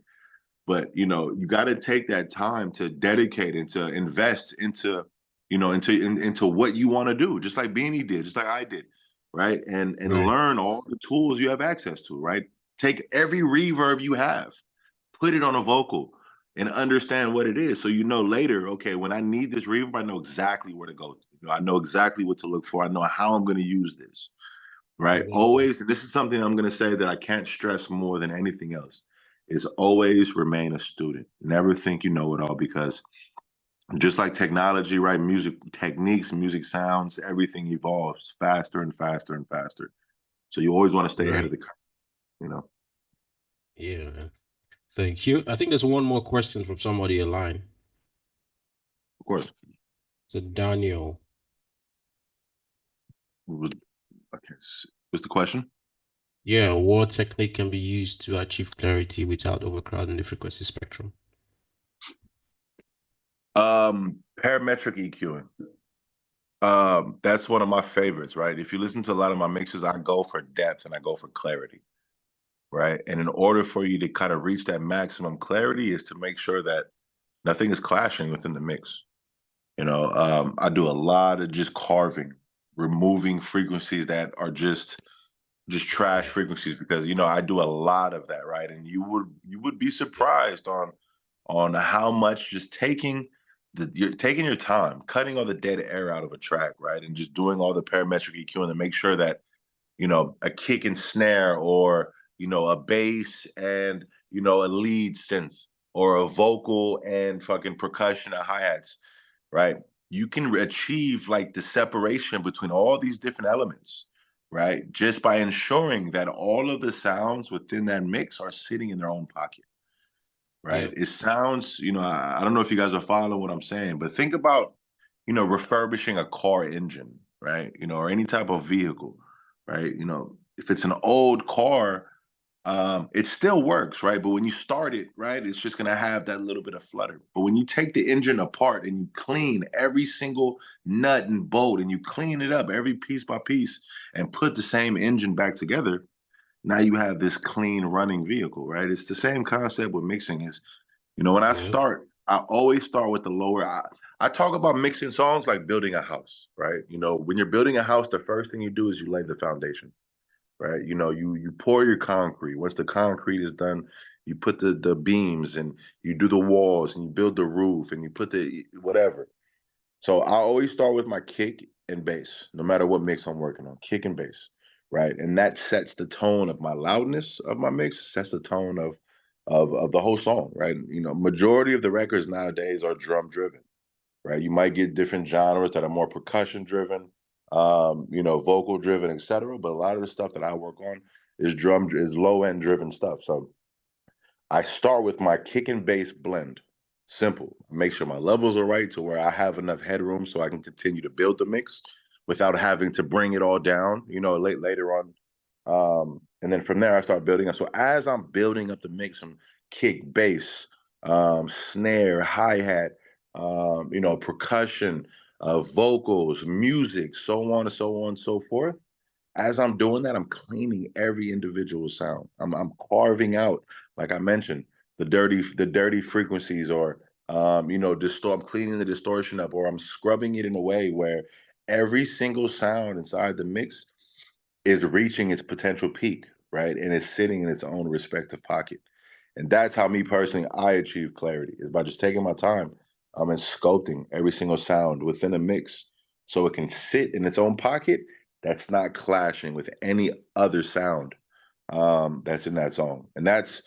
But you got to take that time to dedicate and to invest into what you want to do, just like Beanie did, just like I did, right? And Right. learn all the tools you have access to, right? Take every reverb you have, put it on a vocal, and understand what it is. So later, okay, when I need this reverb, I know exactly where to go. I know exactly what to look for. I know how I'm going to use this, right? Exactly. Always, this is something I'm going to say that I can't stress more than anything else, is always remain a student. Never think you know it all, because just like technology, right? Music techniques, music sounds, everything evolves faster and faster and faster. So you always want to stay ahead of Right. the curve. Yeah, man. Thank you. I think there's one more question from somebody online. Of course. So Daniel. Okay. What's the question? Yeah, what technique can be used to achieve clarity without overcrowding the frequency spectrum? Parametric EQing. That's one of my favorites, right? If you listen to a lot of my mixes, I go for depth and I go for clarity, right? And in order for you to kind of reach that maximum clarity is to make sure that nothing is clashing within the mix. I do a lot of just carving, removing frequencies that are just trash Yeah. frequencies, because I do a lot of that, right? And you would be surprised on how much just you're taking your time, cutting all the dead air out of a track, right? And just doing all the parametric EQing to make sure that, a kick and snare, or, a bass and, a lead synth, or a vocal and fucking percussion and hi-hats, right? You can achieve like the separation between all these different elements, right? Just by ensuring that all of the sounds within that mix are sitting in their own pocket, right? Yep. It sounds, I don't know if you guys are following what I'm saying, but think about, refurbishing a car engine, right? Or any type of vehicle, right? If it's an old car, it still works, right? But when you start it, right, it's just gonna have that little bit of flutter. But when you take the engine apart and you clean every single nut and bolt, and you clean it up every piece by piece, and put the same engine back together, now you have this clean running vehicle, right? It's the same concept with mixing. Is when Yep. I always start with the lower. I talk about mixing songs like building a house, right? When you're building a house, the first thing you do is you lay the foundation, right? You pour your concrete. Once the concrete is done, you put the beams, and you do the walls, and you build the roof, and you put the whatever. So I always start with my kick and bass, no matter what mix I'm working on, kick and bass, right? And that sets the tone of my loudness of my mix, sets the tone of the whole song, right? You know, majority of the records nowadays are drum driven, right? You might get different genres that are more percussion driven, you know, vocal driven, etc. But a lot of the stuff that I work on is low end driven stuff. So I start with my kick and bass blend. Simple. Make sure my levels are right to where I have enough headroom so I can continue to build the mix without having to bring it all down, you know, later on. And then from there, I start building up. So as I'm building up the mix from kick, bass, snare, hi-hat, you know, percussion, vocals, music, so on and so on and so forth. As I'm doing that, I'm cleaning every individual sound. I'm carving out, like I mentioned, the dirty frequencies, or you know, I'm cleaning the distortion up, or I'm scrubbing it in a way where every single sound inside the mix is reaching its potential peak, right? And it's sitting in its own respective pocket. And that's how me personally I achieve clarity, is by just taking my time and sculpting every single sound within a mix so it can sit in its own pocket that's not clashing with any other sound that's in that song. And that's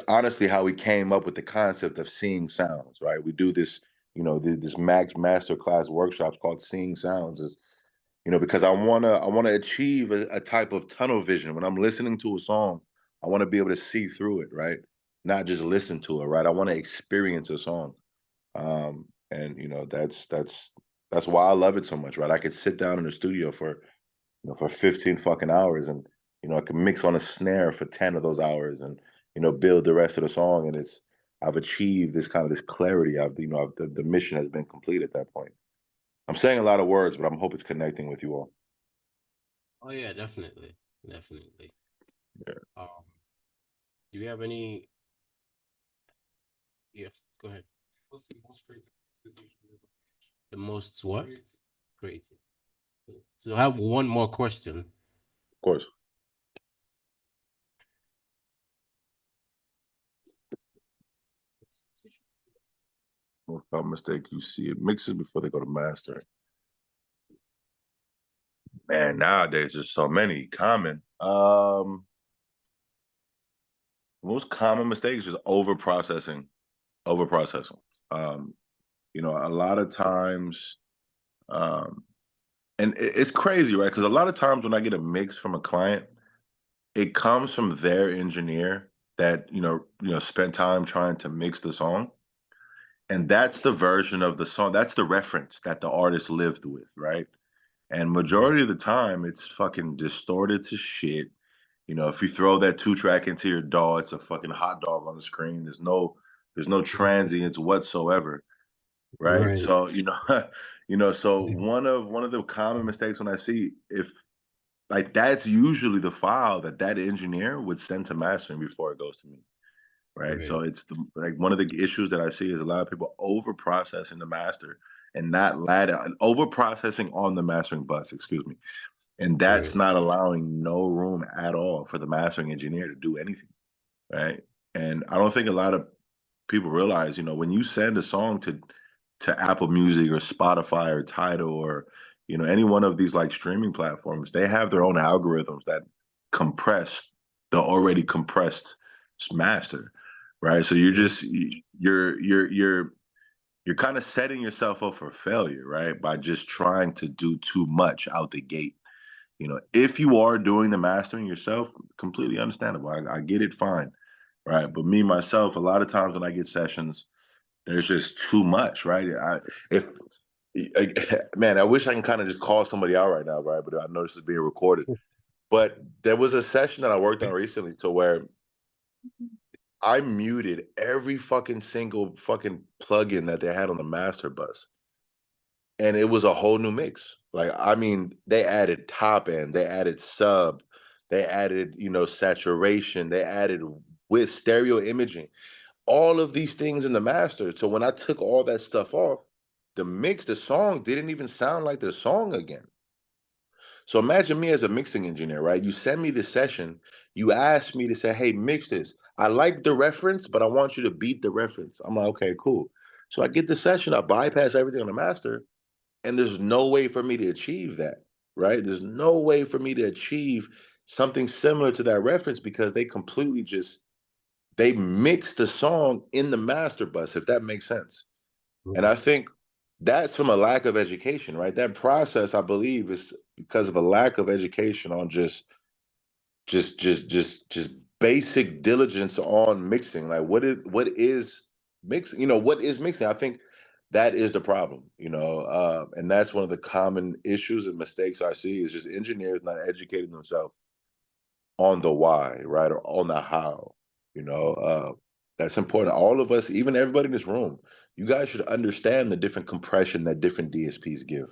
honestly how we came up with the concept of seeing sounds, right? We do this, you know, this masterclass workshops called Seeing Sounds, is, you know, because I wanna achieve a type of tunnel vision. When I'm listening to a song, I want to be able to see through it, right? Not just listen to it, right? I want to experience a song. And you know, that's why I love it so much, right? I could sit down in the studio for, you know, for 15 fucking hours, and you know, I can mix on a snare for 10 of those hours, and you know, build the rest of the song. And I've achieved this kind of this clarity. The mission has been complete at that point. I'm saying a lot of words, but I'm hope it's connecting with you all. Oh yeah, definitely, definitely. Yeah. Do you have any? Yes, go ahead. What's the most creative decision you ever The most what? created? Creative. So I have one more question. Of course. Without mistake, you see it mixes before they go to mastering. Man, nowadays there's so many common. Most common mistakes is over processing. Over processing. You know, a lot of times, um, and it's crazy, right? Because a lot of times when I get a mix from a client, it comes from their engineer that spent time trying to mix the song, and that's the version of the song. That's the reference that the artist lived with, right? And majority of the time, it's fucking distorted to shit. You know, if you throw that 2-track into your DAW, it's a fucking hot dog on the screen. There's no transients whatsoever, right? Right. So, so one of the common mistakes when I see, if like, that's usually the file that engineer would send to mastering before it goes to me, right? Right. So it's like one of the issues that I see is a lot of people over processing the master and not ladder and over processing on the mastering bus, excuse me. And that's Right. not allowing no room at all for the mastering engineer to do anything, right? And I don't think a lot of people realize, when you send a song to Apple Music or Spotify or Tidal or any one of these like streaming platforms, they have their own algorithms that compress the already compressed master, right? So you're just you're kind of setting yourself up for failure, right? By just trying to do too much out the gate. If you are doing the mastering yourself, completely understandable. I get it, fine, right? But me myself, a lot of times when I get sessions, there's just too much, right? Man, I wish I can kind of just call somebody out right now, right? But I know this is being recorded. But there was a session that I worked on recently to where I muted every fucking single fucking plugin that they had on the master bus. And it was a whole new mix. Like, I mean, they added top end, they added sub, they added, saturation, they added with stereo imaging, all of these things in the master. So when I took all that stuff off, the song didn't even sound like the song again. So imagine me as a mixing engineer, right? You send me this session, you ask me to say, hey, mix this. I like the reference, but I want you to beat the reference. I'm like, okay, cool. So I get the session, I bypass everything on the master, and there's no way for me to achieve that, right? There's no way for me to achieve something similar to that reference because they completely just they mix the song in the master bus, if that makes sense. And I think that's from a lack of education, right? That process, I believe, is because of a lack of education on just basic diligence on mixing. Like what is mixing? What is mixing? I think that is the problem, and that's one of the common issues and mistakes I see is just engineers not educating themselves on the why, right, or on the how. That's important. All of us, even everybody in this room, you guys should understand the different compression that different DSPs give,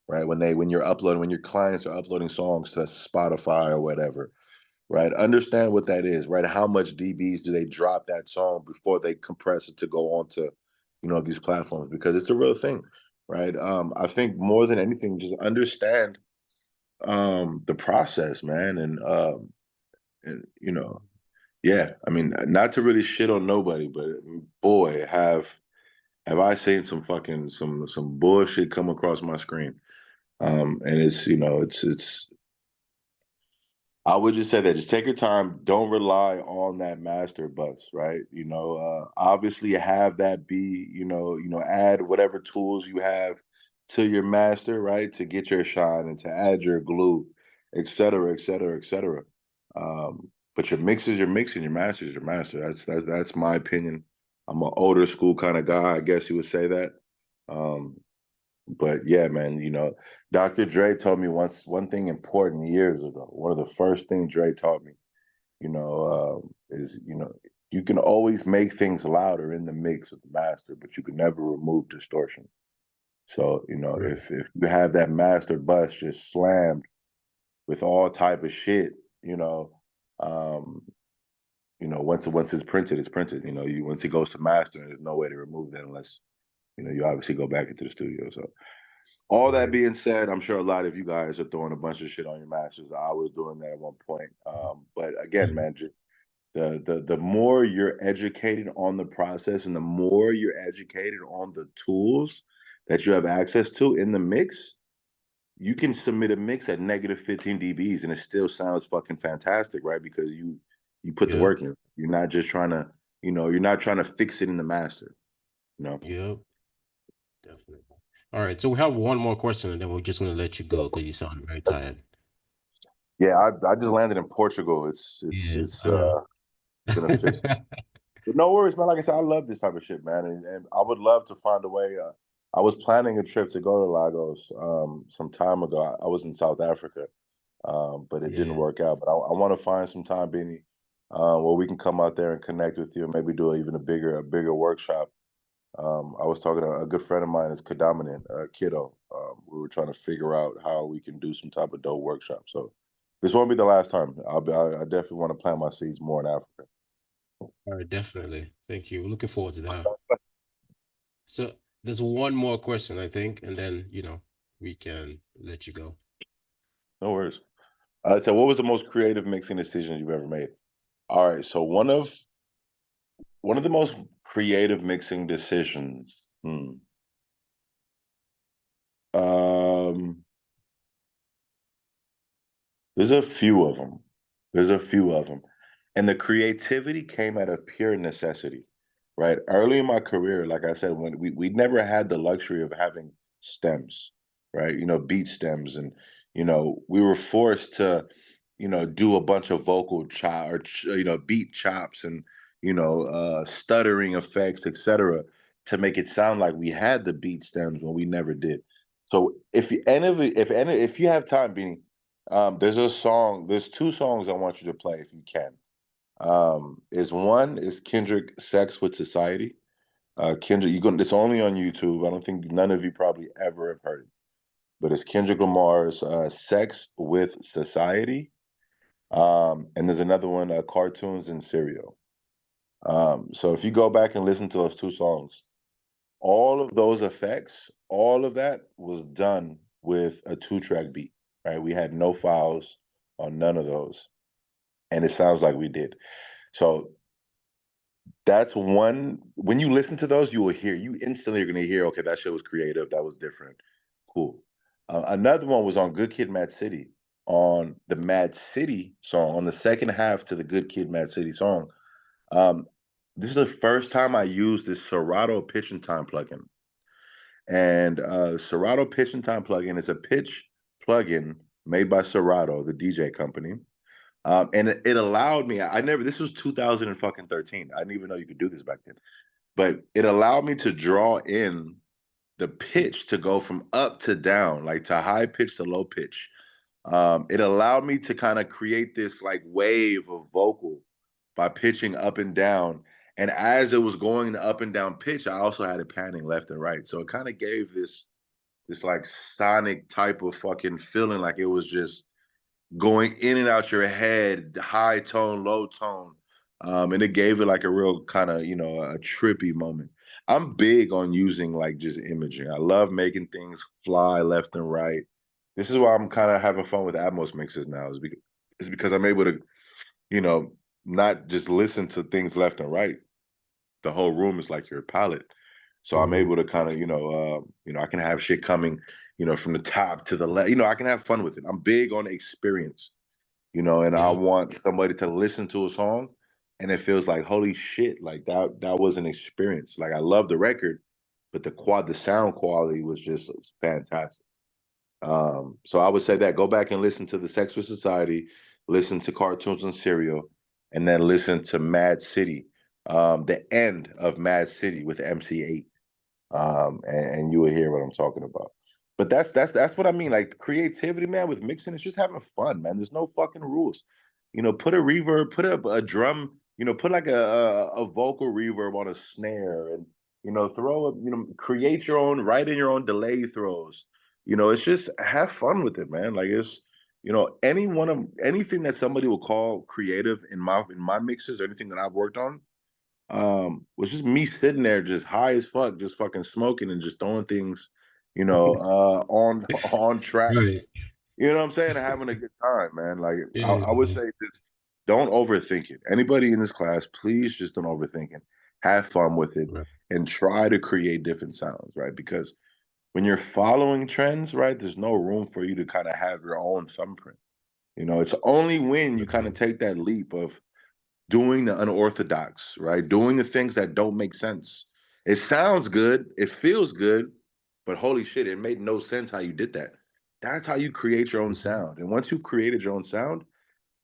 right? When your clients are uploading songs to Spotify or whatever, right? Understand what that is, right? How much dBs do they drop that song before they compress it to go on to, these platforms? Because it's a real thing, right? I think more than anything, just understand the process, man, and yeah. I mean, not to really shit on nobody, but boy, have I seen some fucking some bullshit come across my screen. And it's I would just say that just take your time. Don't rely on that master bus, right? Obviously have that be, add whatever tools you have to your master, right, to get your shine and to add your glue, et cetera, et cetera, et cetera. But your mix is your mix and your master is your master. That's my opinion. I'm an older school kind of guy, I guess you would say that. But yeah, man, Dr. Dre told me one thing important years ago. One of the first things Dre taught me, is you can always make things louder in the mix with the master, but you can never remove distortion. So if you have that master bus just slammed with all type of shit, once it's printed, it's printed. Once it goes to master, there's no way to remove that unless you obviously go back into the studio. So all that being said, I'm sure a lot of you guys are throwing a bunch of shit on your masters. I was doing that at one point. But again, man, just the more you're educated on the process and the more you're educated on the tools that you have access to in the mix, you can submit a mix at negative 15 dBs and it still sounds fucking fantastic, right? Because you put the work in. You're not just trying to, you're not trying to fix it in the master. Yep, definitely. All right, so we have one more question, and then we're just gonna let you go because you sound very tired. Yeah, I just landed in Portugal. It's been a fix. But no worries, man. Like I said, I love this type of shit, man, and I would love to find a way. I was planning a trip to go to Lagos some time ago. I was in South Africa, but it didn't work out. But I want to find some time, Benie, where we can come out there and connect with you, and maybe do even a bigger workshop. I was talking to a good friend of mine, is Kadaminant, Kiddo. We were trying to figure out how we can do some type of dope workshop. So this won't be the last time. I definitely want to plant my seeds more in Africa. All right, definitely. Thank you. Looking forward to that. So there's one more question, I think, and then we can let you go. No worries. So what was the most creative mixing decision you've ever made? All right, so one of the most creative mixing decisions. There's a few of them. And the creativity came out of pure necessity, right? Early in my career, like I said, when we never had the luxury of having stems, right? Beat stems, and we were forced to, do a bunch of vocal chop or beat chops and stuttering effects, etc., to make it sound like we had the beat stems when we never did. So if you have time, Beanie, there's two songs I want you to play if you can. One is Kendrick "Sex with Society." Kendrick, it's only on YouTube. I don't think none of you probably ever have heard it, but it's Kendrick Lamar's "Sex with Society." And there's another one, "Cartoons and Cereal." So if you go back and listen to those two songs, all of those effects, all of that was done with a 2-track beat, right? We had no files on none of those, and it sounds like we did. So that's one. When you listen to those, you instantly are going to hear, okay, that shit was creative, that was different, cool. Another one was on Good Kid, Mad City, on the Mad City song, on the second half to the Good Kid, Mad City song. this is the first time I used this Serato pitch and time plugin. And Serato pitch and time plugin is a pitch plugin made by Serato, the DJ company. And it allowed me, I never, this was 2013. I didn't even know you could do this back then. But it allowed me to draw in the pitch to go from up to down, like to high pitch to low pitch. It allowed me to kind of create this like wave of vocal by pitching up and down. And as it was going the up and down pitch, I also had it panning left and right. So it kind of gave this like sonic type of fucking feeling, like it was just going in and out your head, high tone, low tone. And it gave it like a real kind of, you know, a trippy moment. I'm big on using like just imaging. I love making things fly left and right. This is why I'm kind of having fun with Atmos mixes now, is because I'm able to, you know, not just listen to things left and right. The whole room is like your palette. So I'm able to kind of, I can have shit coming, from the top to the left. I can have fun with it. I'm big on experience, and I want somebody to listen to a song and it feels like, holy shit, like that was an experience. Like I love the record, but the sound quality was just fantastic. So I would say that go back and listen to the Sex with Society, listen to Cartoons and Cereal, and then listen to Mad City, the end of Mad City with MC8. And you will hear what I'm talking about. But that's what I mean. Like creativity, man, with mixing, it's just having fun, man. There's no fucking rules. Put a reverb, put a drum, put like a vocal reverb on a snare, and create your own, write in your own delay throws. It's just have fun with it, man. Like it's anything that somebody will call creative in my mixes or anything that I've worked on was just me sitting there just high as fuck, just fucking smoking and just throwing things, on track. Right. You know what I'm saying? And having a good time, man. Like Yeah. I would say this, don't overthink it. Anybody in this class, please just don't overthink it. Have fun with it Right. and try to create different sounds, right? Because when you're following trends, right, there's no room for you to kind of have your own thumbprint. It's only when you kind of take that leap of doing the unorthodox, right? Doing the things that don't make sense. It sounds good, it feels good, but holy shit, it made no sense how you did that. That's how you create your own sound. And once you've created your own sound,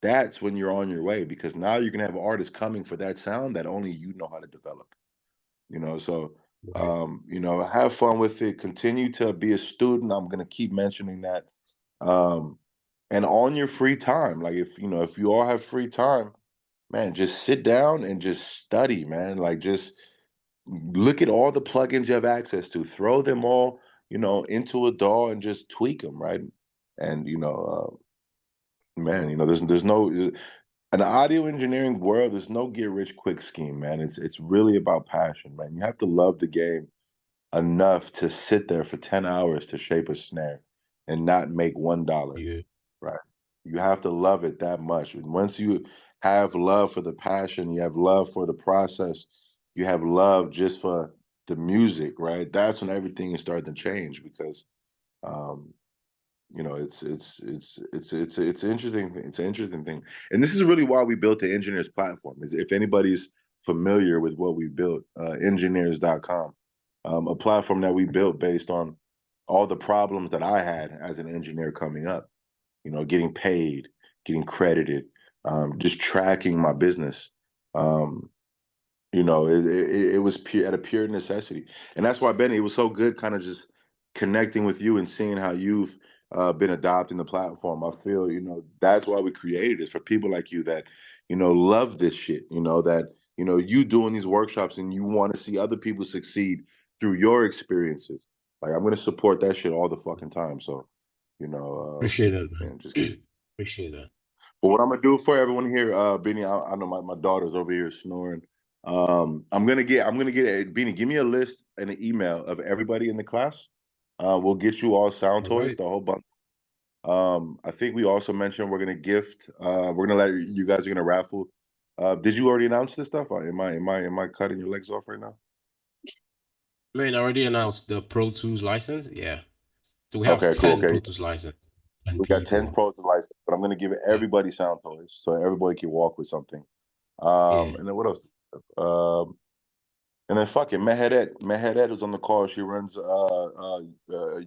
that's when you're on your way, because now you're gonna have artists coming for that sound that only you know how to develop. So Right. have fun with it, continue to be a student. I'm gonna keep mentioning that. And on your free time, like if you all have free time, man, just sit down and just study, man. Like just look at all the plugins you have access to, throw them all, into a DAW and just tweak them, right? And man, there's no an audio engineering world. There's no get rich quick scheme, man. It's really about passion, man. You have to love the game enough to sit there for 10 hours to shape a snare and not make $1. Yeah. Right. You have to love it that much. And once you have love for the passion, you have love for the process, you have love just for the music, right? That's when everything is starting to change, because um, it's interesting. It's an interesting thing. And this is really why we built the Engineers platform. Is if anybody's familiar with what we built, engineers.com, a platform that we built based on all the problems that I had as an engineer coming up, getting paid, getting credited, just tracking my business. It was pure, at a pure necessity. And that's why, Benny, it was so good kind of just connecting with you and seeing how you've been adopting the platform. I feel, that's why we created this, for people like you that, love this shit, that, you doing these workshops and you want to see other people succeed through your experiences. Like, I'm going to support that shit all the fucking time. So, Appreciate that, man. man, just Appreciate that. but what I'm gonna do for everyone here, Beanie, I know my daughter's over here snoring. I'm gonna get Beanie, give me a list and an email of everybody in the class. We'll get you all sound All toys, right. the whole bunch. I think we also mentioned we're gonna gift. We're gonna let you guys are gonna raffle. Did you already announce this stuff? Or am I cutting your legs off right now? I mean, I already announced the Pro Tools license. Yeah. So we have Okay, cool. 10 Okay, Pro Tools license. And we got 10 people. pros license, but I'm gonna give Yeah. everybody sound toys so everybody can walk with something. Yeah. And then what else? And then fuck it, Meheret is on the call. She runs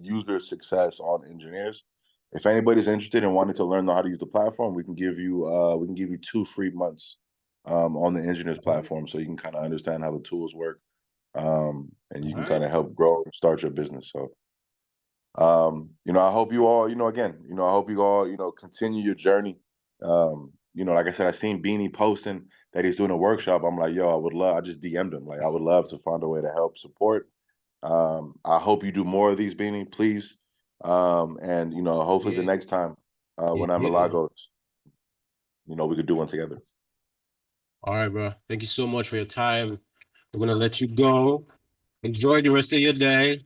user success on Engineers. If anybody's interested in wanting to learn how to use the platform, we can give you 2 free months on the Engineers platform, so you can kind of understand how the tools work, and you can kind of help grow and start your business. So I hope you all, I hope you all, continue your journey. Like I said, I seen Benie posting that he's doing a workshop. I'm like, yo, I just DM'd him. Like, I would love to find a way to help support. I hope you do more of these, Benie, please. And hopefully the next time when I'm in Lagos, we could do one together. All right, bro. Thank you so much for your time. We're gonna let you go. Enjoy the rest of your day.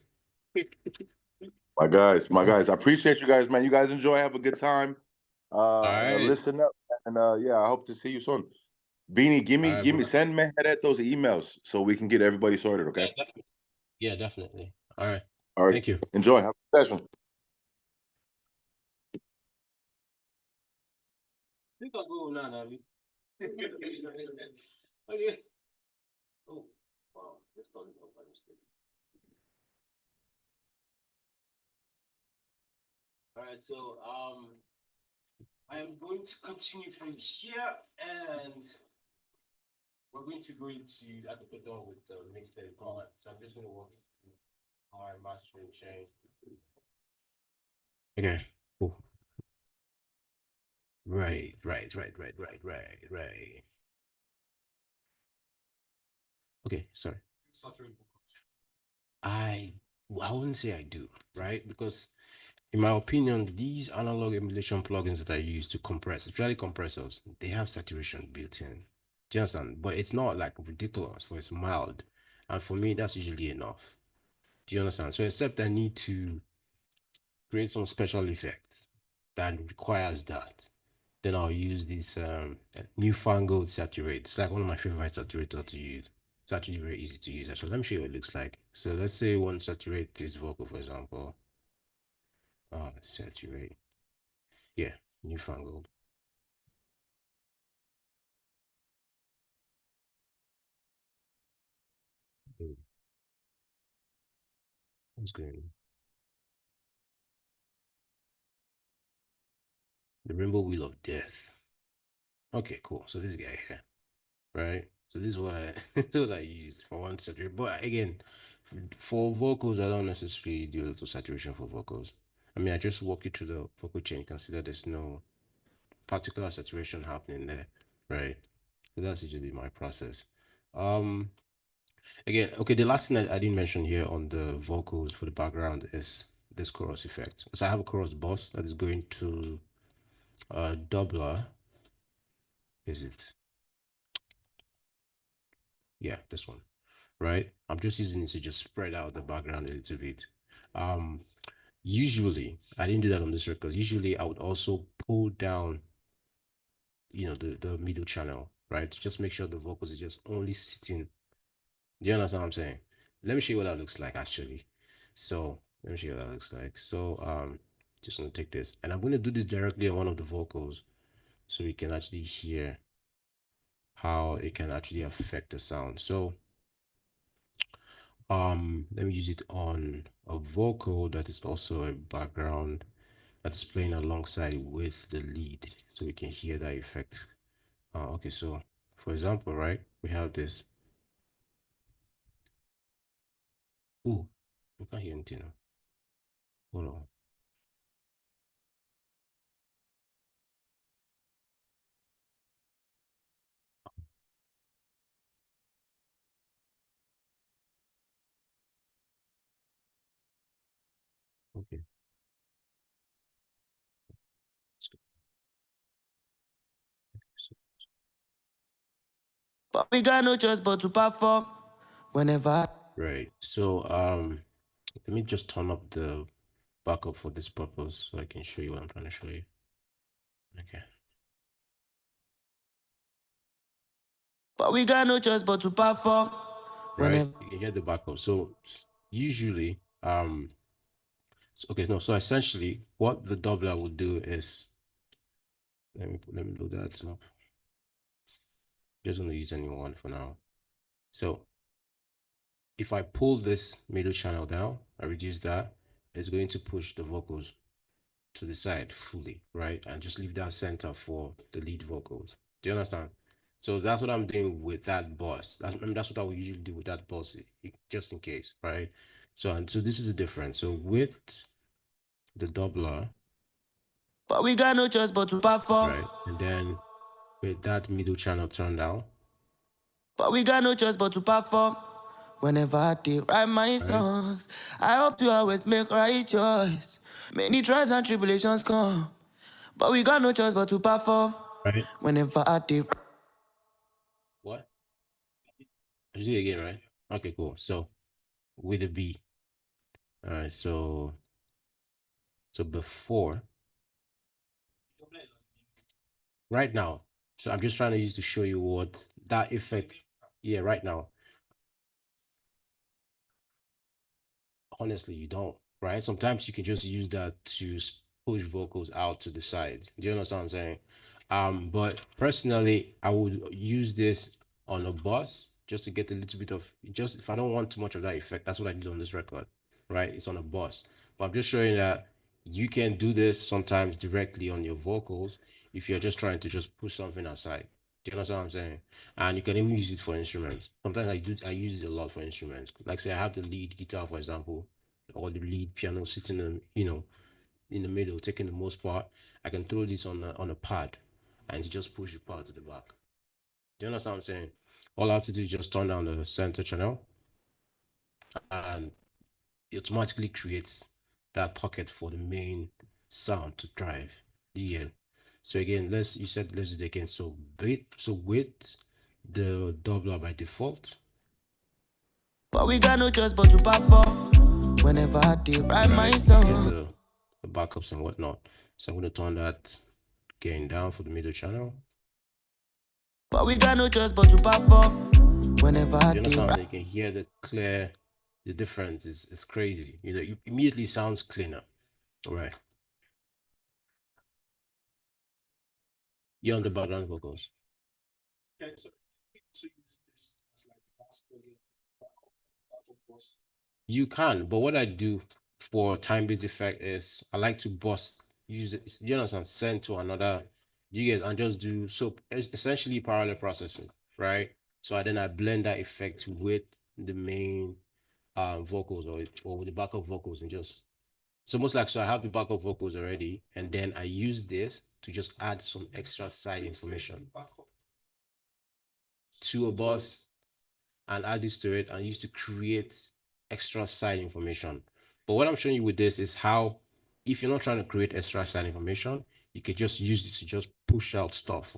My guys, I appreciate you guys, man. You guys enjoy, have a good time. right. Listen up, and yeah, I hope to see you soon. Beanie, send Mehmet those emails so we can get everybody sorted, okay? Yeah, definitely. All right. All right. Thank you. Enjoy. Have a session. I think I'll go now, Navi. Okay. Oh, wow. Let's start it by mistake. All right, so I am going to continue from here, and we're going to go into Equator with the mixed format. So I'm just going to walk you through how I mastering change. Okay, cool. Right. Okay, sorry. I wouldn't say I do, right? Because in my opinion, these analog emulation plugins that I use to compress, especially compressors, they have saturation built in. Do you understand? But it's not like ridiculous, but it's mild. And for me, that's usually enough. Do you understand? So except I need to create some special effects that requires that, then I'll use this newfangled saturate. It's like one of my favorite saturator to use. It's actually very easy to use. Actually, let me show you what it looks like. So let's say one saturate this vocal, for example. Saturate. Yeah, newfangled. What's going? The Rainbow Wheel of Death. Okay, cool. So this guy here, right? So this is what I this is what I use for one saturate. But again, for vocals, I don't necessarily do a little saturation for vocals. I mean, I just walk you through the vocal chain. Consider there's no particular saturation happening there, right? So that's usually my process. Again, okay, the last thing I didn't mention here on the vocals for the background is this chorus effect. So I have a chorus bus that is going to doubler. Is it? Yeah, this one, right? I'm just using it to just spread out the background a little bit. Usually, I didn't do that on this record. Usually, I would also pull down, the middle channel, right? To just make sure the vocals are just only sitting. Do you understand what I'm saying? Let me show you what that looks like, actually. So let me show you what that looks like. So just gonna take this, and I'm gonna do this directly on one of the vocals, so we can actually hear how it can actually affect the sound. So let me use it on a vocal that is also a background that's playing alongside with the lead, so we can hear that effect. Okay, so for example, right, we have this. Ooh, we can't hear anything now. Hold on. Okay. But we got no choice but to perform whenever. Right. So let me just turn up the backup for this purpose so I can show you what I'm trying to show you. Okay. But we got no choice but to perform Right. whenever. You can get the backup. So usually, okay, no, so essentially what the doubler will do is let me load that up. Just gonna use anyone for now. So if I pull this middle channel down, I reduce that, it's going to push the vocals to the side fully, right? And just leave that center for the lead vocals. Do you understand? So that's what I'm doing with that bus. That's what I would usually do with that bus, just in case, right? So this is the difference. So with the doubler, But we got no choice but to perform. right? And then with that middle channel turned down, But we got no choice but to perform. Whenever I did write my songs, I hope to always make right choice. Many trials and tribulations come, but we got no choice but to perform. right? Whenever I did. What? I do it again, right? Okay, cool. So with the B. All right, so before right now. So I'm just trying to use to show you what that effect. Yeah, right now. Honestly, you don't, right? Sometimes you can just use that to push vocals out to the side. Do you understand what I'm saying? But personally, I would use this on a bus just to get a little bit of, just if I don't want too much of that effect. That's what I did on this record, right? It's on a bus. But I'm just showing that you can do this sometimes directly on your vocals if you're just trying to just push something aside. Do you understand what I'm saying? And you can even use it for instruments. Sometimes I use it a lot for instruments. Like say I have the lead guitar, for example, or the lead piano sitting in, in the middle, taking the most part. I can throw this on a pad and just push the pad to the back. Do you understand what I'm saying? All I have to do is just turn down the center channel and it automatically creates that pocket for the main sound to drive. Yeah. So again, let's do it again. So with the doubler by default. But we got no choice but to perform. Whenever I did write my song. Get the backups and whatnot. So I'm gonna turn that gain down for the middle channel. But we got no choice but to perform. Whenever I You did understand? You can hear the difference is crazy. It immediately sounds cleaner. All right. You're on the background vocals. Okay, so use this as like bass plugin You can, but what I do for time-based effect is I like to use it, you understand, send to another you guys and just do so essentially parallel processing, right? So I blend that effect with the main vocals or with the backup vocals and just so most like so I have the backup vocals already, and then I use this to just add some extra side information to a bus and add this to it and use to create extra side information. But what I'm showing you with this is how, if you're not trying to create extra side information, you could just use this to just push out stuff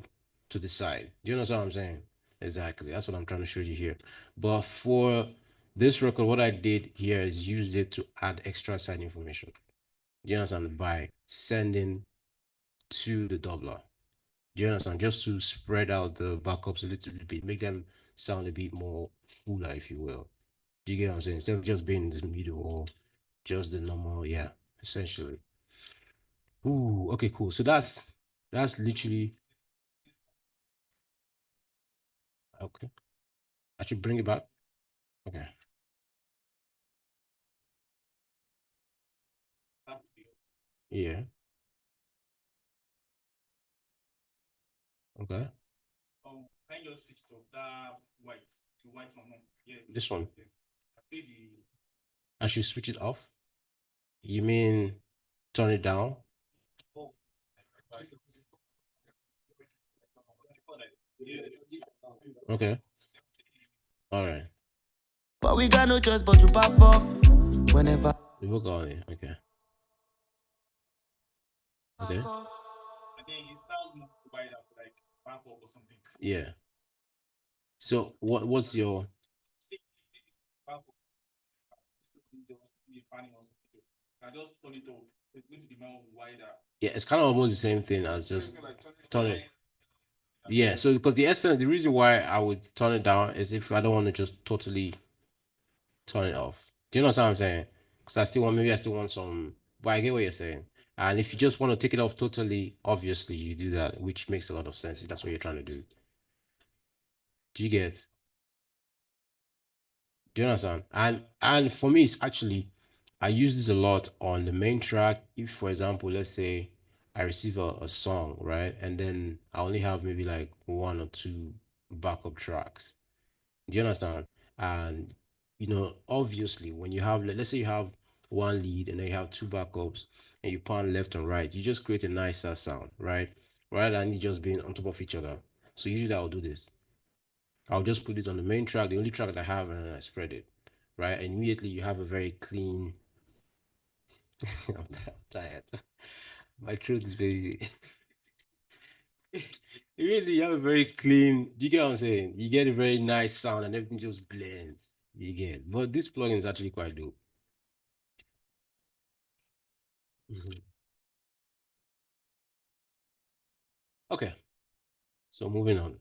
to the side. Do you understand what I'm saying? Exactly. That's what I'm trying to show you here. But for this record, what I did here is use it to add extra side information. Do you understand? By sending to the doubler. Do you understand? Just to spread out the backups a little bit, make them sound a bit more fuller, if you will. Do you get what I'm saying? Instead of just being in this middle or just the normal, yeah, essentially. Ooh, okay, cool. So that's literally okay. I should bring it back. Okay. Yeah. Okay. Can you just switch to that white to white normal? Yes. This one. I play the I should switch it off. You mean turn it down? oh. Okay. All right. But we got no choice but to perform. Whenever We will go on it. Okay. Okay. And then it sounds more wider for like backup or something. Yeah. So what's your I just turn it up. It's going to be more wider. yeah, it's kind of almost the same thing as just turn it. Yeah, so because the reason why I would turn it down is if I don't want to just totally turn it off. Do you know what I'm saying? Because maybe I still want some, but I get what you're saying. And if you just want to take it off totally, obviously you do that, which makes a lot of sense. If that's what you're trying to do. Do you get? Do you understand? And for me, it's actually I use this a lot on the main track. If, for example, let's say I receive a song, right? And then I only have maybe like one or two backup tracks. Do you understand? And obviously, when you have, let's say you have one lead and then you have two backups and you pan left and right, you just create a nicer sound, right? Rather than it just being on top of each other. So usually I'll do this. I'll just put it on the main track, the only track that I have, and then I spread it, right? And immediately you have a very clean. I'm tired. My throat is very. Immediately you have a very clean. Do you get what I'm saying? You get a very nice sound and everything just blends. You get. But this plugin is actually quite dope. Mhm. Okay, so moving on.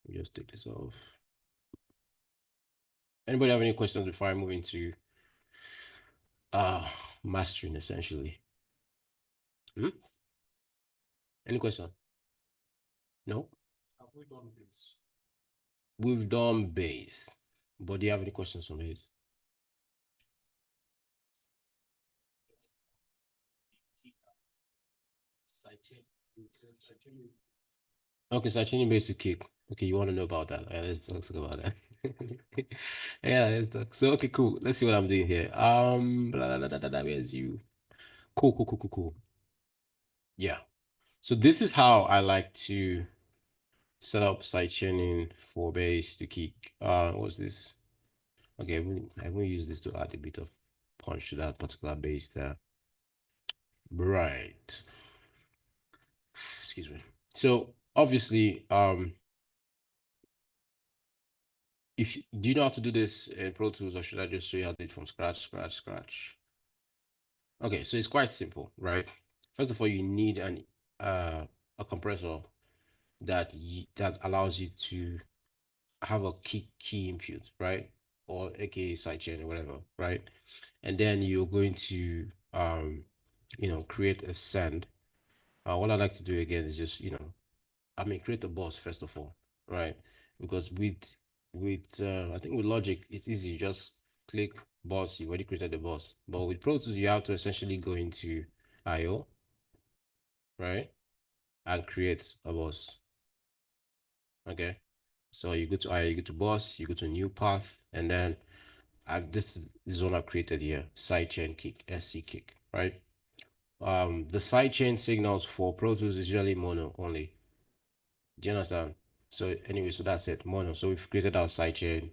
Let me just take this off. Anybody have any questions before I move into uh mastering essentially? Hmm? Any question? No? Have we done this? We've done bass, but do you have any questions on bass? Yes, I can. Okay, so changing bass to kick. Okay, you want to know about that? Yeah, let's talk about that. Yeah, let's talk. So okay, cool. Let's see what I'm doing here. Blah, blah, blah, blah, blah, blah, where's you? Cool, cool, cool, cool, cool. Yeah. So this is how I like to set up side chaining for bass to kick. What's this? Okay, I will use this to add a bit of punch to that particular bass there. Right. Excuse me. So obviously, if do you know how to do this in Pro Tools, or should I just show you how to do it from scratch? Okay, so it's quite simple, right? First of all, you need uh a compressor that allows you to have a key input, right? Or aka sidechain or whatever, right? And then you're going to create a send. What I like to do again is just create a bus first of all, right? Because with I think with Logic it's easy, just click bus, you already created the bus. But with Pro Tools you have to essentially go into IO, right? And create a bus. Okay. So you go to IO, you go to bus, you go to new path, and then this is what I've created here, sidechain kick, SC kick, right? The sidechain signals for Pro Tools is usually mono only. Do you understand? So anyway, so that's it, mono. So we've created our sidechain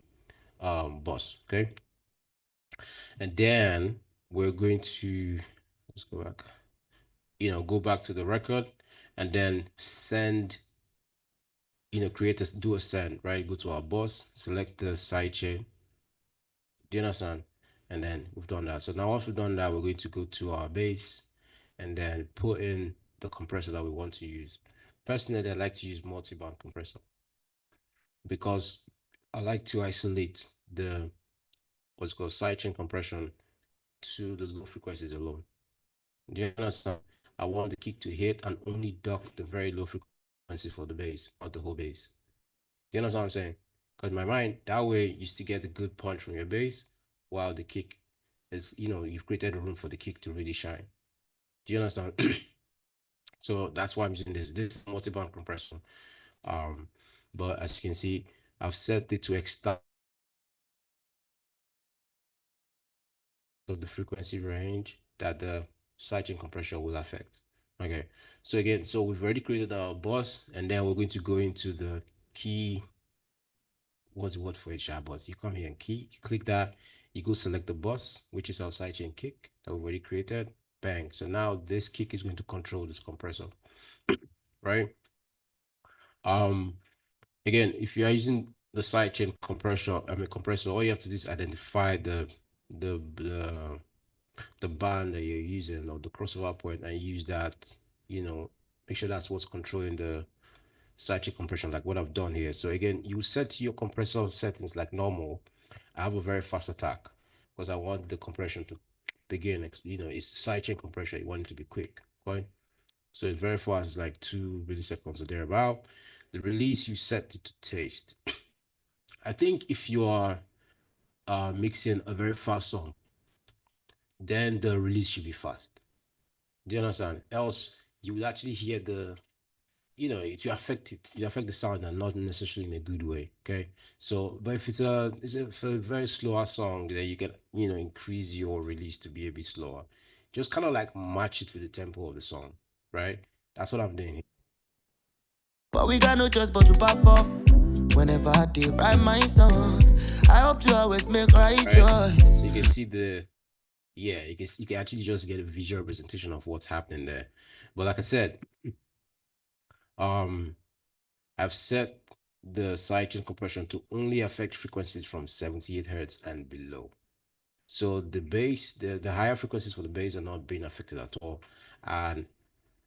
bus, okay? And then we're going to let's go back. Go back to the record and then send, create a do a send, right? Go to our bus, select the sidechain. Do you understand? And then we've done that. So now once we've done that, we're going to go to our base and then put in the compressor that we want to use. Personally, I like to use multiband compressor because I like to isolate the what's called sidechain compression to the low frequencies alone. Do you understand? I want the kick to hit and only duck the very low frequencies for the bass, not the whole bass. Do you understand what I'm saying? Because in my mind, that way you still get a good punch from your bass while the kick is, you've created a room for the kick to really shine. Do you understand? So that's why I'm using this. This is multi-band compressor. Um, but as you can see, I've set it to extend of the frequency range that the sidechain compression will affect. Okay, so again, so we've already created our bus, and then we're going to go into the key. What's the word for it, but you come here and key, you click that, you go select the bus, which is our sidechain kick that we've already created. Bang. So now this kick is going to control this compressor, right? Um, Again, if you are using the sidechain compressor, all you have to do is identify the the band that you're using or the crossover point and use that, make sure that's what's controlling the sidechain compression, like what I've done here. So again, you set your compressor settings like normal. I have a very fast attack because I want the compression to begin, it's sidechain compression, you want it to be quick, right? So it's very fast, it's like 2 milliseconds or thereabout. The release you set it to taste. I think if you are mixing a very fast song, then the release should be fast. Do you understand? Else you will actually hear the, it will affect it. You affect the sound and not necessarily in a good way. Okay. So, but if for a very slower song, then you can, increase your release to be a bit slower. Just kind of like match it with the tempo of the song, right? That's what I'm doing. But we got no choice but to perform. Whenever I did write my songs, I hope to always make right Right. choice. So you can see you can actually just get a visual representation of what's happening there. But like I said, um, I've set the sidechain compression to only affect frequencies from 78 hertz and below. So the bass, the higher frequencies for the bass are not being affected at all. And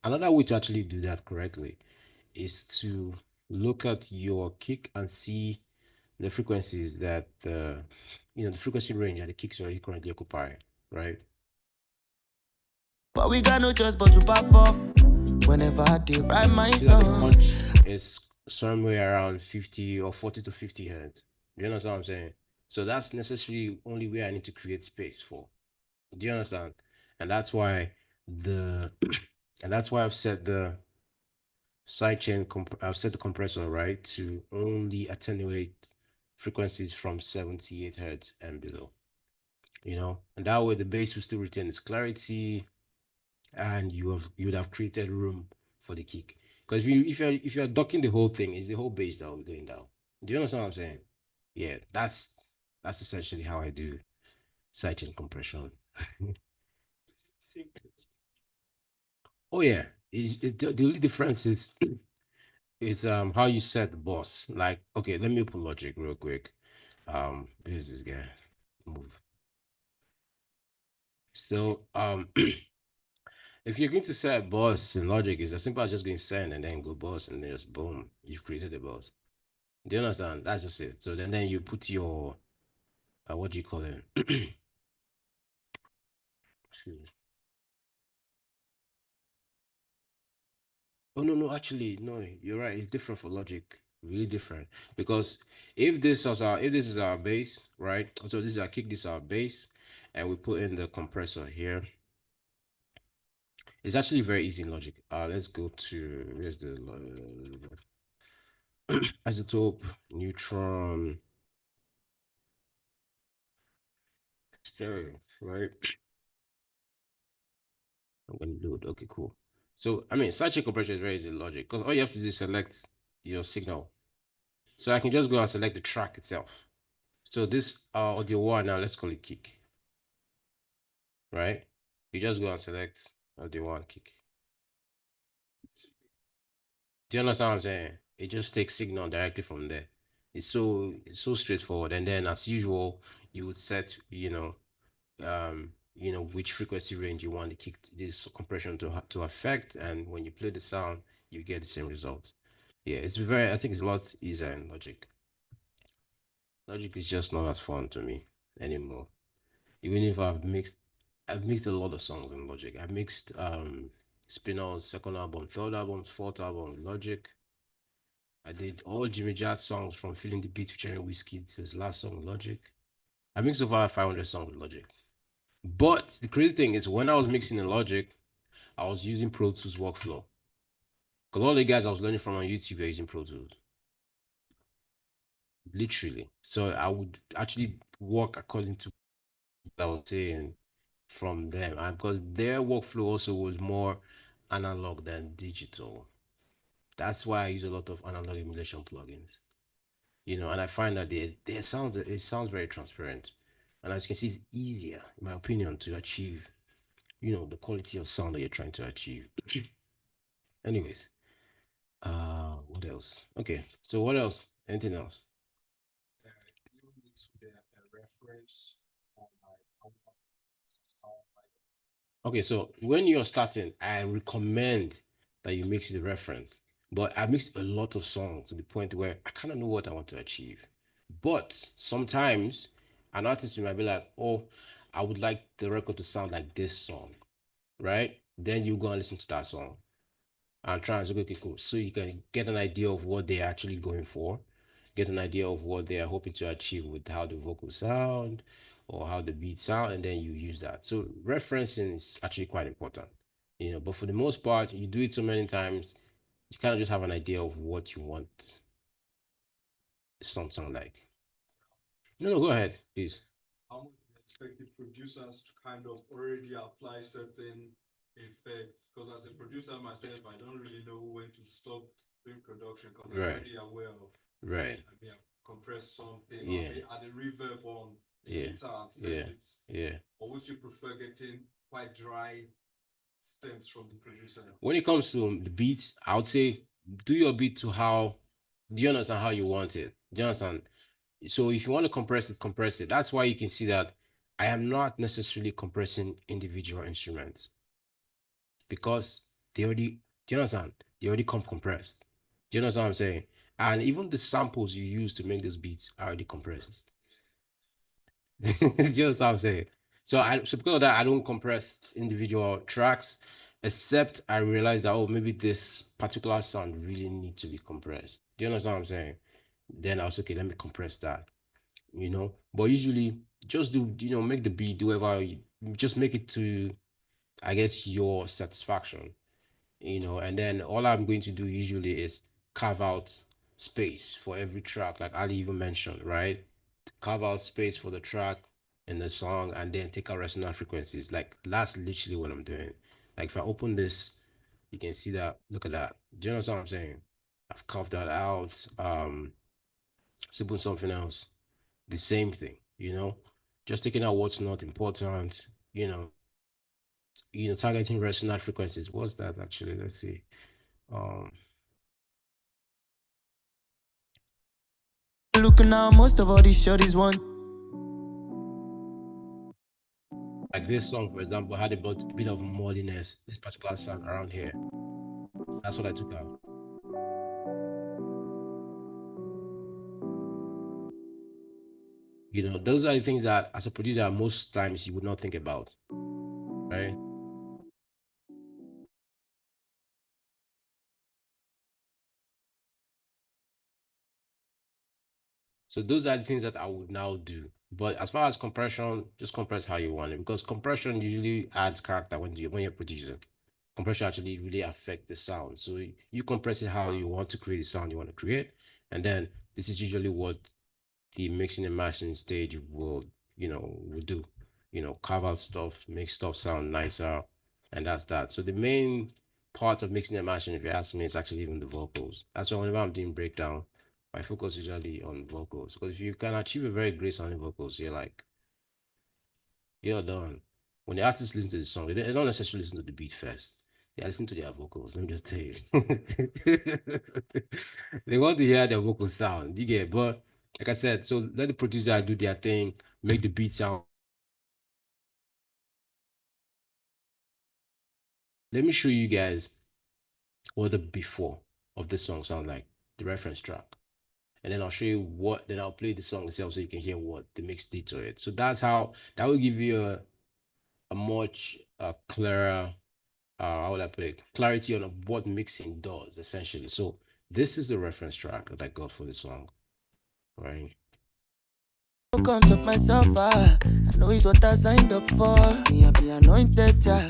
another way to actually do that correctly is to look at your kick and see the frequencies that the frequency range that the kicks are currently occupying, right? But we got no choice but to perform. Whenever I did write my See that the songs, punch is somewhere around 50 or 40 to 50 hertz. Do you understand what I'm saying? So that's necessarily only where I need to create space for. Do you understand? And that's why the and that's why I've set the compressor right to only attenuate frequencies from 78 hertz and below. And that way the bass will still retain its clarity, and you'd have created room for the kick. Because if you're ducking the whole thing, it's the whole bass that will be going down. Do you understand what I'm saying? Yeah, that's essentially how I do sidechain compression. Oh yeah, the only difference is how you set the boss. Like, okay, let me open Logic real quick. Here's this guy. Move. So if you're going to set a boss in Logic, it's as simple as just going send and then go boss and then just boom, you've created a boss. Do you understand? That's just it. So then you put your what do you call it? Excuse me. Oh no, actually, no, you're right. It's different for Logic. Really different. Because if this is our bass, right? So this is our kick, this is our bass, and we put in the compressor here. It's actually very easy in Logic. Let's go to where's the isotope, neutron, stereo, right? I'm gonna do it. Okay, cool. So I mean, sidechain compression is very easy in Logic because all you have to do is select your signal. So I can just go and select the track itself. So this audio one now, let's call it kick, right? You just go and select audio one kick. Do you understand what I'm saying? It just takes signal directly from there. It's so straightforward. And then as usual, you would set, which frequency range you want the kick this compression to affect, and when you play the sound, you get the same result. Yeah, I think it's a lot easier in Logic. Logic is just not as fun to me anymore. Even if I've mixed a lot of songs in Logic. I've mixed Spinall's second album, third album, fourth album with Logic. I did all Jimmy Jazz songs from Feeling the Beat featuring Whiskey to his last song with Logic. I mixed over 500 songs with Logic. But the crazy thing is, when I was mixing in Logic, I was using Pro Tools workflow. Because all the guys I was learning from on YouTube were using Pro Tools. Literally. So I would actually work according to what I was saying from them. And because their workflow also was more analog than digital. That's why I use a lot of analog emulation plugins. And I find that it sounds very transparent. And as you can see, it's easier, in my opinion, to achieve, the quality of sound that you're trying to achieve. Anyways, what else? Okay, so what else? Anything else? You need to get a reference on like how much sound like. Okay, so when you're starting, I recommend that you mix the reference. But I mixed a lot of songs to the point where I kind of know what I want to achieve. But sometimes an artist might be like, oh, I would like the record to sound like this song, right? Then you go and listen to that song and try and say, okay, cool. So you can get an idea of what they're actually going for. get an idea of what they are hoping to achieve with how the vocals sound or how the beats sound, and then you use that. So referencing is actually quite important, but for the most part, you do it so many times, you kind of just have an idea of what you want the song to sound like. No, go ahead, please. How much do you expect the producers to kind of already apply certain effects? Because as a producer myself, I don't really know when to stop doing production because I'm Right. already aware of, Right. I mean, compress something, Yeah. add a reverb on the Yeah. guitar and send Yeah. it. Yeah. Or would you prefer getting quite dry stems from the producer? When it comes to the beats, I would say do your beat to how, do you understand how you want it? Do you understand? So if you want to compress it, compress it. That's why you can see that I am not necessarily compressing individual instruments because they already, do you understand? They already come compressed. Do you understand what I'm saying? And even the samples you use to make those beats are already compressed. Do you understand what I'm saying? So because of that, I don't compress individual tracks, except I realize that, oh, maybe this particular sound really need to be compressed. Do you understand what I'm saying? Then I was okay, let me compress that. But usually just make the beat, do whatever just make it to, I guess, your satisfaction. And then all I'm going to do usually is carve out space for every track, like Ali even mentioned, right? Carve out space for the track in the song and then take out resonant frequencies. Like that's literally what I'm doing. Like if I open this, you can see that. Look at that. Do you know what I'm saying? I've carved that out. Simple something else. The same thing. Just taking out what's not important, you know, targeting resonant frequencies. What's that actually? Let's see. Um Looking now, most of all these shorties want. like this song, for example, had a bit of muddiness, this particular sound around here. That's what I took out. Those are the things that as a producer, most times you would not think about, right? So those are the things that I would now do. But as far as compression, just compress how you want it because compression usually adds character when you're producing. Compression actually really affect the sound. So you compress it how you want to create the sound you want to create, and then this is usually what the mixing and mastering stage will do. Carve out stuff, make stuff sound nicer, and that's that. So the main part of mixing and mastering, if you ask me, is actually even the vocals. That's why whenever I'm doing breakdown, I focus usually on vocals because if you can achieve a very great sounding vocals, you're done. When the artists listen to the song, they don't necessarily listen to the beat first. They listen to their vocals. Let me just tell you. They want to hear their vocal sound. You get, but like I said, so let the producer do their thing, make the beat sound. Let me show you guys what the before of this song sound like, the reference track. And then I'll show you then I'll play the song itself so you can hear what the mix did to it. So that will give you a much clearer, how would I put it, clarity on what mixing does essentially. So this is the reference track that I got for the song, right? Come top myself, I know it's what I signed up for. Me, I be anointed, yeah.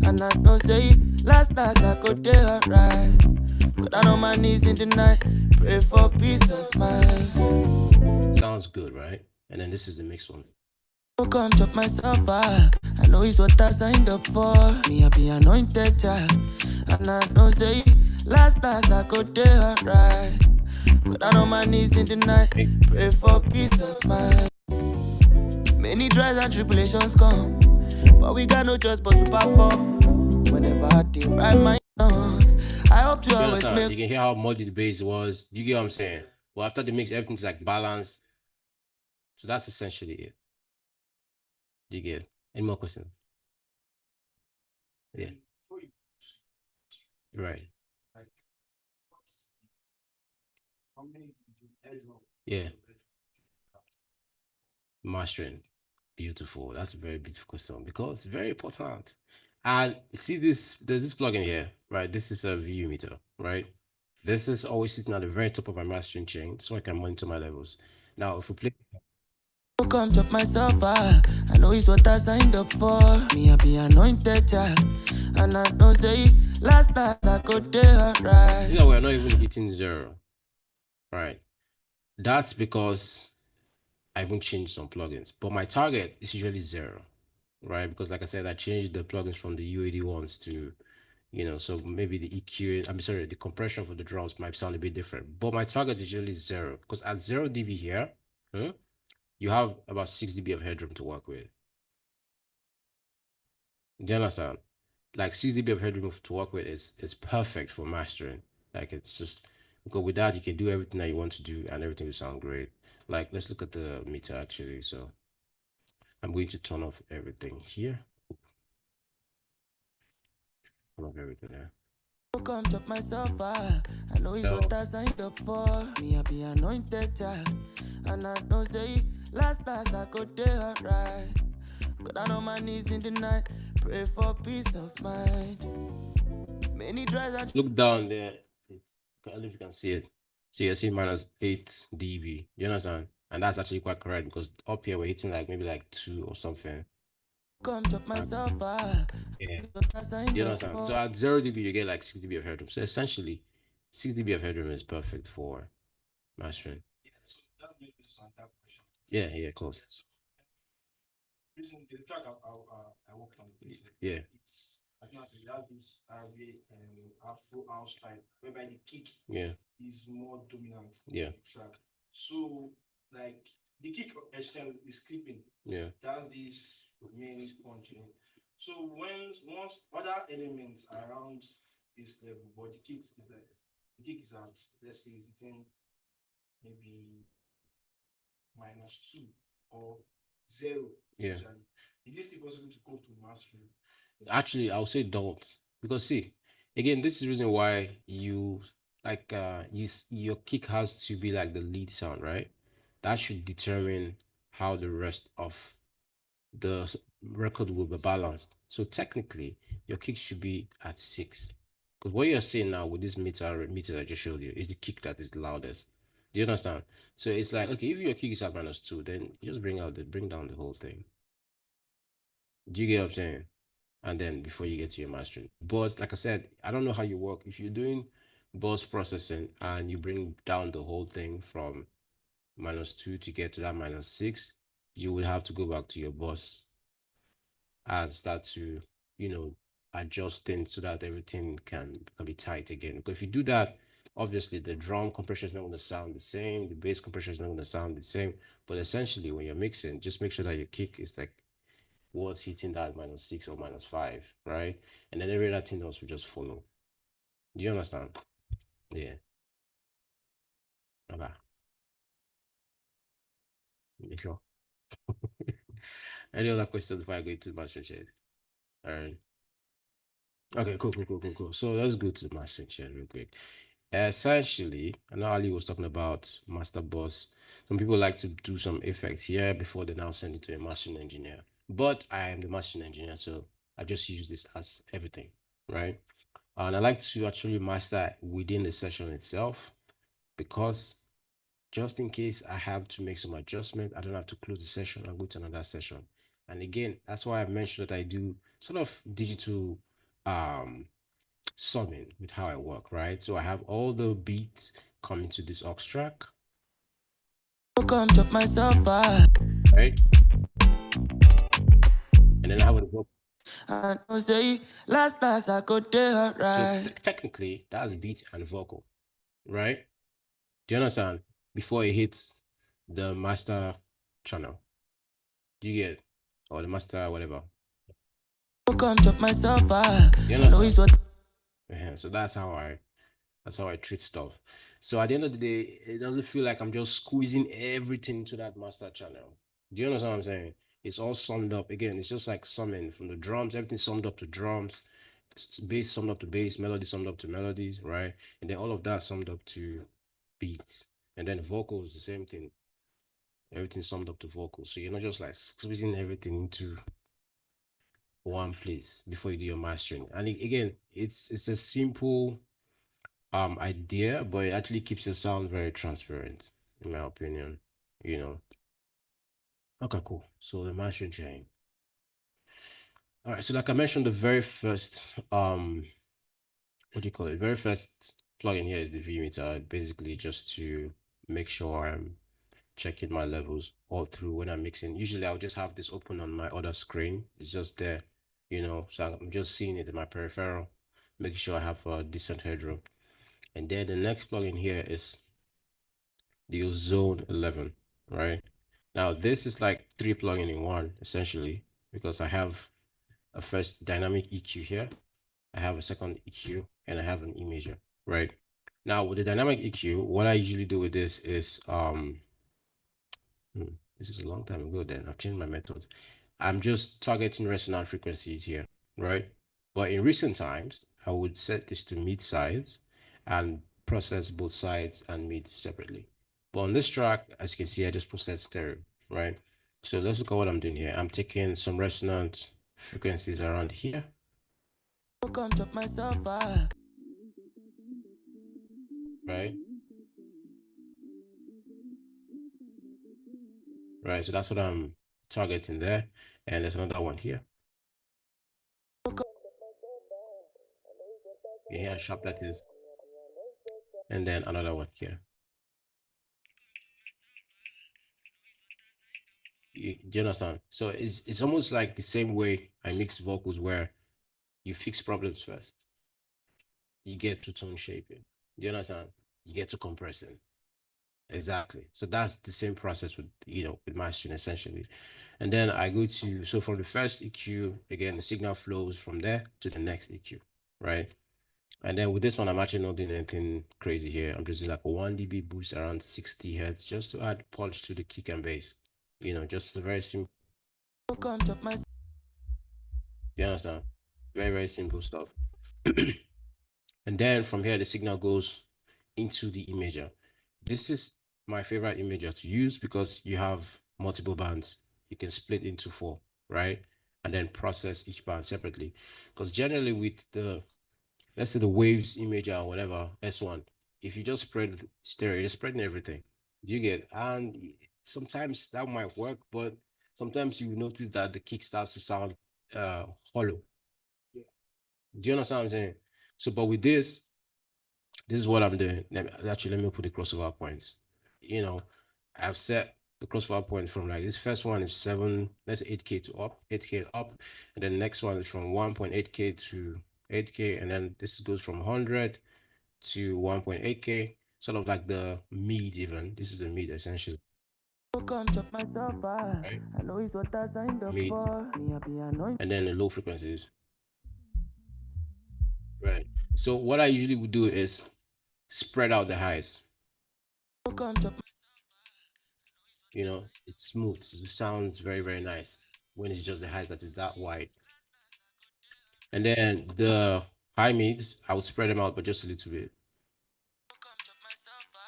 And I know say, last I could do alright. Go down on my knees in the night, pray for peace of mind. Sounds good, right? And then this is the mix one. Come chop myself, I know it's what I signed up for. Me, I be anointed, yeah. And I know say, last I could do alright. Go down on my knees in the night, pray for peace of mind. Many trials and tribulations come, but we got no choice but to perform. Whenever I did write my songs, I hope to always make. You can hear how muddy the bass was. Do you get what I'm saying? Well, after the mix, everything's like balanced. So that's essentially it. Do you get any more questions? Yeah. Right. Yeah. Mastering. Beautiful. That's a very beautiful question because it's very important. And see this, there's this plugin here, right? This is a VU meter, right? This is always sitting at the very top of my mastering chain so I can monitor my levels. Now, if we play, Come chop myself, I know it's what I signed up for. Me, I be anointed, child. And I don't say last night I could do it right. you know, we're not even hitting zero, right? That's because I even changed some plugins, but my target is usually zero, right? Because like I said, I changed the plugins from the UAD ones to, so maybe the EQ, I'm sorry, the compression for the drums might sound a bit different, but my target is usually zero because at 0 dB here, you have about 6 dB of headroom to work with. Do you understand? Like 6 dB of headroom to work with is perfect for mastering. Like it's just because with that you can do everything that you want to do and everything will sound great. Like let's look at the meter actually. So I'm going to turn off everything here. Turn off everything there. Come chop myself, I know it's what I signed up for. Me, I be anointed, child. And I don't say last night I could do it right. Got down on my knees in the night, pray for peace of mind. Many tries and Look down there. I don't know if you can see it. So you see minus 8 dB. You understand? And that's actually quite correct because up here we're hitting like maybe like 2 or something. come chop myself, Yeah. what I signed You up understand? for. So at 0 dB you get like 6 dB of headroom. So essentially 6 dB of headroom is perfect for mastering. Yeah, so that makes me to that question. Yeah, close. So, recently, the track I worked on, Yeah. it's I think it has this R&B and Afro house type, whereby the kick Yeah. is more dominant Yeah. in the track. So, like the kick extent is clipping. Yeah. That's this main punch in it. So once other elements are around this level, but the kick is like the kick is at, let's say it's hitting maybe -2 or 0. Yeah. Especially. Is it still possible to go to mastery? Actually, I'll say don't because see, again, this is the reason why you like your kick has to be like the lead sound, right? That should determine how the rest of the record will be balanced. So technically, your kick should be at 6. Because what you're saying now with this meter I just showed you is the kick that is loudest. Do you understand? So it's like, okay, if your kick is at -2, then you just bring down the whole thing. Do you get what I'm saying? And then before you get to your mastering. But like I said, I don't know how you work. If you're doing bus processing and you bring down the whole thing from -2 to get to that -6, you will have to go back to your bus and start to, adjust things so that everything can be tight again. Because if you do that, obviously the drum compression is not going to sound the same, the bass compression is not going to sound the same. But essentially, when you're mixing, just make sure that your kick is like what's hitting that -6 or -5, right? And then every other thing else will just follow. Do you understand? Yeah. Okay. Make sure. Any other questions before I go into the master shade? All right. Okay, cool. So let's go to the master shade real quick. Essentially, I know Ali was talking about master bus. Some people like to do some effects here before they now send it to a mastering engineer. But I am the mastering engineer, so I just use this as everything, right? And I like to actually master within the session itself because just in case I have to make some adjustment, I don't have to close the session and go to another session. And again, that's why I mentioned that I do sort of digital summing with how I work, right? So I have all the beats coming to this aux track, come chop myself, right? And then I have a vocal. I don't say last night I could do it So right. technically, that's beat and vocal, right? Do you understand? Before it hits the master channel. Do you get? Or the master, whatever. Come chop myself, You I know it's understand? what Yeah, so that's how I treat stuff. So at the end of the day, it doesn't feel like I'm just squeezing everything into that master channel. Do you understand what I'm saying? It's all summed up. Again, it's just like summing from the drums, everything summed up to drums, bass summed up to bass, melody summed up to melodies, right? And then all of that summed up to beats. And then vocals, the same thing. Everything summed up to vocals. So you're not just like squeezing everything into one place before you do your mastering. And again, it's a simple idea, but it actually keeps your sound very transparent, in my opinion. You know. Okay, cool. So the mastering chain. All right. So like I mentioned, the very first what do you call it? Very first plugin here is the V meter, basically just to make sure I'm checking my levels all through when I'm mixing. Usually I'll just have this open on my other screen. It's just there, so I'm just seeing it in my peripheral, making sure I have a decent headroom. And then the next plugin here is the Zone 11, right? Now this is like three plugin in one, essentially, because I have a first dynamic EQ here, I have a second EQ, and I have an imager, right? Now with the dynamic EQ, what I usually do with this is this is a long time ago then. I've changed my methods. I'm just targeting resonant frequencies here, right? But in recent times, I would set this to mid sides and process both sides and mid separately. But on this track, as you can see, I just processed stereo, right? So let's look at what I'm doing here. I'm taking some resonant frequencies around here, Come chop myself, right? Right, so that's what I'm targeting there. And there's another one here. You hear how sharp that is. And then another one here. Do you understand? So it's almost like the same way I mix vocals where you fix problems first. You get to tone shaping. Do you understand? You get to compressing. Exactly. So that's the same process with with mastering essentially. And then I go to so from the first EQ, again, the signal flows from there to the next EQ, right? And then with this one, I'm actually not doing anything crazy here. I'm just doing like a 1 dB boost around 60 hertz just to add punch to the kick and bass. Just a very simple. come chop myself. You understand? Very, very simple stuff. And then from here, the signal goes into the imager. This is my favorite imager to use because you have multiple bands. You can split into four, right? And then process each band separately. Because generally with the let's say the waves imager or whatever, S1, if you just spread stereo, you're spreading everything. Do you get? And sometimes that might work, but sometimes you notice that the kick starts to sound hollow. Yeah. Do you understand what I'm saying? So, but with this is what I'm doing. Let me put the crossover points. You know, I've set the crossover point from like this first one is 8K to up, 8K up, and then the next one is from 1.8K to 8K, and then this goes from 100 to 1.8K, sort of like the mid even. This is the mid essentially, Come chop myself, right? I know it's what I signed up Mid, for. Me, I be anointed. and then the low frequencies, right? So what I usually would do is spread out the highs. Come chop It's smooth. It sounds very, very nice when it's just the highs that is that wide. And then the high mids, I will spread them out, but just a little bit,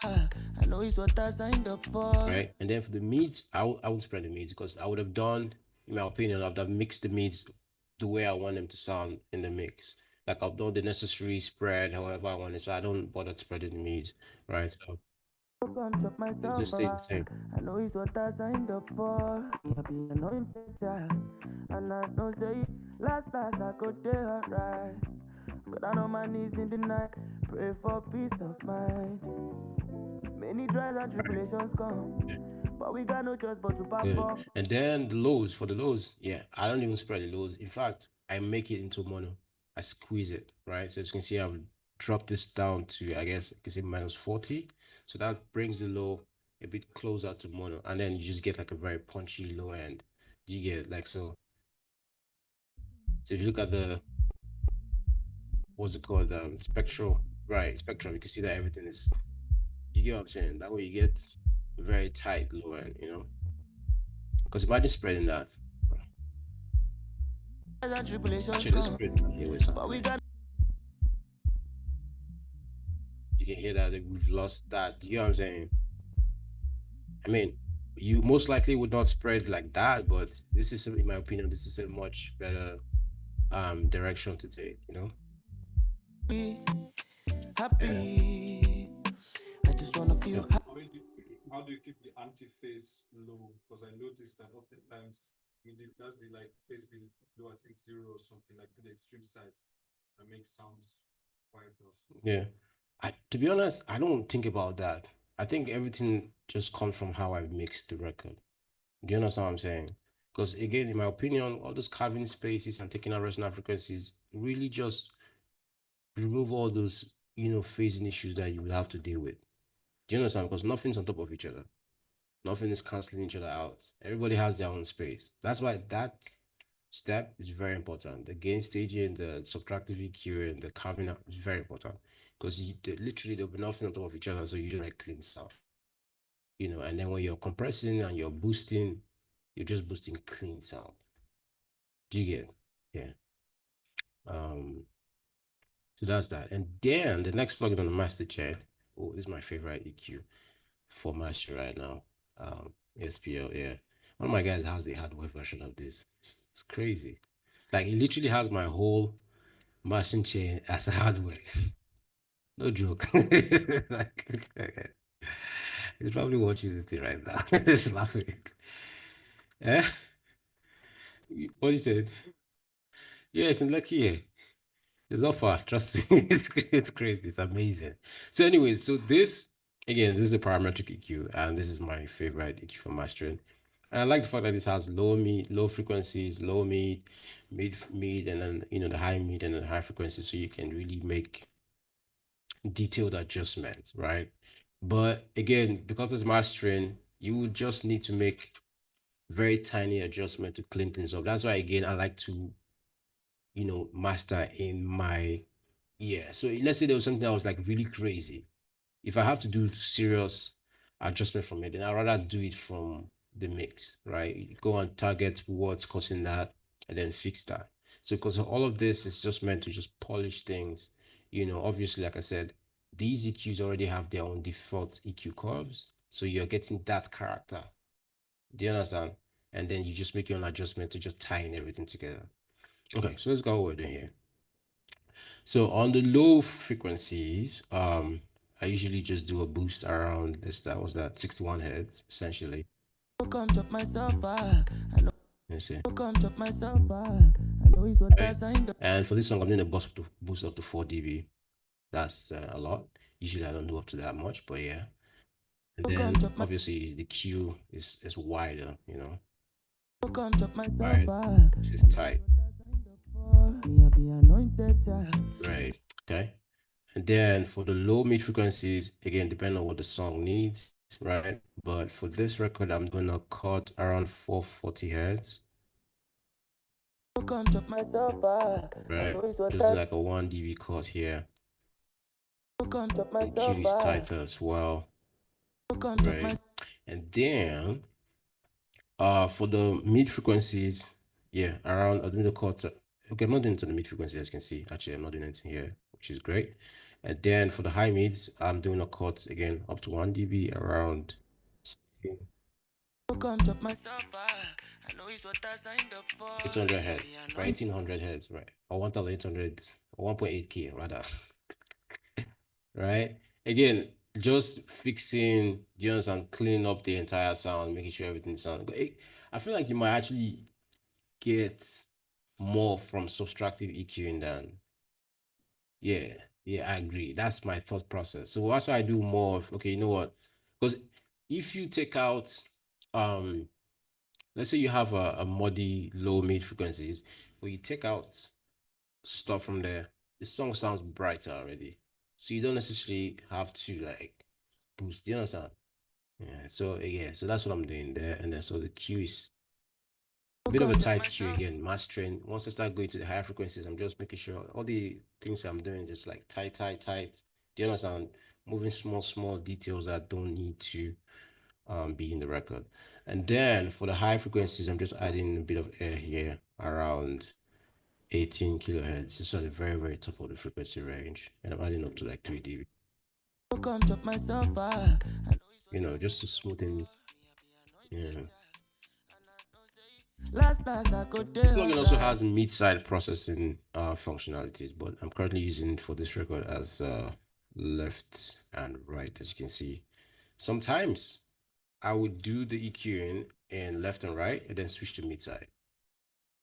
myself, I know it's what I signed up for. right? And then for the mids, I would spread the mids because I would have done, in my opinion, I would have mixed the mids the way I want them to sound in the mix. Like I've done the necessary spread, however I want it, so I don't bother spreading the mids, right? So Come chop it myself, just stays the same. I know it's what I signed up for. Me, I be anointed, and I know say last I could do alright. But I know my knees in the night, pray for peace of mind. Many trials and tribulations come, but we got no choice but to perform. And then the lows, for the lows, yeah, I don't even spread the lows. In fact, I make it into mono. I squeeze it, right? So as you can see, I've dropped this down to, I guess, you can say minus 40. So that brings the low a bit closer to mono. And then you just get like a very punchy low end. You get like so. So if you look at the, what's it called? Spectral, right? Spectrum, you can see that everything is, you get what I'm saying? That way you get a very tight low end, Because imagine spreading that. And tribulations Actually, let's come, spread that here with but we something. got You can hear that we've lost that. You know what I'm saying? I mean, you most likely would not spread like that, but this is, in my opinion, this is a much better direction to take. we Yeah. happy. I just wanna feel Yeah. happy. How do you keep the anti-phase low? Because I noticed that oftentimes that's the like phase be low at X0 or something like to the extreme sides that makes sounds quite awesome. Yeah. To be honest, I don't think about that. I think everything just comes from how I mix the record. Do you understand what I'm saying? Because again, in my opinion, all those carving spaces and taking out resonant frequencies really just remove all those, phasing issues that you will have to deal with. Do you understand? Because nothing's on top of each other. Nothing is canceling each other out. Everybody has their own space. That's why that step is very important. The gain staging, the subtractive EQ, and the carving out is very important because literally there'll be nothing on top of each other, so you do like clean sound. And then when you're compressing and you're boosting, you're just boosting clean sound. Do you get? Yeah. Um. So that's that. And then the next plugin on the master chain. Oh, this is my favorite EQ for master right now. SPL. Yeah. One of my guys has the hardware version of this. It's crazy. Like he literally has my whole mastering chain as a hardware. No joke. Like, he's probably watching this thing right now. He's laughing. Eh? What he said? Yes, and lucky. Yeah. It's not far, trust me. It's crazy. It's amazing. So, anyways, so this again, this is a parametric EQ, and this is my favorite EQ for mastering. And I like the fact that this has low frequencies, low mid, and then the high mid and then high frequencies, so you can really make detailed adjustments, right? But again, because it's mastering, you would just need to make very tiny adjustment to clean things up. That's why again I like to master in my so let's say there was something that was like really crazy. If I have to do serious adjustment from it, then I'd rather do it from the mix, right? You go and target what's causing that and then fix that. So because all of this is just meant to just polish things, obviously, like I said, these EQs already have their own default EQ curves. So you're getting that character. Do you understand? And then you just make your own adjustment to just tying everything together. Okay, so let's go over here. So on the low frequencies, I usually just do a boost around this. That was that 61 hertz, essentially. Come chop myself, I know. Let's see. Come chop myself, I know it's what I Right. signed up. And for this song, I'm doing a boost up to 4 dB. That's a lot. Usually I don't do up to that much, but yeah. And then obviously the Q is wider, Come chop myself, Right. This is tight. Me, I be anointed, Right. Okay. And then for the low mid frequencies, again, depending on what the song needs, right? But for this record, I'm gonna cut around 440 hertz. Come chop myself, Right. Just like a 1 dB cut here. Come chop The Q is tighter as well. Right. And then for the mid frequencies, yeah, around I'm doing the cut. Okay, I'm not doing it to the mid frequency, as you can see. Actually, I'm not doing anything here, which is great. And then for the high mids, I'm doing a cut again up to 1 dB around. Come chop myself, I know it's what I signed up for. 800 hertz, right? 1800 hertz, right? Or 1800 or 1.8K rather. Right? Again, just fixing, do you understand, cleaning up the entire sound, making sure everything sounds good. I feel like you might actually get more from subtractive EQing than, yeah, I agree. That's my thought process. So that's why I do more of, okay, you know what? Because if you take out, let's say you have a muddy low mid frequencies, but you take out stuff from there, the song sounds brighter already. So you don't necessarily have to like boost. Do you understand? Yeah. So that's what I'm doing there. And then so the Q is a bit of a tight Q again, mastering. Once I start going to the higher frequencies, I'm just making sure all the things I'm doing just like tight. Do you understand? Moving small details that don't need to be in the record. And then for the high frequencies, I'm just adding a bit of air here around 18 kilohertz. This is at the very, very top of the frequency range. And I'm adding up to like 3 dB. Just to smoothen. Yeah. last I could do Plugin also right. has mid-side processing functionalities, but I'm currently using it for this record as left and right, as you can see. Sometimes I would do the EQing in left and right and then switch to mid-side.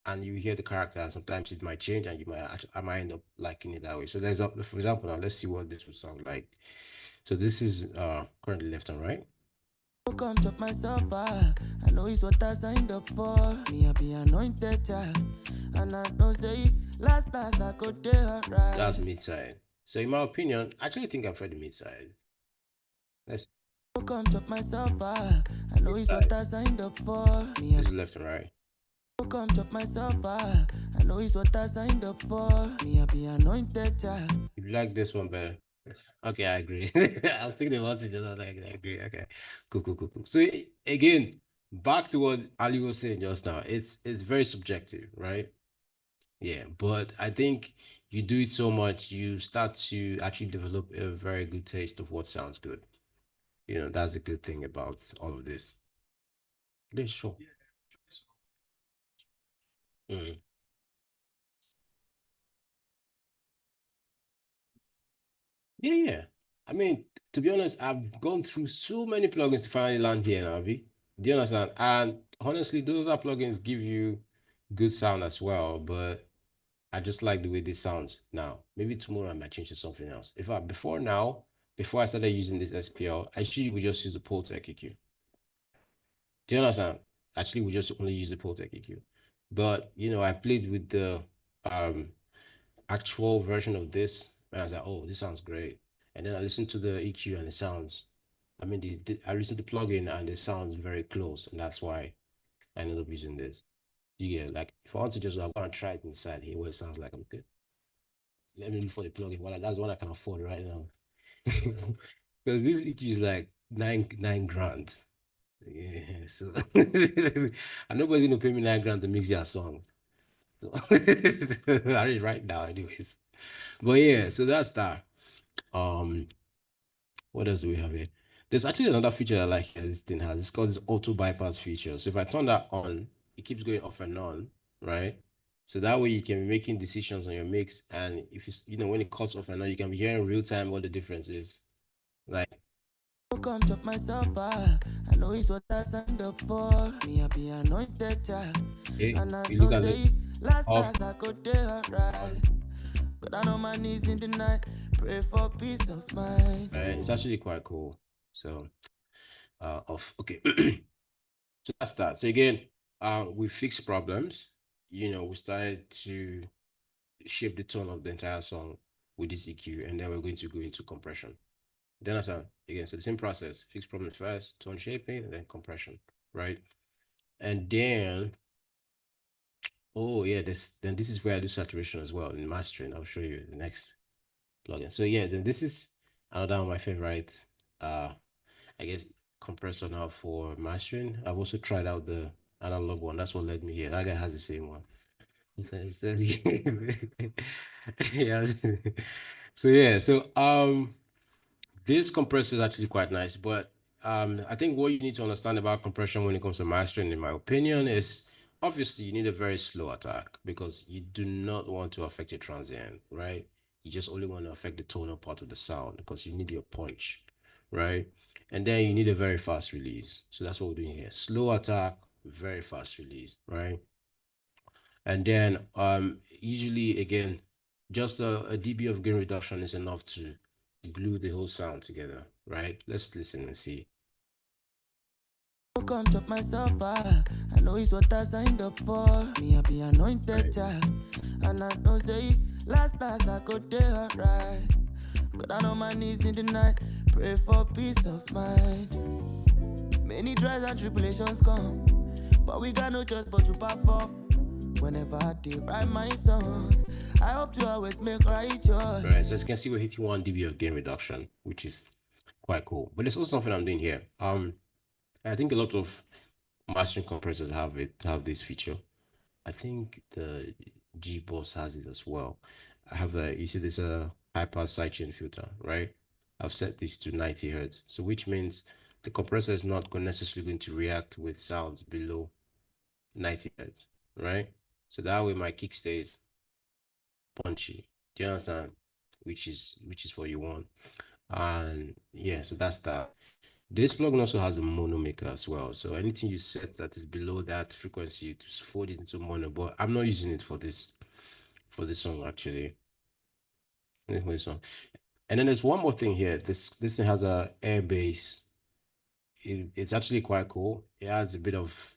And you hear the character, and sometimes it might change and I might end up liking it that way. So there's a, for example, now let's see what this would sound like. So this is currently left and right. Come chop myself, I know it's what I signed up for. Me, I be anointed, child. And I don't say, last I could do right. That's mid-side. So in my opinion, I actually think I've heard the mid-side. Let's Come chop myself, I know it's what I signed up for. Me, this is left and right. come chop myself, I know it's what I signed up for. Me, I be anointed, child. If you like this one better. Okay, I agree. I was thinking about it, just like I agree. Okay, cool. So again, back to what Ali was saying just now. It's very subjective, right? Yeah, but I think you do it so much, you start to actually develop a very good taste of what sounds good. You know, that's a good thing about all of this. Yeah, sure. Mm. Yeah. I mean, to be honest, I've gone through so many plugins to finally land here now, V. Do you understand? And honestly, those are plugins give you good sound as well, but I just like the way this sounds now. Maybe tomorrow I might change to something else. In fact, before I started using this SPL, I actually would just use the Pultec EQ. Do you understand? Actually, we just only use the Pultec EQ. But you know, I played with the um actual version of this, and I was like, oh, this sounds great. And then I listened to the EQ and it sounds, I mean, I listened to the plugin and it sounds very close, and that's why I ended up using this. You get like if I want to just go and try it inside here, what it sounds like, I'm good. Let me look for the plugin. Well, that's what I can afford right now. Because this EQ is like nine grand. Yeah, so and nobody's gonna pay me 9 grand to mix their song. So I mean, right now, anyways. But yeah, so that's that. Um, what else do we have here? There's actually another feature I like here. This thing has. It's called this auto bypass feature. So if I turn that on, it keeps going off and on, right? So that way you can be making decisions on your mix, and if it's when it cuts off and on, you can be hearing real time what the difference is. Like, Come chop myself, I know it's what I signed up for. Me, I be anointed, child. okay, And I you look don't at say, it last off I could do right. But I on my knees in the night, pray for peace of mind. right? It's actually quite cool. So, off. Okay. So that's that. So again, we fixed problems. We started to shape the tone of the entire song with this EQ, and then we're going to go into compression. Then understand? Again, so the same process: fix problems first, tone shaping, and then compression, right? And then, oh yeah, this is where I do saturation as well in mastering. I'll show you the next plugin. So yeah, then this is another one of my favorite. I guess compressor now for mastering. I've also tried out the analog one. That's what led me here. That guy has the same one. It says, yeah. So yeah, this compressor is actually quite nice, but I think what you need to understand about compression when it comes to mastering, in my opinion, is obviously you need a very slow attack because you do not want to affect your transient, right? You just only want to affect the tonal part of the sound because you need your punch, right? And then you need a very fast release. So that's what we're doing here. Slow attack, very fast release, right? And then usually again, just a dB of gain reduction is enough to glue the whole sound together, right? Let's listen and see. Come chop myself, I know it's what I signed up for. Me, I be anointed, child. And I don't say, last I could do right. But I on my knees in the night, pray for peace of mind. Many trials and tribulations come, but we got no choice but to perform. Whenever I did write my songs, I hope to always make right choice. Right, so as you can see, we're hitting 1 dB of gain reduction, which is quite cool. But there's also something I'm doing here. I think a lot of mastering compressors have this feature. I think the G-Boss has it as well. I have you see there's a high pass sidechain filter, right? I've set this to 90 hertz, so which means the compressor is not necessarily going to react with sounds below 90 hertz, right? So that way my kick stays punchy. Do you understand? Which is what you want. And yeah, so that's that. This plugin also has a mono maker as well. So anything you set that is below that frequency, you just fold it into mono. But I'm not using it for this song actually. This song. And then there's one more thing here. This thing has a air bass. It's actually quite cool. It adds a bit of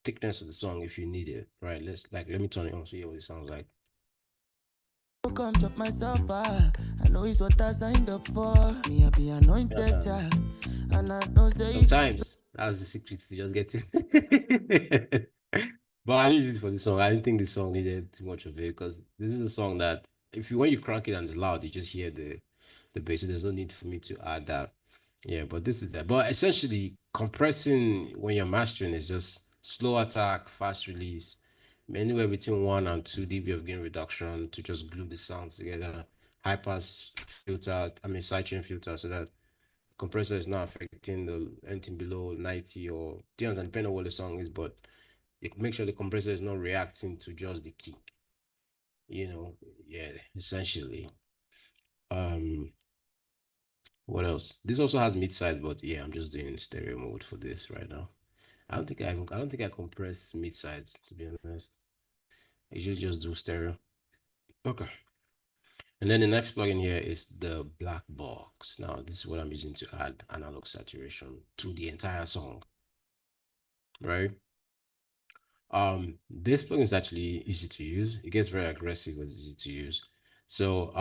thickness to the song if you need it, right? Let me turn it on so you hear what it sounds like. Come chop myself, I know it's what I signed up for. Me, I be anointed, child. And I don't say Sometimes that's the secret to just get it. But I didn't use it for this song. I didn't think this song needed too much of it because this is a song that if you when you crank it and it's loud, you just hear the bass. So there's no need for me to add that. Yeah, but this is that. But essentially, compressing when you're mastering is just slow attack, fast release, anywhere between 1 and 2 dB of gain reduction to just glue the sounds together. High pass filter, I mean sidechain filter, so that compressor is not affecting the anything below 90 or depending on what the song is, but it make sure the compressor is not reacting to just the kick. Yeah, essentially. Um, what else? This also has mid side, but yeah, I'm just doing stereo mode for this right now. I don't think I compress mid sides to be honest. I usually just do stereo. Okay. And then the next plugin here is the black box. Now, this is what I'm using to add analog saturation to the entire song, right? This plugin is actually easy to use. It gets very aggressive, but it's easy to use. So,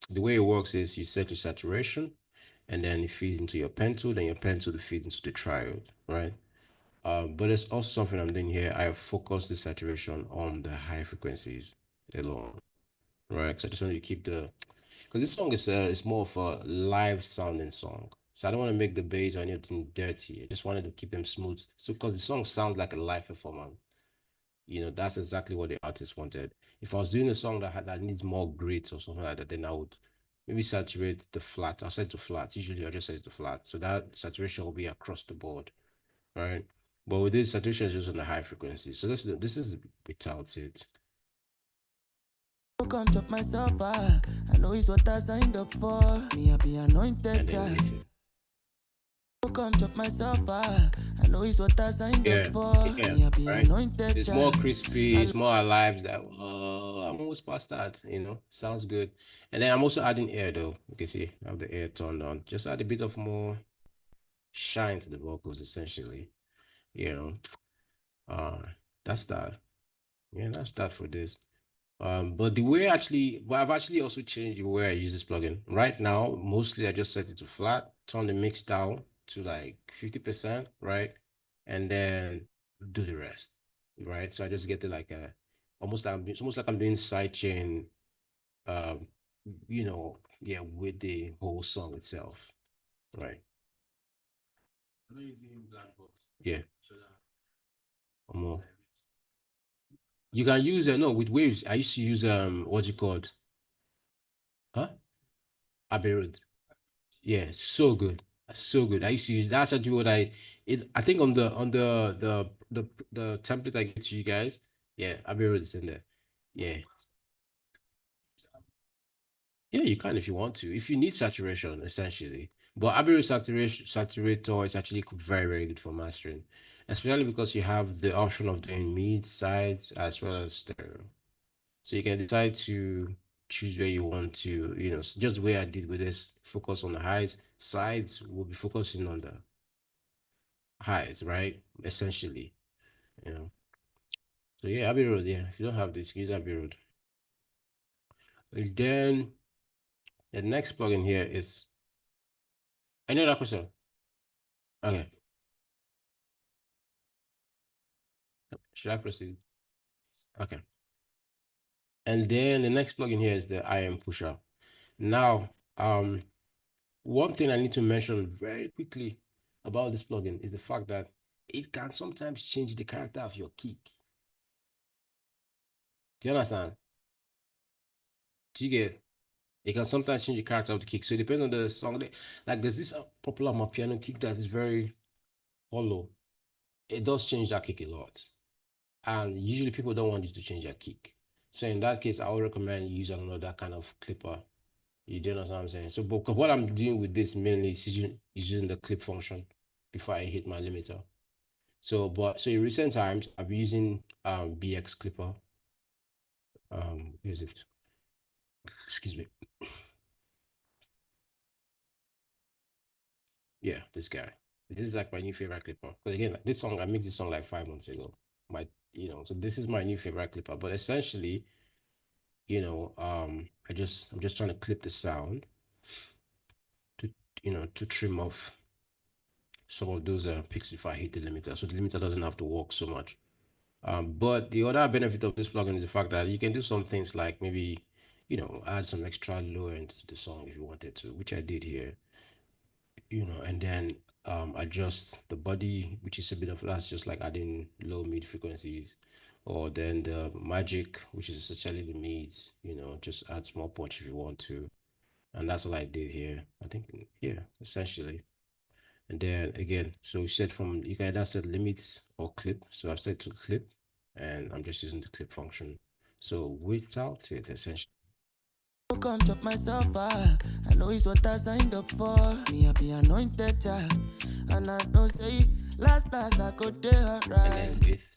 the way it works is you set your saturation, and then it feeds into your pen tool, then your pen tool feeds into the triode, right? But there's also something I'm doing here. I have focused the saturation on the high frequencies alone, right? So I just want to keep because this song is more of a live sounding song. So I don't want to make the bass or anything dirty. I just wanted to keep them smooth. So because the song sounds like a live performance, that's exactly what the artist wanted. If I was doing a song that needs more grit or something like that, then I would maybe saturate the flat. I'll set it to flat. Usually I just set it to flat. So that saturation will be across the board, right? But with this saturation is just on the high frequency. So this is without it. come chop myself, I know it's what I signed up for. Me, I be anointed, child. Come chop myself, I know it's what I signed up for. Me, I be anointed, it's more crispy, it's more alive. That I'm almost past that, sounds good. And then I'm also adding air though. You can see I have the air turned on. Just add a bit of more shine to the vocals, essentially. You know, that's that. Yeah, that's that for this. But I've actually also changed the way I use this plugin. Right now, mostly I just set it to flat, turn the mix down to like 50%, right? And then do the rest, right? So I just get to like it's almost like I'm doing sidechain, um, yeah, with the whole song itself, right? I'm using black box. Yeah. More. You can use no with waves. I used to use what's it called? Huh? Abbey Road. Yeah, so good. So good. I used to use that's actually what I think on the template I get to you guys. Yeah, Abbey Road is in there. Yeah. Yeah, you can if you want to. If you need saturation, essentially. But Abbey Road saturator is actually very, very good for mastering. Especially because you have the option of doing mid, sides, as well as stereo. So you can decide to choose where you want to, just the way I did with this, focus on the highs. Sides will be focusing on the highs, right? Essentially, you know. So yeah, Abbey Road, yeah. If you don't have this, use Abbey Road. And then the next plugin here is any other question? Okay. Should I proceed? Okay. And then the next plugin here is the IM pusher. Now, one thing I need to mention very quickly about this plugin is the fact that it can sometimes change the character of your kick. Do you understand? Do you get? It can sometimes change the character of the kick. So it depends on the song. Like there's this popular piano kick that is very hollow. It does change that kick a lot. And usually people don't want you to change your kick. So in that case, I would recommend using another kind of clipper. You do understand what I'm saying? So, but what I'm doing with this mainly is using the clip function before I hit my limiter. So, but so in recent times, I've been using BX clipper. Is it? Excuse me. Yeah, this guy. This is like my new favorite clipper. But again, like this song, I mixed this song like 5 months ago. My, so this is my new favorite clipper. But essentially, I'm just trying to clip the sound to, to trim off some of those picks if I hit the limiter, so the limiter doesn't have to work so much. But the other benefit of this plugin is the fact that you can do some things like maybe, add some extra low end to the song if you wanted to, which I did here, and then adjust the body, which is a bit of that's just like adding low mid frequencies, or then the magic, which is essentially the mids, just add small punch if you want to. And that's all I did here. I think, yeah, essentially. And then again, so we set from, you can either set limits or clip. So I've set to clip and I'm just using the clip function. So without it, essentially. Come chop myself, I know it's what I signed up for. Me, I be anointed child. And I don't say, last I could do it right. And then with.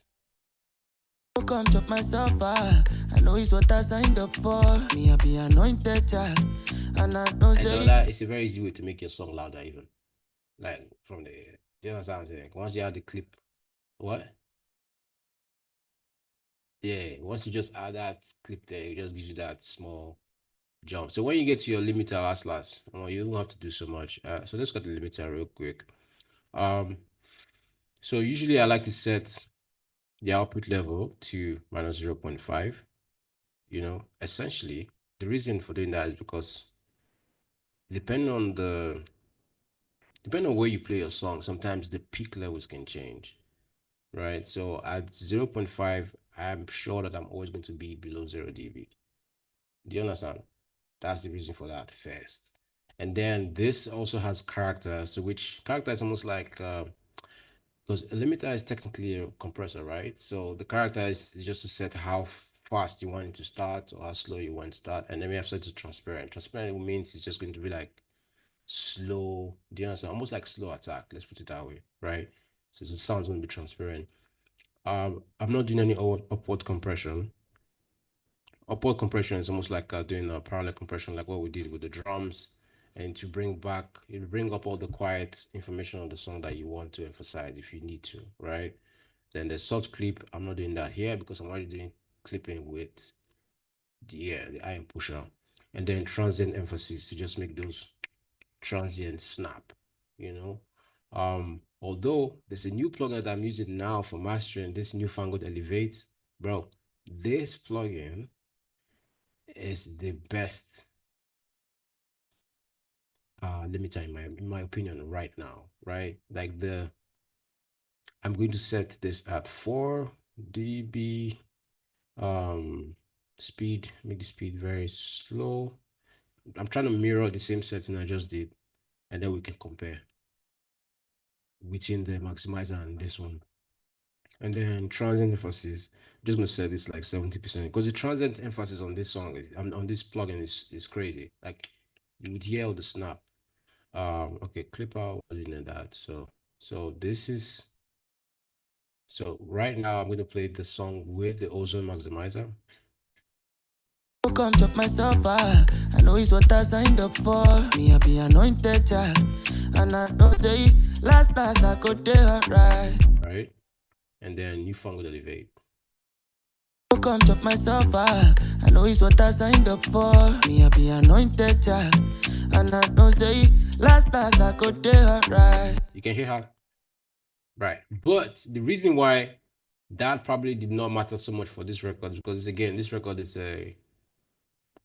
Come chop myself, I know it's what I signed up for. Me, I be anointed child. And I don't say. So that is a very easy way to make your song louder, even. Like from the, do you understand what I'm saying? Once you add the clip, what? Yeah, once you just add that clip there, it just gives you that small jump. So when you get to your limiter last, you don't have to do so much. So let's get the limiter real quick. So usually I like to set the output level to minus 0.5. Essentially, the reason for doing that is because depending on where you play your song, sometimes the peak levels can change, right? So at 0.5, I'm sure that I'm always going to be below 0 dB. Do you understand? That's the reason for that first. And then this also has character, so which character is almost like because a limiter is technically a compressor, right? So the character is just to set how fast you want it to start or how slow you want to start. And then we have set to transparent. Transparent means it's just going to be like slow. Do you understand? Almost like slow attack. Let's put it that way, right? So the sound's going to be transparent. I'm not doing any upward compression. Upward compression is almost like doing a parallel compression, like what we did with the drums, and to bring up all the quiet information on the song that you want to emphasize if you need to, right? Then the soft clip, I'm not doing that here because I'm already doing clipping with the iron pusher, and then transient emphasis to just make those transient snap, you know. Although there's a new plugin that I'm using now for mastering, this newfangled Elevate, bro. This plugin is the best limiter in my opinion right now, right? Like I'm going to set this at 4 dB speed, make the speed very slow. I'm trying to mirror the same setting I just did, and then we can compare between the maximizer and this one. And then transient emphasis, I'm just gonna set this like 70% because the transient emphasis on this song on this plugin is crazy. Like you would hear all the snap. Okay, clip out in that. So this is so right now I'm gonna play the song with the ozone maximizer. Come chop myself, I know it's what I signed up for. Me, I be anointed child. And I don't say, last I could do it right. Right? And then newfangled elevate. Come chop myself, I know it's what I signed up for. Me, I be anointed child. And I don't say, last I could do it right. You can hear how, right? But the reason why that probably did not matter so much for this record because again, this record is a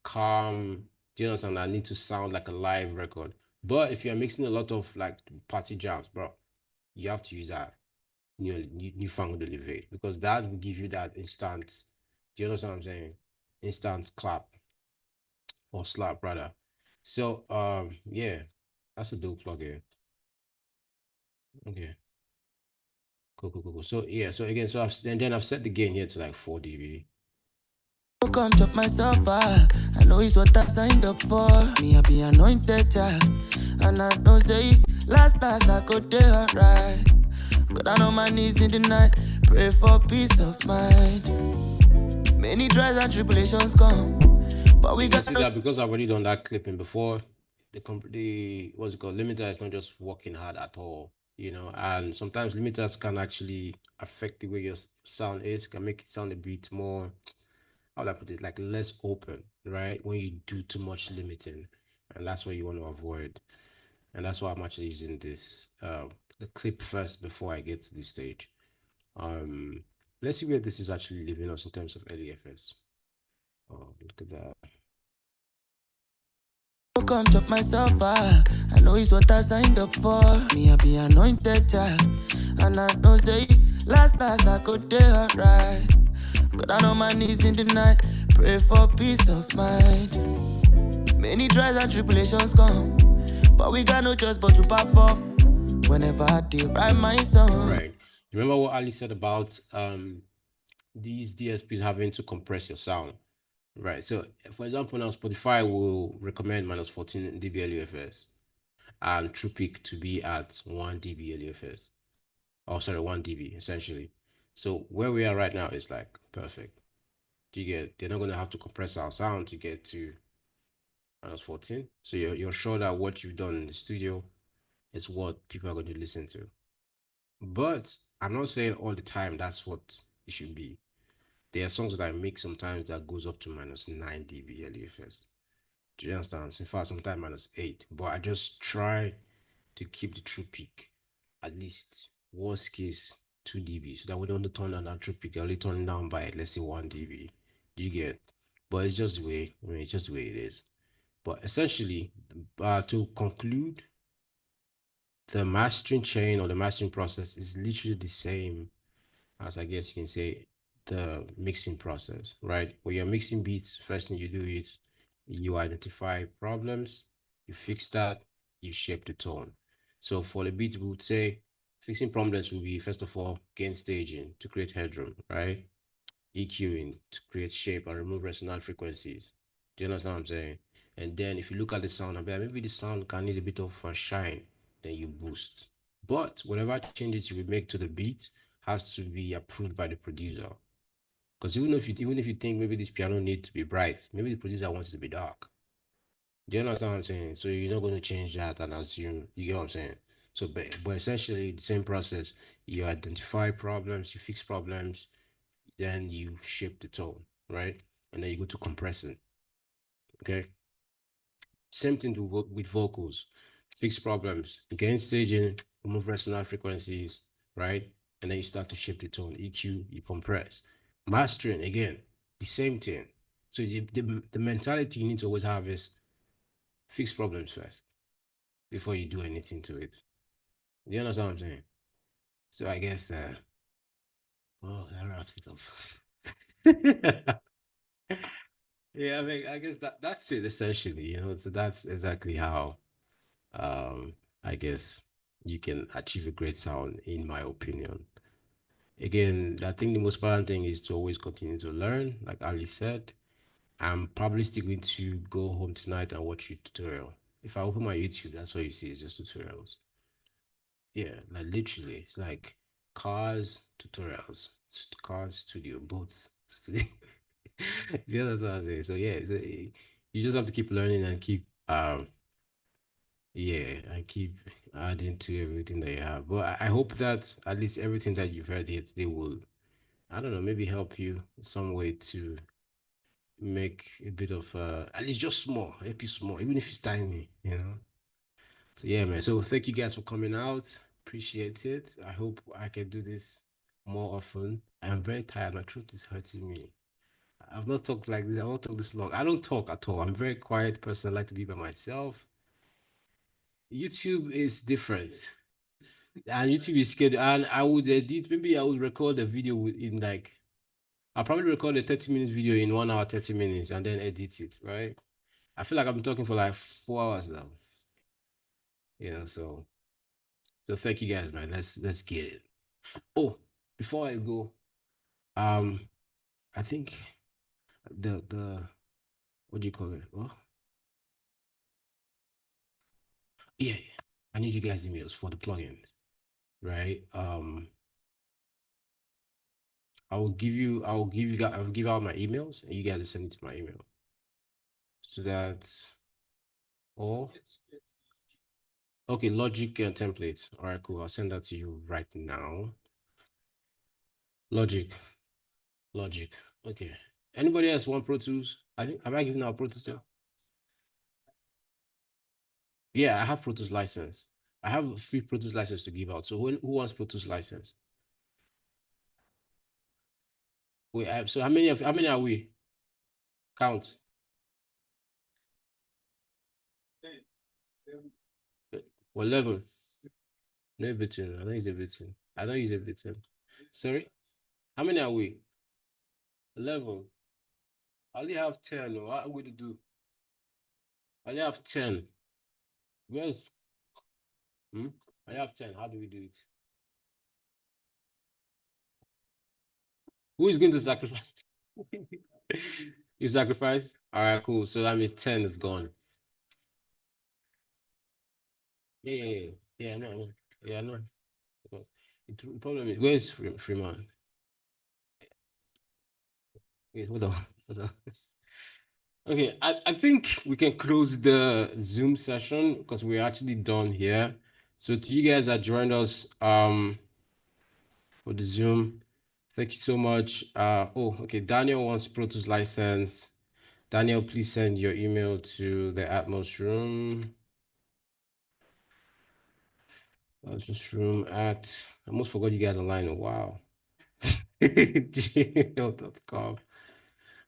calm, do you understand? I need to sound like a live record. But if you're mixing a lot of like party jams, bro, you have to use that newfangled elevate because that will give you that instant. Do you understand what I'm saying? Instant clap or slap rather. So yeah, that's a dope plugin. Okay. Cool. So yeah, so again, then I've set the gain here to like 4 dB. Come chop myself, I know it's what I signed up for. Me, I be anointed, child. And I don't say last as I could do alright. Go down on my knees in the night, pray for peace of mind. Many trials and tribulations come, but we You can got see no. that because I've already done that clipping before. The what's it called, limiter is not just working hard at all, you know. And sometimes limiters can actually affect the way your sound is, can make it sound a bit more, how would I put it, like less open, right? When you do too much limiting, and that's what you want to avoid. And that's why I'm actually using this the clip first before I get to this stage. Um, let's see where this is actually leaving us in terms of LEFS. Oh, look at that. Come chop myself, I know it's what I signed up for. Me, I be anointed, child. And I don't say last as I could do alright. Go down on my knees in the night, pray for peace of mind. Many trials and tribulations come, but we got no choice but to perform. Whenever I did write my song. Right. Remember what Ali said about these DSPs having to compress your sound, right? So, for example, now Spotify will recommend minus 14 dB LUFS and true peak to be at 1 dB LUFS. Oh, sorry, 1 dB essentially. So where we are right now is like perfect. You get, they're not going to have to compress our sound to get to minus 14. So you're sure that what you've done in the studio is what people are going to listen to. But I'm not saying all the time that's what it should be. There are songs that I make sometimes that goes up to minus 9 dB LUFS. Do you understand? In fact, sometimes minus 8. But I just try to keep the true peak at least worst case 2 dB so that we don't turn down that true peak. They're only turning down by let's say 1 dB. Do you get? But it's just the way, I mean, it's just the way it is. But essentially, to conclude, the mastering chain or the mastering process is literally the same as I guess you can say the mixing process, right? When you're mixing beats, first thing you do is you identify problems, you fix that, you shape the tone. So for the beat, we would say fixing problems will be first of all gain staging to create headroom, right? EQing to create shape and remove resonant frequencies. Do you understand what I'm saying? And then if you look at the sound, I'm like, maybe the sound can need a bit of a shine, then you boost. But whatever changes you will make to the beat has to be approved by the producer. Because even if you think maybe this piano needs to be bright, maybe the producer wants it to be dark. Do you understand what I'm saying? So you're not going to change that and assume, you get what I'm saying? So but essentially the same process. You identify problems, you fix problems, then you shape the tone, right? And then you go to compressing. Okay. Same thing with vocals. Fix problems, gain staging, remove resonant frequencies, right? And then you start to shape the tone. EQ, you compress. Mastering, again, the same thing. So the mentality you need to always have is fix problems first before you do anything to it. Do you understand what I'm saying? So I guess, oh, that wraps it up. Yeah, I mean, I guess that's it essentially, you know. So that's exactly how I guess you can achieve a great sound, in my opinion. Again, I think the most important thing is to always continue to learn. Like Ali said, I'm probably still going to go home tonight and watch a tutorial. If I open my YouTube, that's what you see, is just tutorials. Yeah, like literally, it's like cars tutorials, cars studio, boats studio. Yeah, that's what I say. So yeah, you just have to keep learning and keep yeah, and keep adding to everything that you have. But I hope that at least everything that you've heard here today will, I don't know, maybe help you some way to make a bit of at least just small, help you small, even if it's tiny, you know. So yeah, man. So thank you guys for coming out. Appreciate it. I hope I can do this more often. I'm very tired. My throat is hurting me. I've not talked like this. I've not talked this long. I don't talk at all. I'm a very quiet person. I like to be by myself. YouTube is different. And YouTube is scheduled. And I would edit, maybe I would record a video in like, I'll probably record a 30-minute video in 1 hour, 30 minutes, and then edit it, right? I feel like I've been talking for like 4 hours now. You know, so thank you guys, man. Let's get it. Oh, before I go, I think the what do you call it? Well, yeah, yeah. I need you guys' emails for the plugins, right? I'll give out my emails and you guys will send it to my email. So that's all. Okay, logic and templates. All right, cool. I'll send that to you right now. Logic. Okay. Anybody else want Pro Tools? I think am I giving out Pro Tools too? Yeah, I have Pro Tools license. I have a free Pro Tools license to give out. So who wants Pro Tools license? Wait, so how many are we? Count. Well, 11. No everything. I don't use everything. I don't use everything. Sorry? How many are we? 11. I only have 10. What are we to do? I only have 10. Where's I only have 10. How do we do it? Who is going to sacrifice? You sacrifice? All right, cool. So that means 10 is gone. Yeah. Yeah, I know. Yeah, I know. The problem is, where's Freeman? Wait, hold on. Okay, I think we can close the Zoom session because we're actually done here. So to you guys that joined us for the Zoom, thank you so much. Okay, Daniel wants Pro Tools license. Daniel, please send your email to the Atmos room. Atmos room at, I almost forgot you guys online. Wow. gmail.com.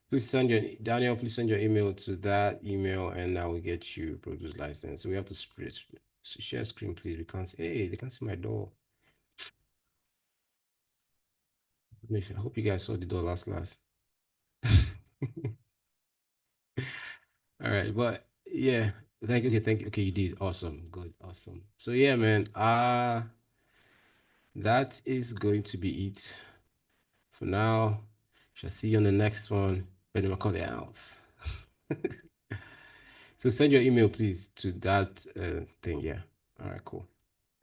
Please send your Daniel. Please send your email to that email, and I will get you Pro Tools license. So we have to share screen, please. We can't. Hey, they can't see my door. I hope you guys saw the door last. All right, but yeah, thank you. Okay, thank you. Okay, you did awesome. Good, awesome. So yeah, man. That is going to be it for now. Shall see you on the next one. Benie Macaulay out. So send your email, please, to that thing. Yeah. All right, cool.